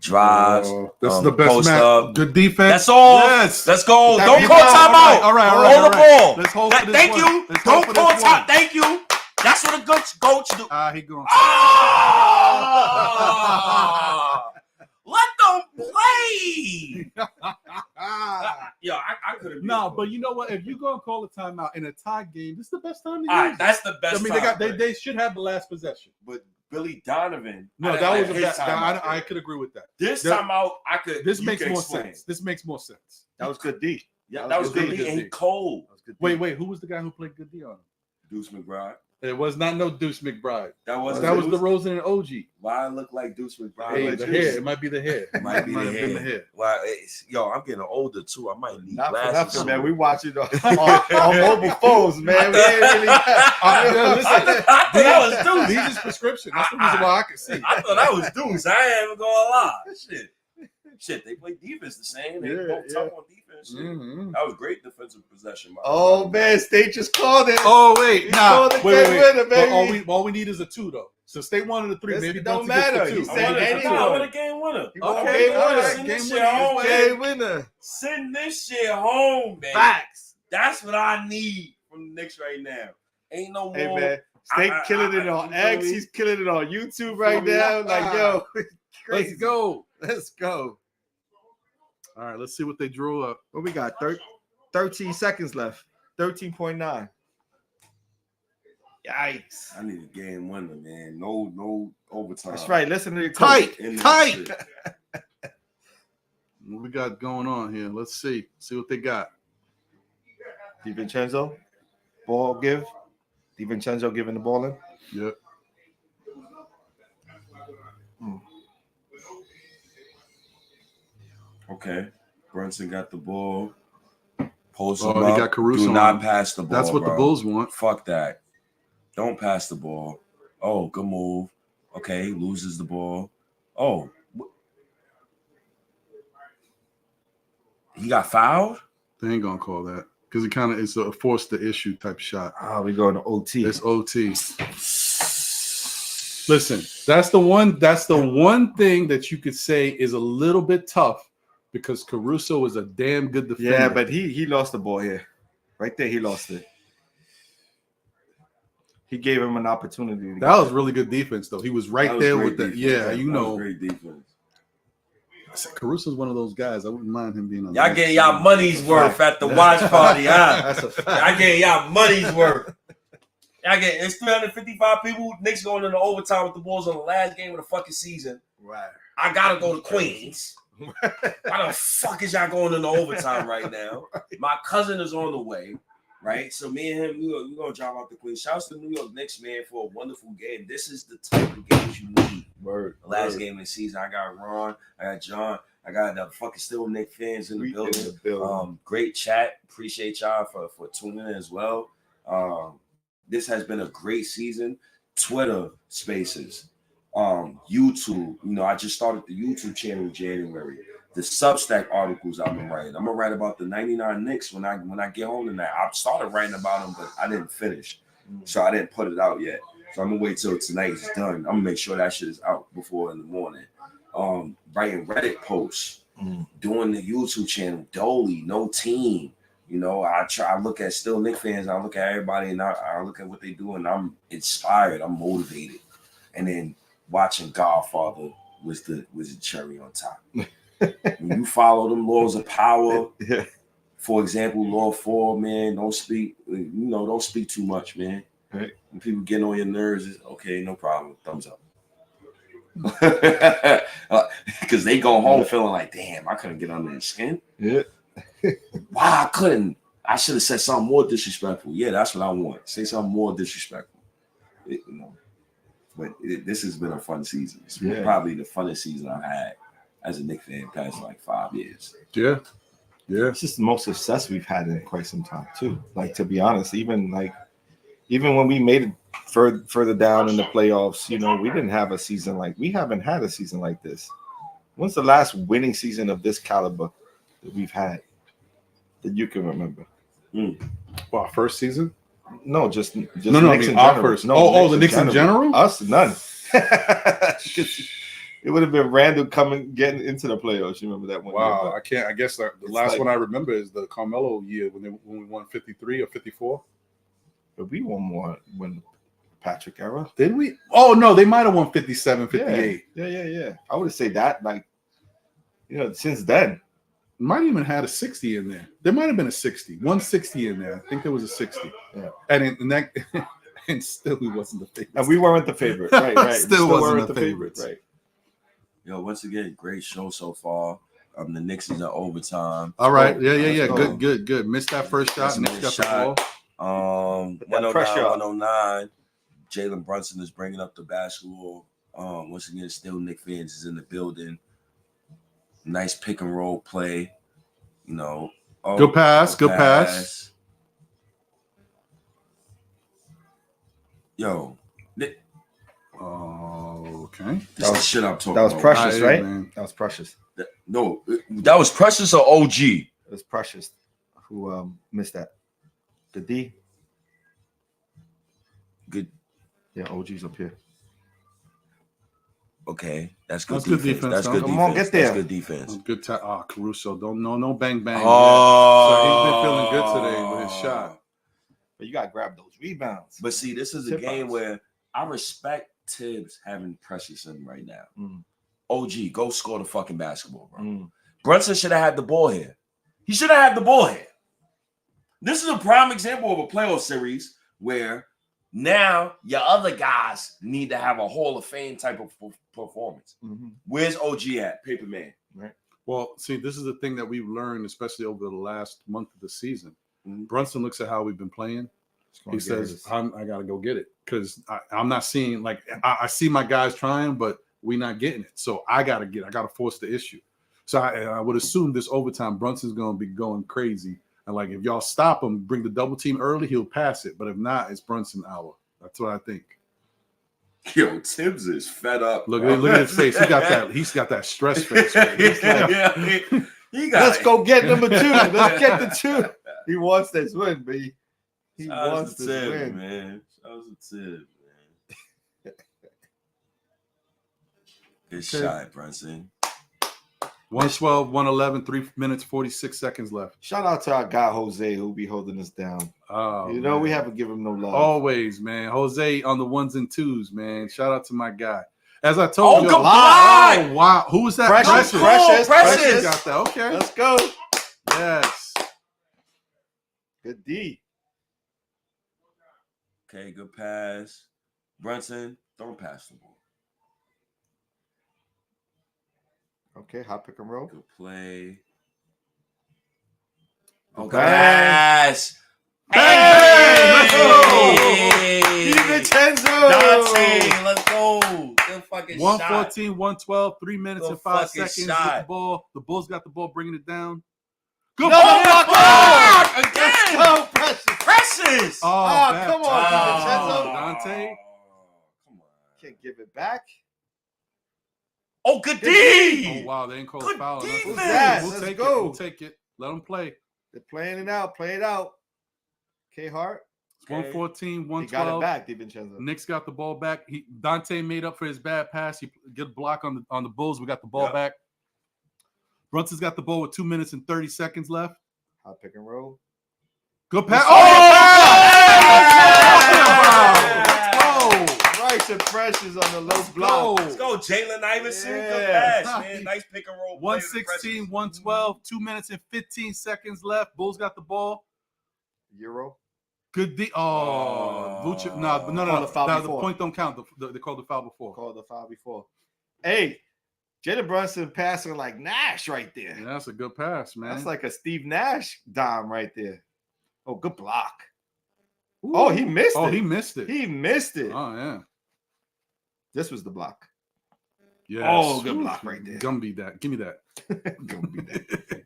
drives. This is the best post match. up. Good defense. That's all. Yes. Let's go. That Don't be call fine. timeout. All right. Hold the ball. Let's hold for this Thank one. you. Let's hold Don't for call this one. time. Thank you. That's what a good coach do. He going. Let them play. Yo, I could have. No, but you know what? If you're gonna call a timeout in a tie game, this is the best time to All use right, that's the best. I mean, time. they should have the last possession. But Billy Donovan. No, I that was didn't a like his bad. timeout. I could agree with that. This That- timeout, I could. This you makes could more explain. sense. This makes more sense. That was good D. Yeah, that was good. really good And D. cold. That was good D. Wait, who was the guy who played good D on him? Deuce McBride. It was not no Deuce McBride. That was DeRozan and OG. Why I look like Deuce McBride? Hey, Like the Deuce? hair. It might be the hair. It might be It the have been the hair. hair. Well, yo, I'm getting older too. I might need Not for glasses. nothing, man. We watching on mobile phones, man. We ain't really. I thought that was Deuce. These is prescription. That's the reason why I can see. I thought that was Deuce. I ain't even gonna lie. Shit, they play defense the same. They both tough on defense. Shit. Mm-hmm. That was great defensive possession. Oh man, State just called it. Oh wait, called the game winner, baby. But all we need is a 2 though. So State 1 of the 3. Listen, Maybe it don't Bunty gets the matter. 2. He said anyone. I want a game winner. You want Okay, game all winner. right. Send Game this winner. shit home. Game winner. Send this shit home, man. Facts. That's what I need from the Knicks right now. Ain't no more. Hey man, State killing it on X. He's killing it on YouTube right now. Like yo, crazy. Let's go. Let's go. All right, let's see what they drew up. What we got? 13 seconds left. 13.9. Yikes. I need a game winner, man. No overtime. That's right. Listen to your coach. Tight. What we got going on here? Let's see. See what they got. DiVincenzo, ball give. DiVincenzo giving the ball in. Yep. Okay. Brunson got the ball. Post Oh, him he up. got Caruso Do not on. pass the ball. That's what bro. the Bulls want. Fuck that. Don't pass the ball. Oh, good move. Okay, loses the ball. Oh. He got fouled? They ain't gonna call that because it kind of is a force the issue type shot. We going to OT. It's OT. Listen, that's the one thing that you could say is a little bit tough because Caruso is a damn good defender. Yeah, but he lost the ball here. Right there, he lost it. He gave him an opportunity. That was really good defense, though. He was right there with the Great defense. Caruso's one of those guys. I wouldn't mind him being on. Y'all getting y'all money's worth at the watch party, huh? That's a fact. Y'all getting y'all money's worth. It's 355 people. Knicks going into overtime with the Bulls on the last game of the fucking season. Right. I gotta go to Queens. Why the fuck is y'all going into overtime right now? My cousin is on the way, right? So me and him, we're gonna drive out to Queens. Shouts to New York Knicks, man, for a wonderful game. This is the type of games you need. Word. The last game of the season, I got Ron, I got John, I got the fucking still Knicks fans in the building. Great chat. Appreciate y'all for tuning in as well. This has been a great season. Twitter Spaces, YouTube. I just started the YouTube channel in January. The Substack articles I've been writing. I'm gonna write about the '99 Knicks when I get home tonight. I started writing about them, but I didn't finish, so I didn't put it out yet. So I'm gonna wait till tonight is done. I'm gonna make sure that shit is out before in the morning. Writing Reddit posts, doing the YouTube channel, Dolly, no team. I look at still Knicks fans, I look at everybody, and I look at what they do, and I'm inspired, I'm motivated. And then watching Godfather was the cherry on top. When you follow them laws of power, for example, law 4, man, don't speak too much, man. Right. When people getting on your nerves, it's okay, no problem. Thumbs up. Because they go home feeling like, damn, I couldn't get under his skin. Yeah. Wow, I couldn't. I should have said something more disrespectful. Yeah, that's what I want. Say something more disrespectful. This has been a fun season. It's probably the funnest season I've had as a Knicks fan past like 5 years. Yeah. It's just the most success we've had in quite some time too. Like, to be honest, even when we made it further down in the playoffs, we didn't have a season we haven't had a season like this. When's the last winning season of this caliber that we've had that you can remember? Well, first season? No, just no, Knicks in our general. first. No, the Knicks in general? Us, none. It would have been random getting into the playoffs. You remember that one? Wow, I can't. I guess the last one I remember is the Carmelo year when we won 53 or 54. But we won more when Patrick era. Did we? Oh no, they might have won 57, 58. Yeah. I would say that since then. Might even had a 60 in there. There might have been a 60. 160 in there. I think there was a 60. Yeah. And still we wasn't the favorite. And we weren't the favorite. Right. still wasn't the favorites. Right. Yo, once again, great show so far. The Knicks is in overtime. All right. Yeah. Good. Missed that first shot. Knicks got the ball. 109. Jalen Brunson is bringing up the basketball. Once again, still Knicks fans is in the building. Nice pick and roll play. Good pass. Yo. Okay. This is the shit I'm talking about. That was Precious, right? Man. That was Precious. No, that was Precious or OG? It was Precious who missed that. The D. Good. Yeah, OG's up here. Okay, that's good defense. That's good defense. Come on, get there. That's good defense. Good Caruso. No bang bang. Oh, so he's been feeling good today with his shot. But you gotta grab those rebounds. But see, this is a game where I respect Tibbs having Precious in right now. OG, go score the fucking basketball, bro. Brunson should have had the ball here. He should have had the ball here. This is a prime example of a playoff series where now your other guys need to have a Hall of Fame type of performance. Where's OG at? Paper man. Right. Well, see, this is the thing that we've learned, especially over the last month of the season. Brunson looks at how we've been playing. He says, I got to go get it because I'm not seeing I see my guys trying, but we're not getting it. So I got to force the issue. So I would assume this overtime, Brunson's going to be going crazy. And if y'all stop him, bring the double team early, he'll pass it. But if not, it's Brunson hour. That's what I think. Yo, Tibbs is fed up. Look at his face. He's got that stress face. Right? Let's go get number 2. Let's get the 2. He wants this win, but he wants this win, man. That was a tip, man. Good shot, Brunson. 112, 111, 3 minutes, 46 seconds left. Shout out to our guy Jose who be holding us down. Oh, we haven't given him no love. Always, man. Jose on the 1s and 2s, man. Shout out to my guy. As I told you. Oh, wow. Who was that? Precious got that. Okay. Let's go. Yes. Good D. Okay, good pass. Brunson, don't pass the ball. Okay, hot pick and roll. Good play. Okay. Pass. Hey! DiVincenzo! Dante, let's go. Good fucking 114, 112, 3 minutes Good and 5 fucking seconds. shot. With the ball. The Bulls got the ball, bringing it down. Good No, ball. fuck again. Oh, Precious. Oh, come on, DiVincenzo. Dante. Come on. Can't give it back. Oh, good D. Oh, wow. They ain't called a Good foul. defense. Who's that? We'll Let's take go. it. We'll take it. Let them play. They're playing it out. Play it out. K Hart. It's 114, He 112. got it back, DiVincenzo. Knicks got the ball back. Dante made up for his bad pass. He get a block on the Bulls. We got the ball back. Brunson's got the ball with 2 minutes and 30 seconds left. Hot pick and roll. Good pass. Let's go. Right to Precious on the low block. Let's go, Jalen Iverson. Yeah. Good pass, man. Nice pick and roll. 116, 112, 2 minutes and 15 seconds left. Bulls got the ball. Euro. Good D. Oh, Vucevic. No. Call the foul The before. point don't count. They called the foul before. Called the foul before. Hey, Jalen Brunson passing like Nash right there. Yeah, that's a good pass, man. That's like a Steve Nash dime right there. Oh, good block. Ooh. Oh, he missed it. Oh, he missed it. He missed it. Oh, yeah. This was the block. Yes. Oh, good block right there. Gumby that. Give me that. Gumby that.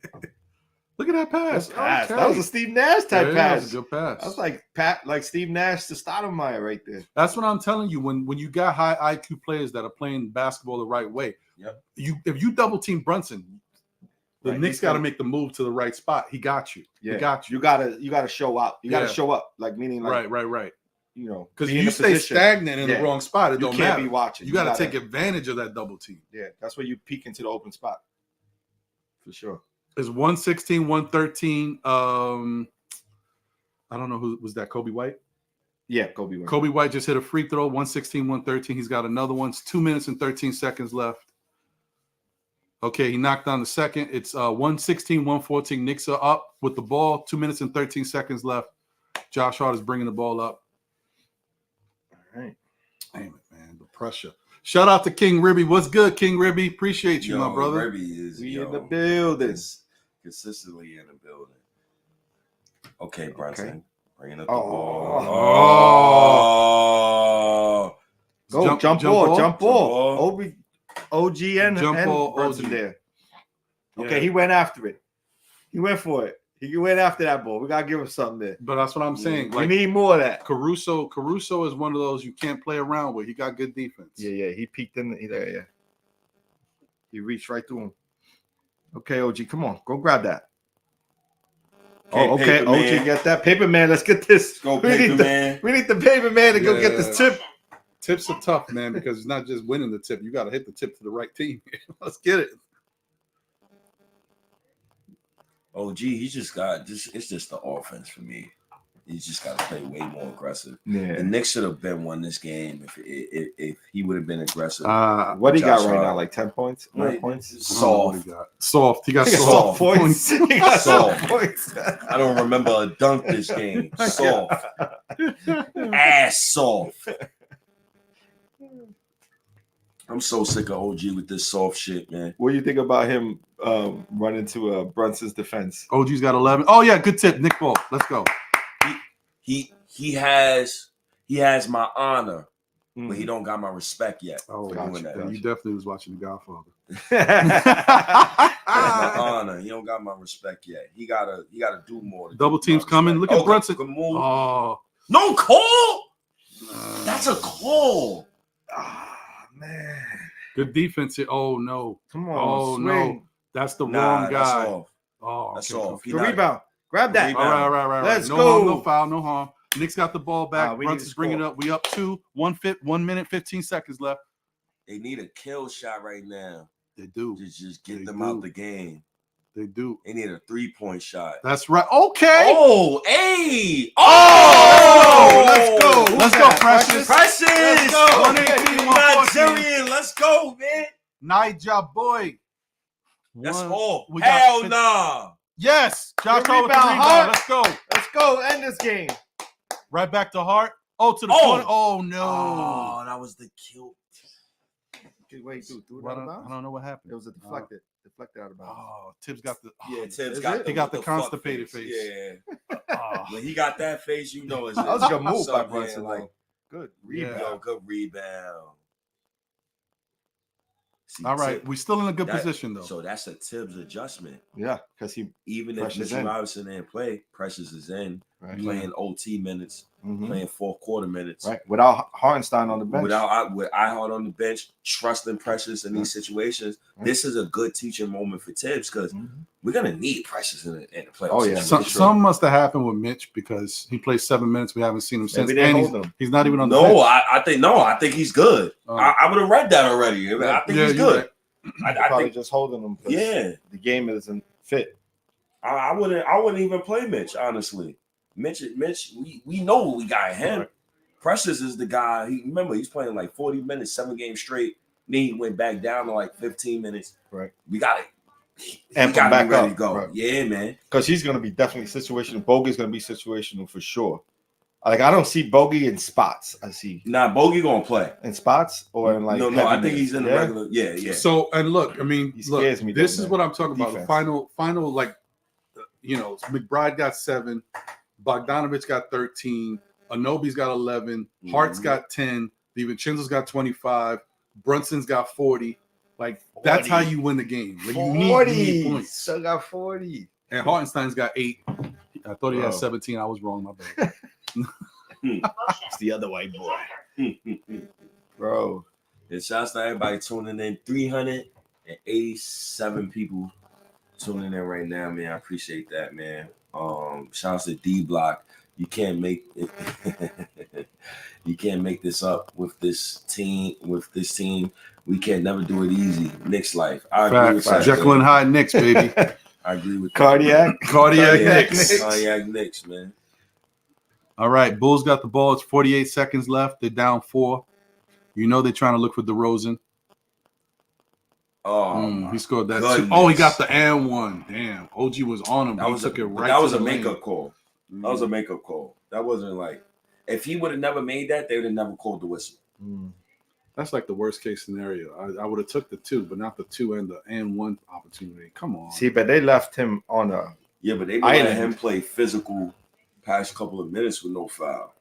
Look at that pass. Okay. That was a Steve Nash type pass. That was a good pass. That was like Steve Nash to Stoudemire right there. That's what I'm telling you. When you got high IQ players that are playing basketball the right way, if you double team Brunson, the Knicks got to make the move to the right spot. He got you. Yeah. He got you. You gotta show up. You gotta show up. Like meaning like right. You know, because you stay stagnant in the wrong spot, it don't matter. You can't be watching. You got to take advantage of that double team. Yeah, that's where you peek into the open spot. For sure. It's 116, 113. I don't know who was that. Kobe White? Yeah, Kobe White. Kobe White just hit a free throw. 116, 113. He's got another one. It's 2 minutes and 13 seconds left. Okay, he knocked down the second. It's 116, 114. Knicks are up with the ball. 2 minutes and 13 seconds left. Josh Hart is bringing the ball up. All right. Damn it, man. The pressure. Shout out to King Ribby. What's good, King Ribby? Appreciate you, my brother. Ribby is in the building. Consistently in the building. Okay, Brunson. Bringing up the ball. Oh. Jump ball. OG and Brunson OG. there. Yeah. Okay, he went after it. He went for it. He went after that ball. We gotta give him something there. But that's what I'm saying. We need more of that. Caruso is one of those you can't play around with. He got good defense. Yeah. He peeked in there. Yeah. He reached right through him. Okay, OG, come on, go grab that. Okay, OG, get that paper man. Let's get this. Go paper man. We need the paper man to go get this tip. Tips are tough, man, because it's not just winning the tip. You got to hit the tip to the right team. Let's get it. OG, he just got this. It's just the offense for me. He's just got to play way more aggressive. Yeah. The Knicks should have won this game if he would have been aggressive. What he got right now? Like 10 points? 9 points? Soft. He got soft points. He got soft points. I don't remember a dunk this game. Soft. Ass soft. I'm so sick of OG with this soft shit, man. What do you think about him running to Brunson's defense? OG's got 11. Oh, yeah, good tip. Nick Ball. Let's go. He has my honor, but he don't got my respect yet. Oh, you definitely was watching The Godfather. My honor. He don't got my respect yet. He gotta do more. Double teams coming. Look at Brunson. Oh, no call. That's a call. Man. Good defense here. Oh no. Come on. Oh swing. No. That's the wrong guy. That's off. Oh, that's okay. off. Good rebound. Grab that. All right. Let's no go. Harm, no foul, no harm. Knicks got the ball back. Brunson's bringing it up. We up 1 minute, 15 seconds left. They need a kill shot right now. They do. Just get them out the game. They do. They need a 3-point shot. That's right. Okay. Oh, hey. Oh, let's go. Let's go, Precious. Precious. Let's go. 118, 114. Nigerian. Let's go, man. Niger boy. That's all. We Hell nah. Yes. Josh Hart with the rebound, rebound. Let's go. Let's go. End this game. Right back to Hart. Oh, to the corner. Oh, no. Oh, that was the kill. Wait, dude. I don't know what happened. It was a deflected out of bounds. Oh, Tibbs got the. Yeah, Tibbs got he got the constipated face. Yeah. When he got that face, you know it's that was a good move by Brunson. Like, good rebound. Yeah. Good rebound. See, all right, we're still in a good position though. So that's a Tibbs adjustment. Yeah, because he even if Mitchell Robinson didn't play, Precious is in playing OT minutes, playing fourth quarter minutes. Right, without Hartenstein on the bench. With Ihart on the bench, trusting Precious in these situations. This is a good teaching moment for Tibbs because we're gonna need Precious in the playoffs. Oh yeah, some must have happened with Mitch because he played 7 minutes. We haven't seen him since. And he's not even on the bench. I think he's good. I would have read that already. I think he's good. I probably just holding him. Yeah, the game isn't fit. I wouldn't even play Mitch, honestly. Mitch, we know what we got him. Right. Precious is the guy. Remember, he's playing like 40 minutes, 7 games straight. Then he went back down to like 15 minutes. Right. We got it. And back ready to up. go. Right. Yeah, man. Because he's going to be definitely situational. Bogey's going to be situational for sure. Like I don't see Bogey in spots. I see Bogey gonna play in spots or in like no. I think he's in the regular. Yeah. So and look, I mean, He scares me. This though, is what I'm talking about. Defense. The final, like, McBride got 7, Bogdanovich got 13, Anobi's got 11, Hart's got 10, DiVincenzo's got 25, Brunson's got 40. Like 40. That's how you win the game. Like, 40. You need points. Still got 40. And Hartenstein's got 8. I thought he had 17. I was wrong. My bad. It's the other white boy. Bro. And shouts to everybody tuning in. 387 people tuning in right now, man. I appreciate that, man. Shouts to D Block. You can't make it. You can't make this up with this team. We can't never do it easy. Knicks life. I agree with that. Jekyll and Hyde Knicks, baby. I agree with Cardiac Knicks. Cardiac Knicks, man. All right, Bulls got the ball. It's 48 seconds left. They're down 4. You know they're trying to look for DeRozan. Oh, he scored that. Goodness. Oh, he got the and one. Damn, OG was on him. That was a makeup call. That was a makeup call. That wasn't like if he would have never made that, they would have never called the whistle. That's like the worst case scenario. I would have took the 2, but not the 2 and the and 1 opportunity. Come on. See, but they left him on a but they let him play physical past couple of minutes with no foul.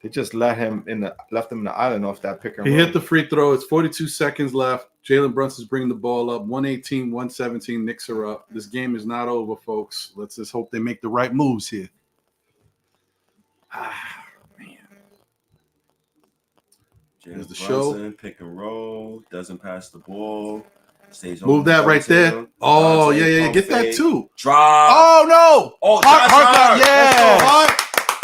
They just left him in the island off that pick and roll. He hit the free throw. It's 42 seconds left. Jalen Brunson's bringing the ball up. 118, 117. Knicks are up. This game is not over, folks. Let's just hope they make the right moves here. Man. There's the show. Pick and roll. Doesn't pass the ball. Stays Move that right there. Oh, yeah. Get that too. Drop. Oh, no. Oh, Hart. Yeah. Hart.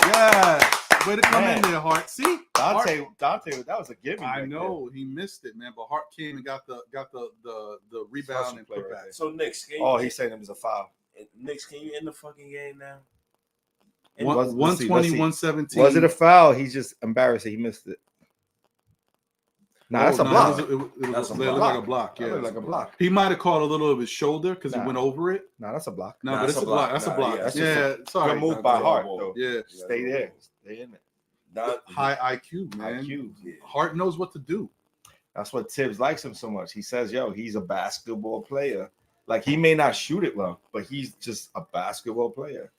Yeah. Way to come in there, Hart. See? Dante, that was a gimme. I know. He missed it, man. But Hart came and got the rebound and put back. So, Knicks. He's saying it was a foul. Knicks, can you end the fucking game now? 120, 117. Was it a foul? He's just embarrassed that he missed it. That's a block. It looked like a block. Yeah, like a block. He might have caught a little of his shoulder because he went over it. No, that's a block. No, but it's a block. That's a block. Yeah, sorry. Good move by Hart, though. Yeah. Stay there. Stay in it. High IQ, man. Hart knows what to do. That's what Tibbs likes him so much. He says, he's a basketball player. Like, he may not shoot it well, but he's just a basketball player.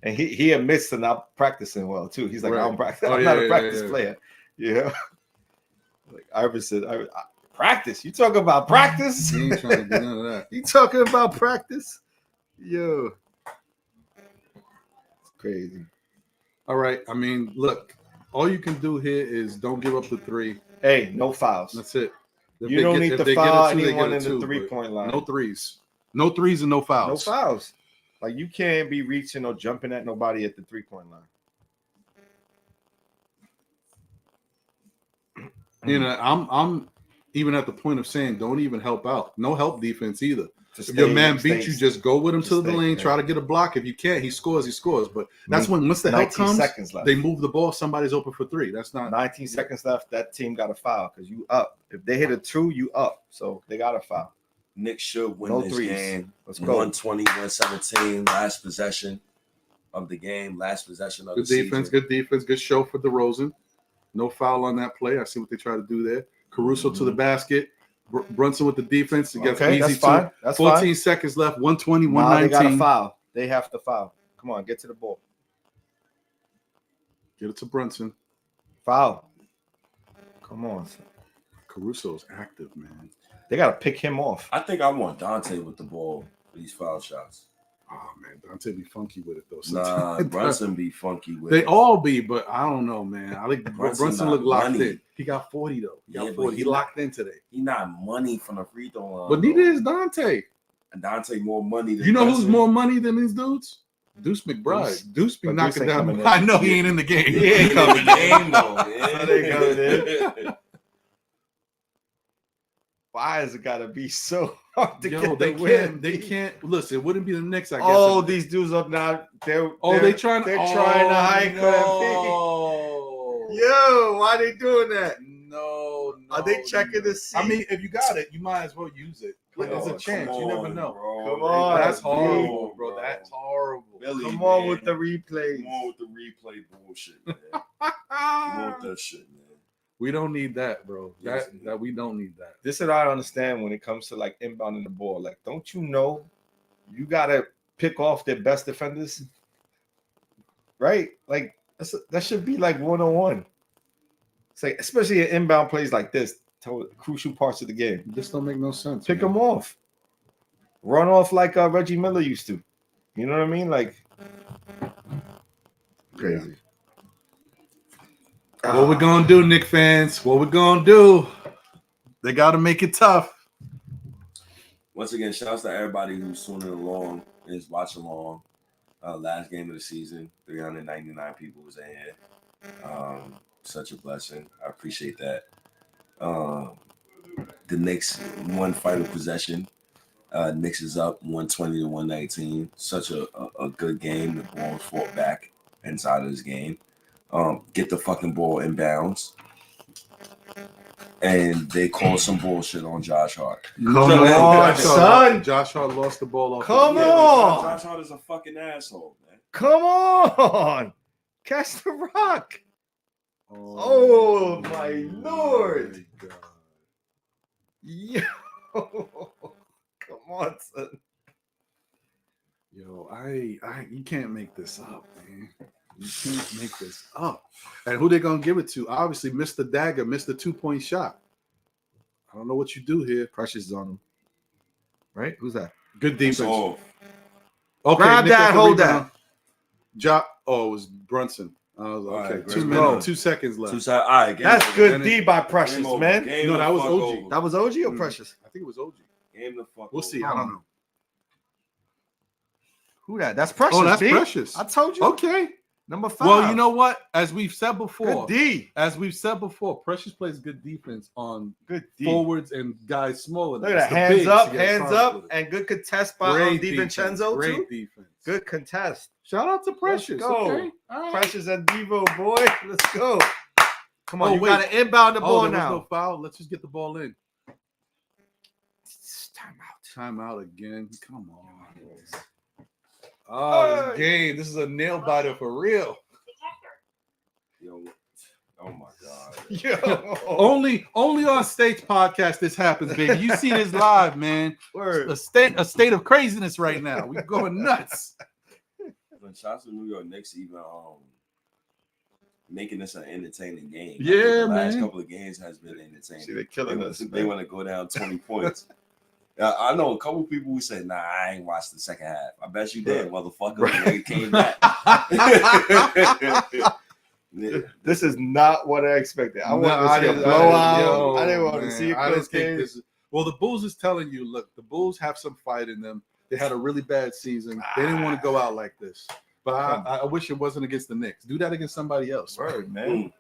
And he admits to not practicing well, too. He's like, I'm not a practice player. Yeah. Like Iverson, practice. You talking about practice? He ain't trying to do none of that. You talking about practice? Yo. It's crazy. All right. I mean, look, all you can do here is don't give up the 3. Hey, no fouls. That's it. You don't need to foul anyone in the 3-point line. No threes. No threes and no fouls. No fouls. Like, you can't be reaching or jumping at nobody at the 3-point line. You know, I'm even at the point of saying don't even help out. No help defense either. If your man beats you, just go with him to the lane. Try to get a block. If you can't, he scores. But that's when once the help comes, they move the ball. Somebody's open for 3. That's not 19 seconds left. That team got a foul because you up. If they hit a 2, you up. So they got a foul. Knicks should win this game. Let's go. 120, 117. Last possession of the game. Last possession of the season. Good defense. Good show for DeRozan. No foul on that play. I see what they try to do there. Caruso to the basket. Brunson with the defense. Okay, that's fine. That's 14 seconds left. 120, 119. They got a foul. They have to foul. Come on, get to the ball. Get it to Brunson. Foul. Come on. Caruso's active, man. They got to pick him off. I think I want Dante with the ball for these foul shots. Oh, man. Dante be funky with it, though. Nah, Brunson be funky with it. They all be, but I don't know, man. I think Brunson look locked in. He got 40, though. He got 40. He locked in today. He not money from the free throw line. But neither is Dante. And Dante more money than You know Brunson? Who's more money than these dudes? Deuce McBride. Deuce be knocking down. I know he ain't in the game. He ain't in the game, though, man. They coming in. Why has it got to be so hard to get the win? They can't. Listen, it wouldn't be the Knicks, I guess. Oh, these dudes up now. They're trying to hike that pick. Yo, why they doing that? No. Are they checking to see? I mean, if you got it, you might as well use it. There's a chance. You never know. Bro. Come on. That's Billy. horrible, bro. That's horrible. Billy, Come on man. with the replays. Come on with the replay bullshit, man. Come on with that shit, man. We don't need that, bro. Yes, That we don't need that. This is what I understand when it comes to like inbounding the ball. Like, don't you know you gotta pick off their best defenders? Right? Like that should be like 101. It's like, especially in inbound plays like this, crucial parts of the game. This don't make no sense. Pick man. them off. Run off like Reggie Miller used to. You know what I mean? Like crazy. What we gonna do, Knicks fans? What we gonna do? They gotta make it tough. Once again, shouts to everybody who's tuning along and is watching along. Last game of the season, 399 people was in here. Such a blessing. I appreciate that. The Knicks won final possession. Knicks is up 120 to 119. Such a good game. The ball was fought back inside of this game. Get the fucking ball inbounds. And they called some bullshit on Josh Hart. Come on, son. Josh Hart lost the ball off. Come on. Josh Hart is a fucking asshole, man. Come on. Catch the rock. Oh my Lord. My God. Yo. Come on, son. Yo, you can't make this up, man. You can't make this up. And who they gonna give it to? Obviously, Mr. Dagger, Mr. 2-point shot. I don't know what you do here. Precious is on him. Right? Who's that? Good defense. So, Okay, grab Nick that, got the hold rebound. It was Brunson. I was All okay. right, 2 great. minutes, 2 seconds left. all right, game That's over. good Then D by Precious, Game over. man. Game No, the that was fuck OG. over. That was OG or Precious? I think it was OG. Game the fuck We'll over. see. I don't know. Who that? That's Precious. Oh, that's B. Precious. I told you. Okay. Number 5. Well, you know what? As we've said before, good D. Precious plays good defense on Good D. forwards and guys smaller. Look than at us, that. the Hands bigs up, to get hands charged up, with it. and good contest by Great DiVincenzo, Great too. defense. Good contest. Shout out to Precious. go. Okay. All right. Precious and Devo, boy. Let's go. Come on, Oh, you wait. got to inbound the ball there was now. no foul. Let's just get the ball in. Timeout. Time out again. Come on. Oh, this game. This is a nail biter for real. Yo, oh my God. Yo. Only on SNYK Podcast this happens, baby. You see this live, man. Word. A state of craziness right now. We're going nuts. When shots to New York Knicks even making this an entertaining game. Yeah, the last man. couple of games has been entertaining. See, they're killing us. They want to go down 20 points. I know a couple people who said, "Nah, I ain't watched the second half." I bet you did, motherfucker. Right. When it came back. Yeah. This is not what I expected. I No, wanted to see a didn't- blowout. I didn't want to man, see a I close didn't think game. this is- Well, the Bulls is telling you, look, the Bulls have some fight in them. They had a really bad season. They didn't want to go out like this. But I wish it wasn't against the Knicks. Do that against somebody else. Word, man.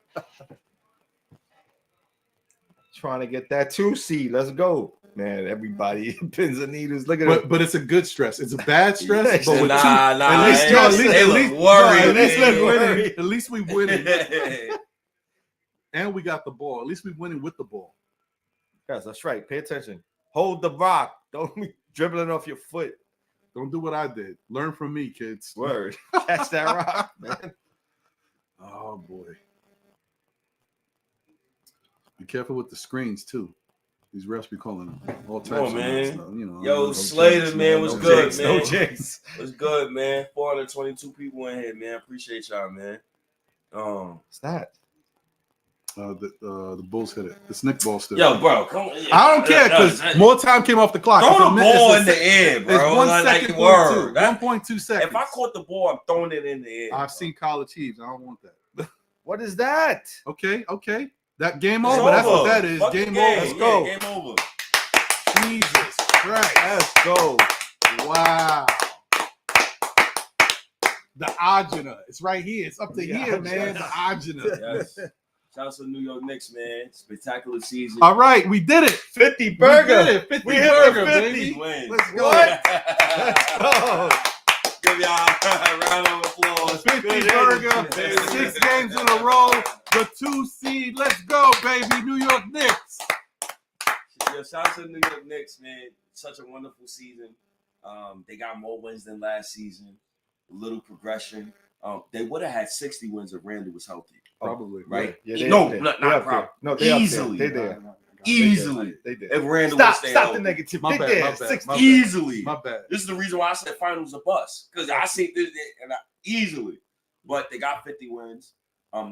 Trying to get that 2 seed. Let's go. Man, everybody pins and needles. Look at it. But it's a good stress. It's a bad stress. Yeah, but with nah, at least, they no, look- they look worried, at least man. we're winning. At least we winning. And we got the ball. At least we winning with the ball. Guys, that's right. Pay attention. Hold the rock. Don't be dribbling off your foot. Don't do what I did. Learn from me, kids. Word. Catch that rock, man. Oh boy. Be careful with the screens too. These refs be calling them all types on, of man. stuff, you know. Yo, no Slater, jinx, man, what's no good, jinx, man? No jinx. What's good, man? 422 people in here, man. Appreciate y'all, man. What's that? The Bulls hit it. The SNYK ball still. Yo, bro, come on. I don't care because more time came off the clock. throw It's a the minute- ball it's in a- the air, bro. It's 1 Like second, the word. 1.2 seconds. If I caught the ball, I'm throwing it in the air. I've seen college heaves. I don't want that. What is that? Okay. That game It's over. That's what over. that is. Fuck the Game game. over. Let's go. Yeah, game over. Jesus Christ. Let's go. Wow. The agina. It's right here. It's up to Yeah, here, man. yes. The agina. Yes. Shout out to the New York Knicks, man. Spectacular season. All right, we did it. 50 We burger. did it. 50 We hit the burger, 50. baby. Win. Let's go. What? Oh, Give y'all a round of applause. 50 Good burger. energy. 6 games in a row. The 2 seed. Let's go, baby. New York Knicks. shout out to the New York Knicks, man. Such a wonderful season. They got more wins than last season. A little progression. They would have had 60 wins if Randall was healthy. Probably. Right? Yeah, not probably. No, they easily. They there. Easily. They did. If Randall would stay Stop healthy. the negativity. My bad. Easily. My bad. This is the reason why I said finals a bust. Because I see this easily. But they got 50 wins.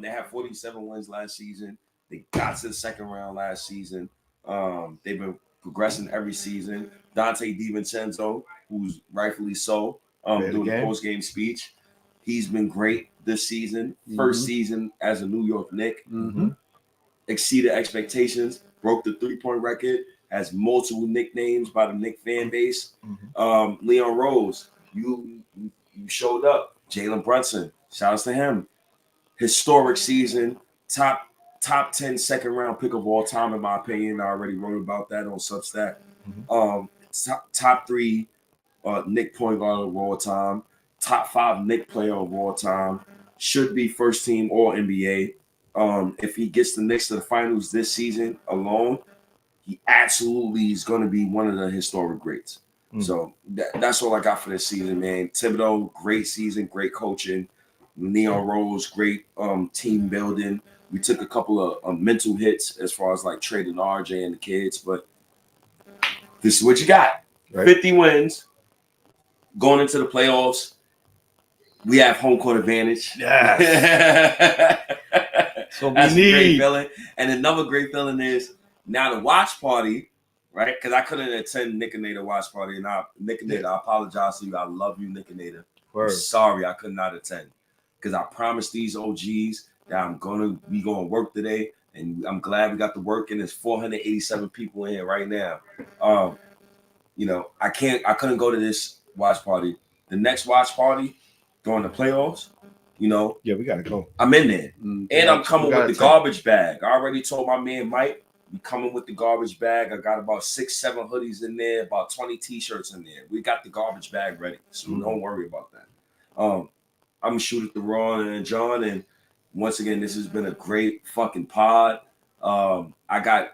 They had 47 wins last season. They got to the second round last season. They've been progressing every season. Dante DiVincenzo, who's rightfully so, doing the post-game speech. He's been great this season. First season as a New York Knick. Exceeded expectations. Broke the three-point record. Has multiple nicknames by the Knick fan base. Leon Rose, you showed up. Jalen Brunson, shout out to him. Historic season. Top 10 second round pick of all time, in my opinion. I already wrote about that on Substack. Top 3 Knick point guard of all time. Top 5 Knick player of all time. Should be first team All NBA. If he gets the Knicks to the finals this season alone, he absolutely is going to be one of the historic greats. So that's all I got for this season, man. Thibodeau, great season, great coaching. Leon Rose, great team building. We took a couple of mental hits as far as like trading RJ and the kids, but this is what you got. Right. 50 wins going into the playoffs. We have home court advantage. Yes. So that's a great feeling. And another great feeling is now the watch party, right? Because I couldn't attend Nick and Nader watch party. And Nick and Nader, I apologize to you. I love you, Nick and Nader. I'm sorry I could not attend. Because I promised these OGs that I'm going to work today. And I'm glad we got to work. And there's 487 people in here right now. I couldn't go to this watch party. The next watch party during the playoffs, yeah, we gotta go. I'm in there. And I'm coming with the garbage bag. I already told my man Mike, we coming with the garbage bag. I got about 6-7 hoodies in there, about 20 t-shirts in there. We got the garbage bag ready. So don't worry about that. I'm gonna shoot at the Ron and John. And once again, this has been a great fucking pod. I gotta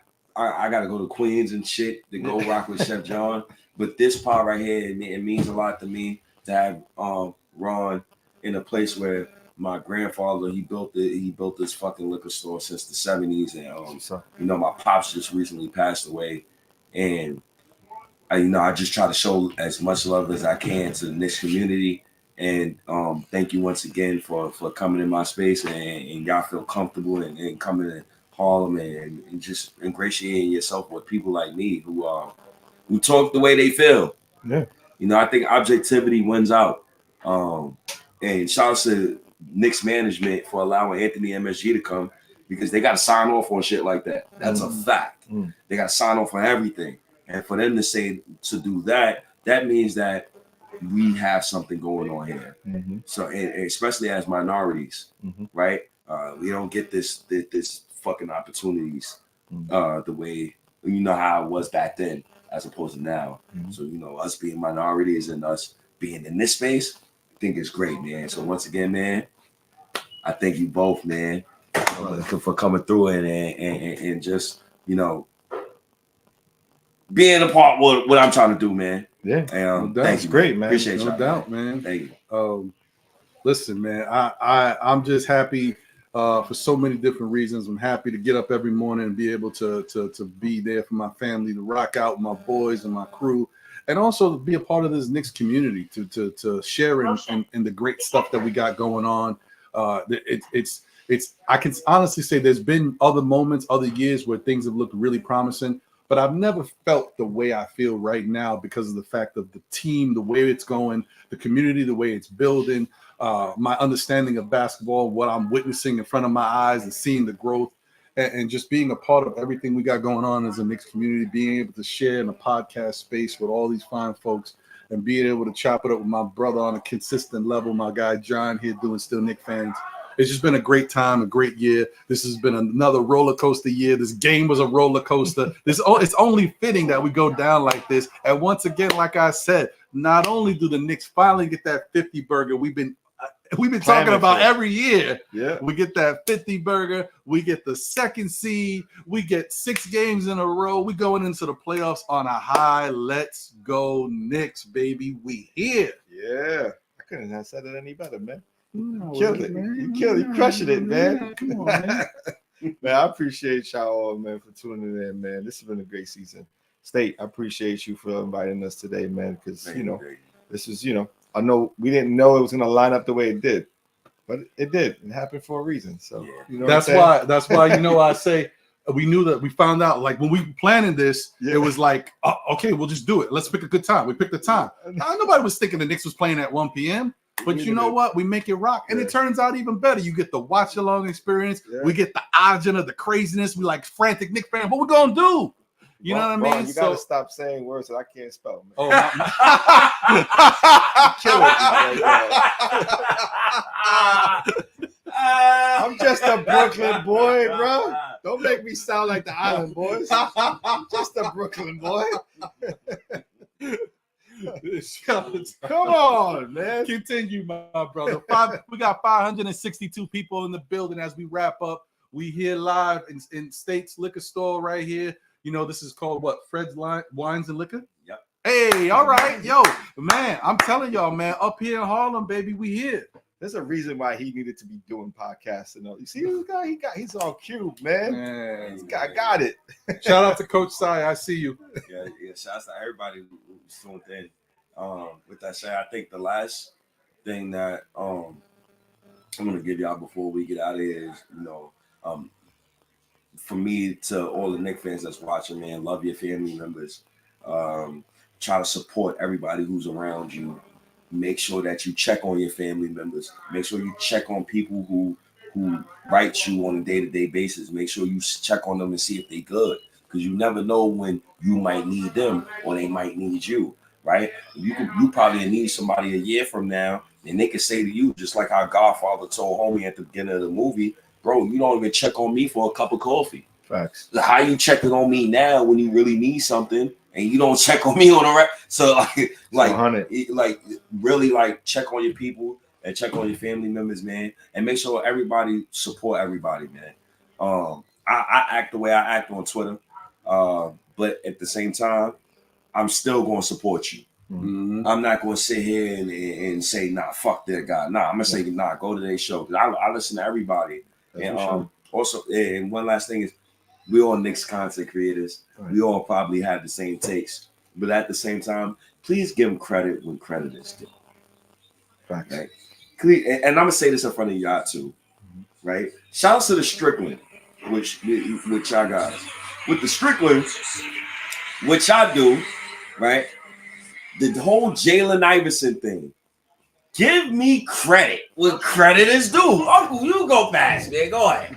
go to Queens and shit to go rock with Chef John. But this pod right here, it means a lot to me to have Ron in a place where my grandfather he built this fucking liquor store since the 70s, and my pops just recently passed away, and I just try to show as much love as I can to the Knicks community, and thank you once again for coming in my space, and y'all feel comfortable and coming to Harlem and just ingratiating yourself with people like me who talk the way they feel. Yeah. I think objectivity wins out. And shout out to Knicks management for allowing Anthony MSG to come, because they got to sign off on shit like that. That's a fact. They got to sign off on everything. And for them to do that, that means that we have something going on here. So, and especially as minorities, right? We don't get this fucking opportunities the way, how it was back then as opposed to now. So, us being minorities and us being in this space, I think it's great, man. So once again, man, I thank you both, man, for coming through and just, being a part of what I'm trying to do, man. Yeah. Thank you. Great, man. Appreciate you. No doubt, man. Thank you. Listen, man, I'm just happy for so many different reasons. I'm happy to get up every morning and be able to be there for my family, to rock out with my boys and my crew. And also to be a part of this Knicks community, to share in the great stuff that we got going on. It's I can honestly say there's been other moments, other years where things have looked really promising, but I've never felt the way I feel right now because of the fact of the team, the way it's going, the community, the way it's building, my understanding of basketball, what I'm witnessing in front of my eyes and seeing the growth. And just being a part of everything we got going on as a Knicks community, being able to share in a podcast space with all these fine folks and being able to chop it up with my brother on a consistent level, my guy John here doing Still Knick Fans. It's just been a great time, a great year. This has been another roller coaster year. This game was a roller coaster. It's only fitting that we go down like this. And once again, like I said, not only do the Knicks finally get that 50 burger, we've been we've been talking about every year. Yeah. We get that 50 burger. We get the second seed. We get 6 games in a row. We going into the playoffs on a high. Let's go Knicks, baby. We here. Yeah. I couldn't have said it any better, man. Killed it. You killed it. You crushing it, man. Come on, man. Man, I appreciate y'all all, man, for tuning in, man. This has been a great season. State, I appreciate you for inviting us today, man, because, this is, I know we didn't know it was going to line up the way it did, but it did. It happened for a reason. So, that's why, I say we knew that we found out, like, when we were planning this, it was like, oh, okay, we'll just do it. Let's pick a good time. We picked the time. Nobody was thinking the Knicks was playing at 1 p.m., but you know what? We make it rock, and it turns out even better. You get the watch along experience. Yeah. We get the agenda, the craziness. We like frantic Knicks fans. What we gonna do? You know what I mean? You gotta stop saying words that I can't spell, man. Oh, I'm just a Brooklyn boy, bro. Don't make me sound like the Island Boys. I'm just a Brooklyn boy. Come on, man. Continue, my brother. We got 562 people in the building as we wrap up. We here live in State's liquor store right here. This is called what? Fred's Wines and Liquor? Yep. Hey, all right. Yo, man, I'm telling y'all, man, up here in Harlem, baby, we here. There's a reason why he needed to be doing podcasts and all. You see this guy? He's all cute, man. This guy got it. Shout out to Coach Sai. I see you. Yeah. Shout out to everybody who's tuned in. With that said, I think the last thing that I'm gonna give y'all before we get out of here is, for me, to all the Knicks fans that's watching, man, love your family members. Try to support everybody who's around you. Make sure that you check on your family members. Make sure you check on people who write you on a day-to-day basis. Make sure you check on them and see if they good, because you never know when you might need them or they might need you, right? You probably need somebody a year from now, and they can say to you, just like how Godfather told homie at the beginning of the movie, bro, you don't even check on me for a cup of coffee. Facts. How you checking on me now when you really need something, and you don't check on me on the rest? So really check on your people and check on your family members, man, and make sure everybody support everybody, man. I act the way I act on Twitter, but at the same time, I'm still going to support you. Mm-hmm. I'm not going to sit here and say, nah, fuck that guy. Nah, I'm going to say, nah, go to their show. I listen to everybody. And also, and one last thing is, we all Knicks content creators. Right. We all probably have the same takes, but at the same time, please give them credit when credit is due. Right. And I'm gonna say this in front of y'all too, right? Shout out to the Strickland, which y'all guys. With the Strickland, which I do, right? The whole Jalen Iverson thing. Give me credit when credit is due. Uncle, you go fast, man. Go ahead.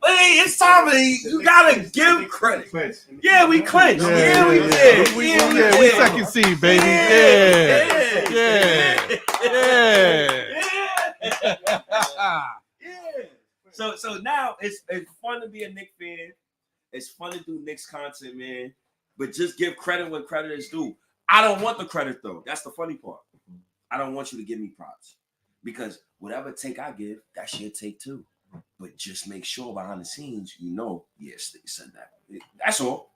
Hey, it's time. You gotta give credit. Yeah, we clinched. Yeah, we did. We second seed, baby. Yeah. So now it's fun to be a Knicks fan. It's fun to do Knicks content, man. But just give credit when credit is due. I don't want the credit though. That's the funny part. I don't want you to give me props, because whatever take I give, that's your take too. But just make sure behind the scenes, yes, they said that. That's all.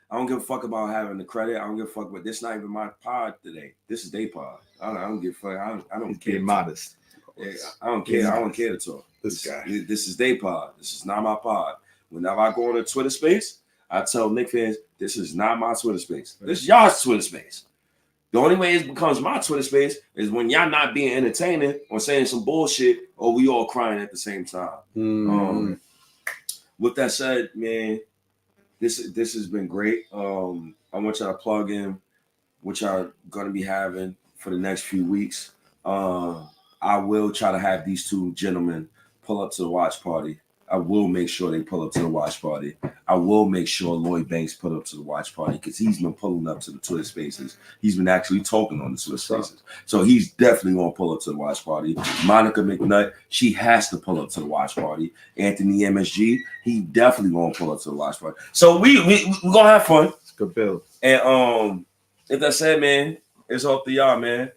I don't give a fuck about having the credit. I don't give a fuck, but this not even my pod today. This is their pod. I don't give a fuck. I don't care. Modest. Yeah, I don't care. I don't care to talk. This is their pod. This is not my pod. Whenever I go on a Twitter space, I tell Knicks fans, this is not my Twitter space. This is y'all's Twitter space. The only way it becomes my Twitter space is when y'all not being entertaining or saying some bullshit, or we all crying at the same time. With that said, man, this has been great. I want y'all to plug in what y'all gonna be having for the next few weeks. I will try to have these two gentlemen pull up to the watch party. I will make sure they pull up to the watch party. I will make sure Lloyd Banks put up to the watch party, because he's been pulling up to the Twitter spaces. He's been actually talking on the Twitter spaces. So he's definitely going to pull up to the watch party. Monica McNutt, she has to pull up to the watch party. Anthony MSG, he definitely going to pull up to the watch party. So we're going to have fun. It's good build. And if that said, man, it's up to y'all, man.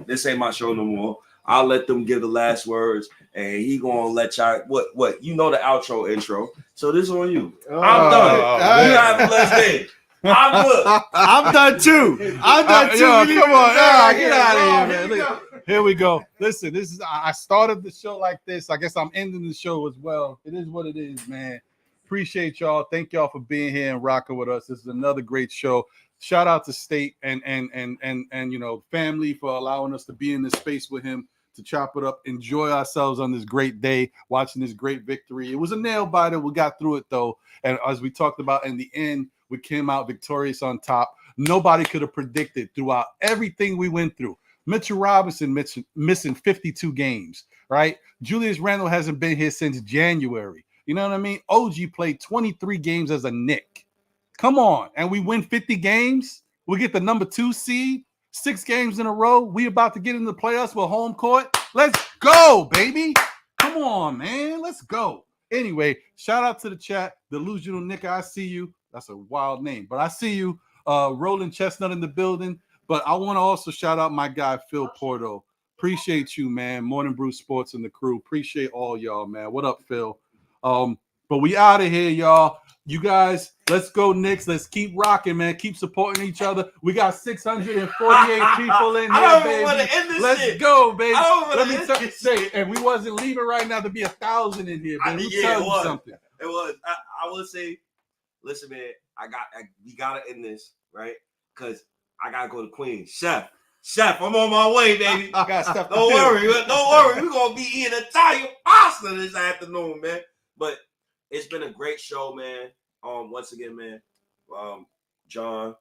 This ain't my show no more. I'll let them give the last words, and he gonna let y'all what you know the outro intro. So this is on you. I'm done. You have a blessed day. I'm done too. I'm done too. Come on, get out of here, man. Here we go. Listen, I started the show like this. I guess I'm ending the show as well. It is what it is, man. Appreciate y'all. Thank y'all for being here and rocking with us. This is another great show. Shout out to State and family for allowing us to be in this space with him to chop it up, enjoy ourselves on this great day, watching this great victory. It was a nail biter. We got through it though, and as we talked about in the end, we came out victorious on top. Nobody could have predicted throughout everything we went through. Mitchell Robinson missing 52 games, right? Julius Randle hasn't been here since January. You know what I mean? OG played 23 games as a Knick. Come on. And we win 50 games. We get the number 2 seed, 6 games in a row. We about to get into the playoffs with home court. Let's go, baby. Come on, man. Let's go. Anyway, shout out to the chat. Delusional Nick, I see you. That's a wild name, but I see you. Rolling Chestnut in the building. But I want to also shout out my guy, Phil Porto. Appreciate you, man. Morning Brew Sports and the crew. Appreciate all y'all, man. What up, Phil? But we out of here, y'all. You guys, let's go Knicks. Let's keep rocking, man. Keep supporting each other. We got 648 people in here, baby. Let's go, baby. Let me say it. And we wasn't leaving right now to be 1,000 in here, baby. Tell you something. It was. I will say, listen, man. We gotta end this, right? Because I gotta go to Queens. Chef, I'm on my way, baby. Don't worry. We're gonna be eating Italian pasta this afternoon, man. But it's been a great show, man. Once again, man. John,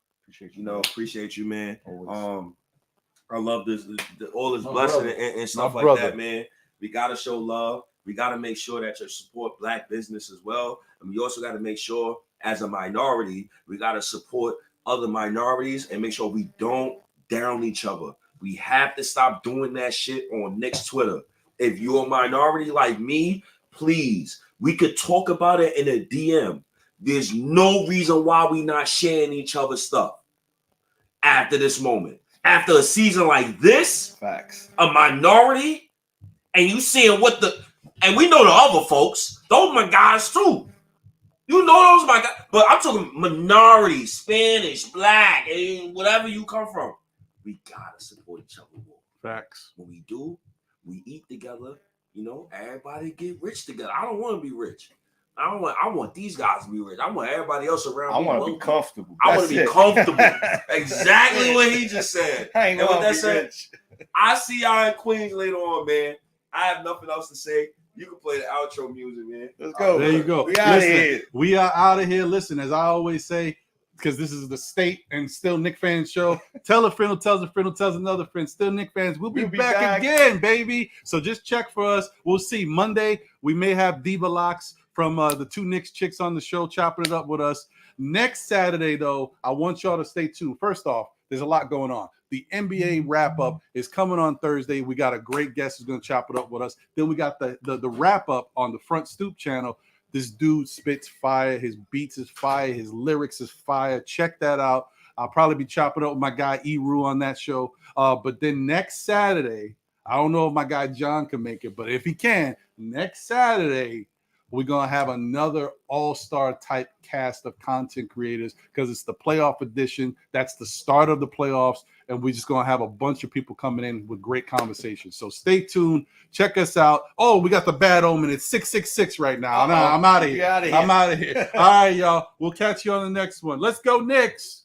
appreciate you, man. I love this, all this blessing and stuff like that, man. We gotta show love. We gotta make sure that you support Black business as well, and we also gotta make sure, as a minority, we gotta support other minorities and make sure we don't down each other. We have to stop doing that shit on Knicks Twitter. If you're a minority like me, please, we could talk about it in a DM. There's no reason why we not sharing each other's stuff after this moment. After a season like this, facts, a minority, and you seeing and we know the other folks, those my guys too. You know those my guys, but I'm talking minority, Spanish, Black, and whatever you come from. We gotta support each other more. Facts. When we do, we eat together. Everybody get rich together. I don't want to be rich. I want these guys to be rich. I want everybody else around me. I want to be comfortable. I want to be comfortable. Exactly what he just said. I ain't gonna be rich. I see y'all in Queens later on, man. I have nothing else to say. You can play the outro music, man. Let's go. There you go. We out of here. We are out of here. Listen, as I always say, because this is the State and Still Knick Fans show. Tell a friend who tells a friend who tells another friend. Still Knick Fans. We'll be back again, baby. So just check for us. We'll see. Monday, we may have Diva Locks from the 2 Knicks chicks on the show chopping it up with us. Next Saturday, though, I want y'all to stay tuned. First off, there's a lot going on. The NBA wrap-up is coming on Thursday. We got a great guest who's going to chop it up with us. Then we got the wrap-up on the Front Stoop channel. This dude spits fire. His beats is fire. His lyrics is fire. Check that out. I'll probably be chopping up with my guy E-Roo on that show. But then next Saturday, I don't know if my guy John can make it, but if he can, next Saturday, we're going to have another all-star type cast of content creators because it's the playoff edition. That's the start of the playoffs, and we're just going to have a bunch of people coming in with great conversations. So stay tuned. Check us out. Oh, we got the bad omen. It's 666 right now. No, I'm out of here. I'm out of here. All right, y'all. We'll catch you on the next one. Let's go, Knicks.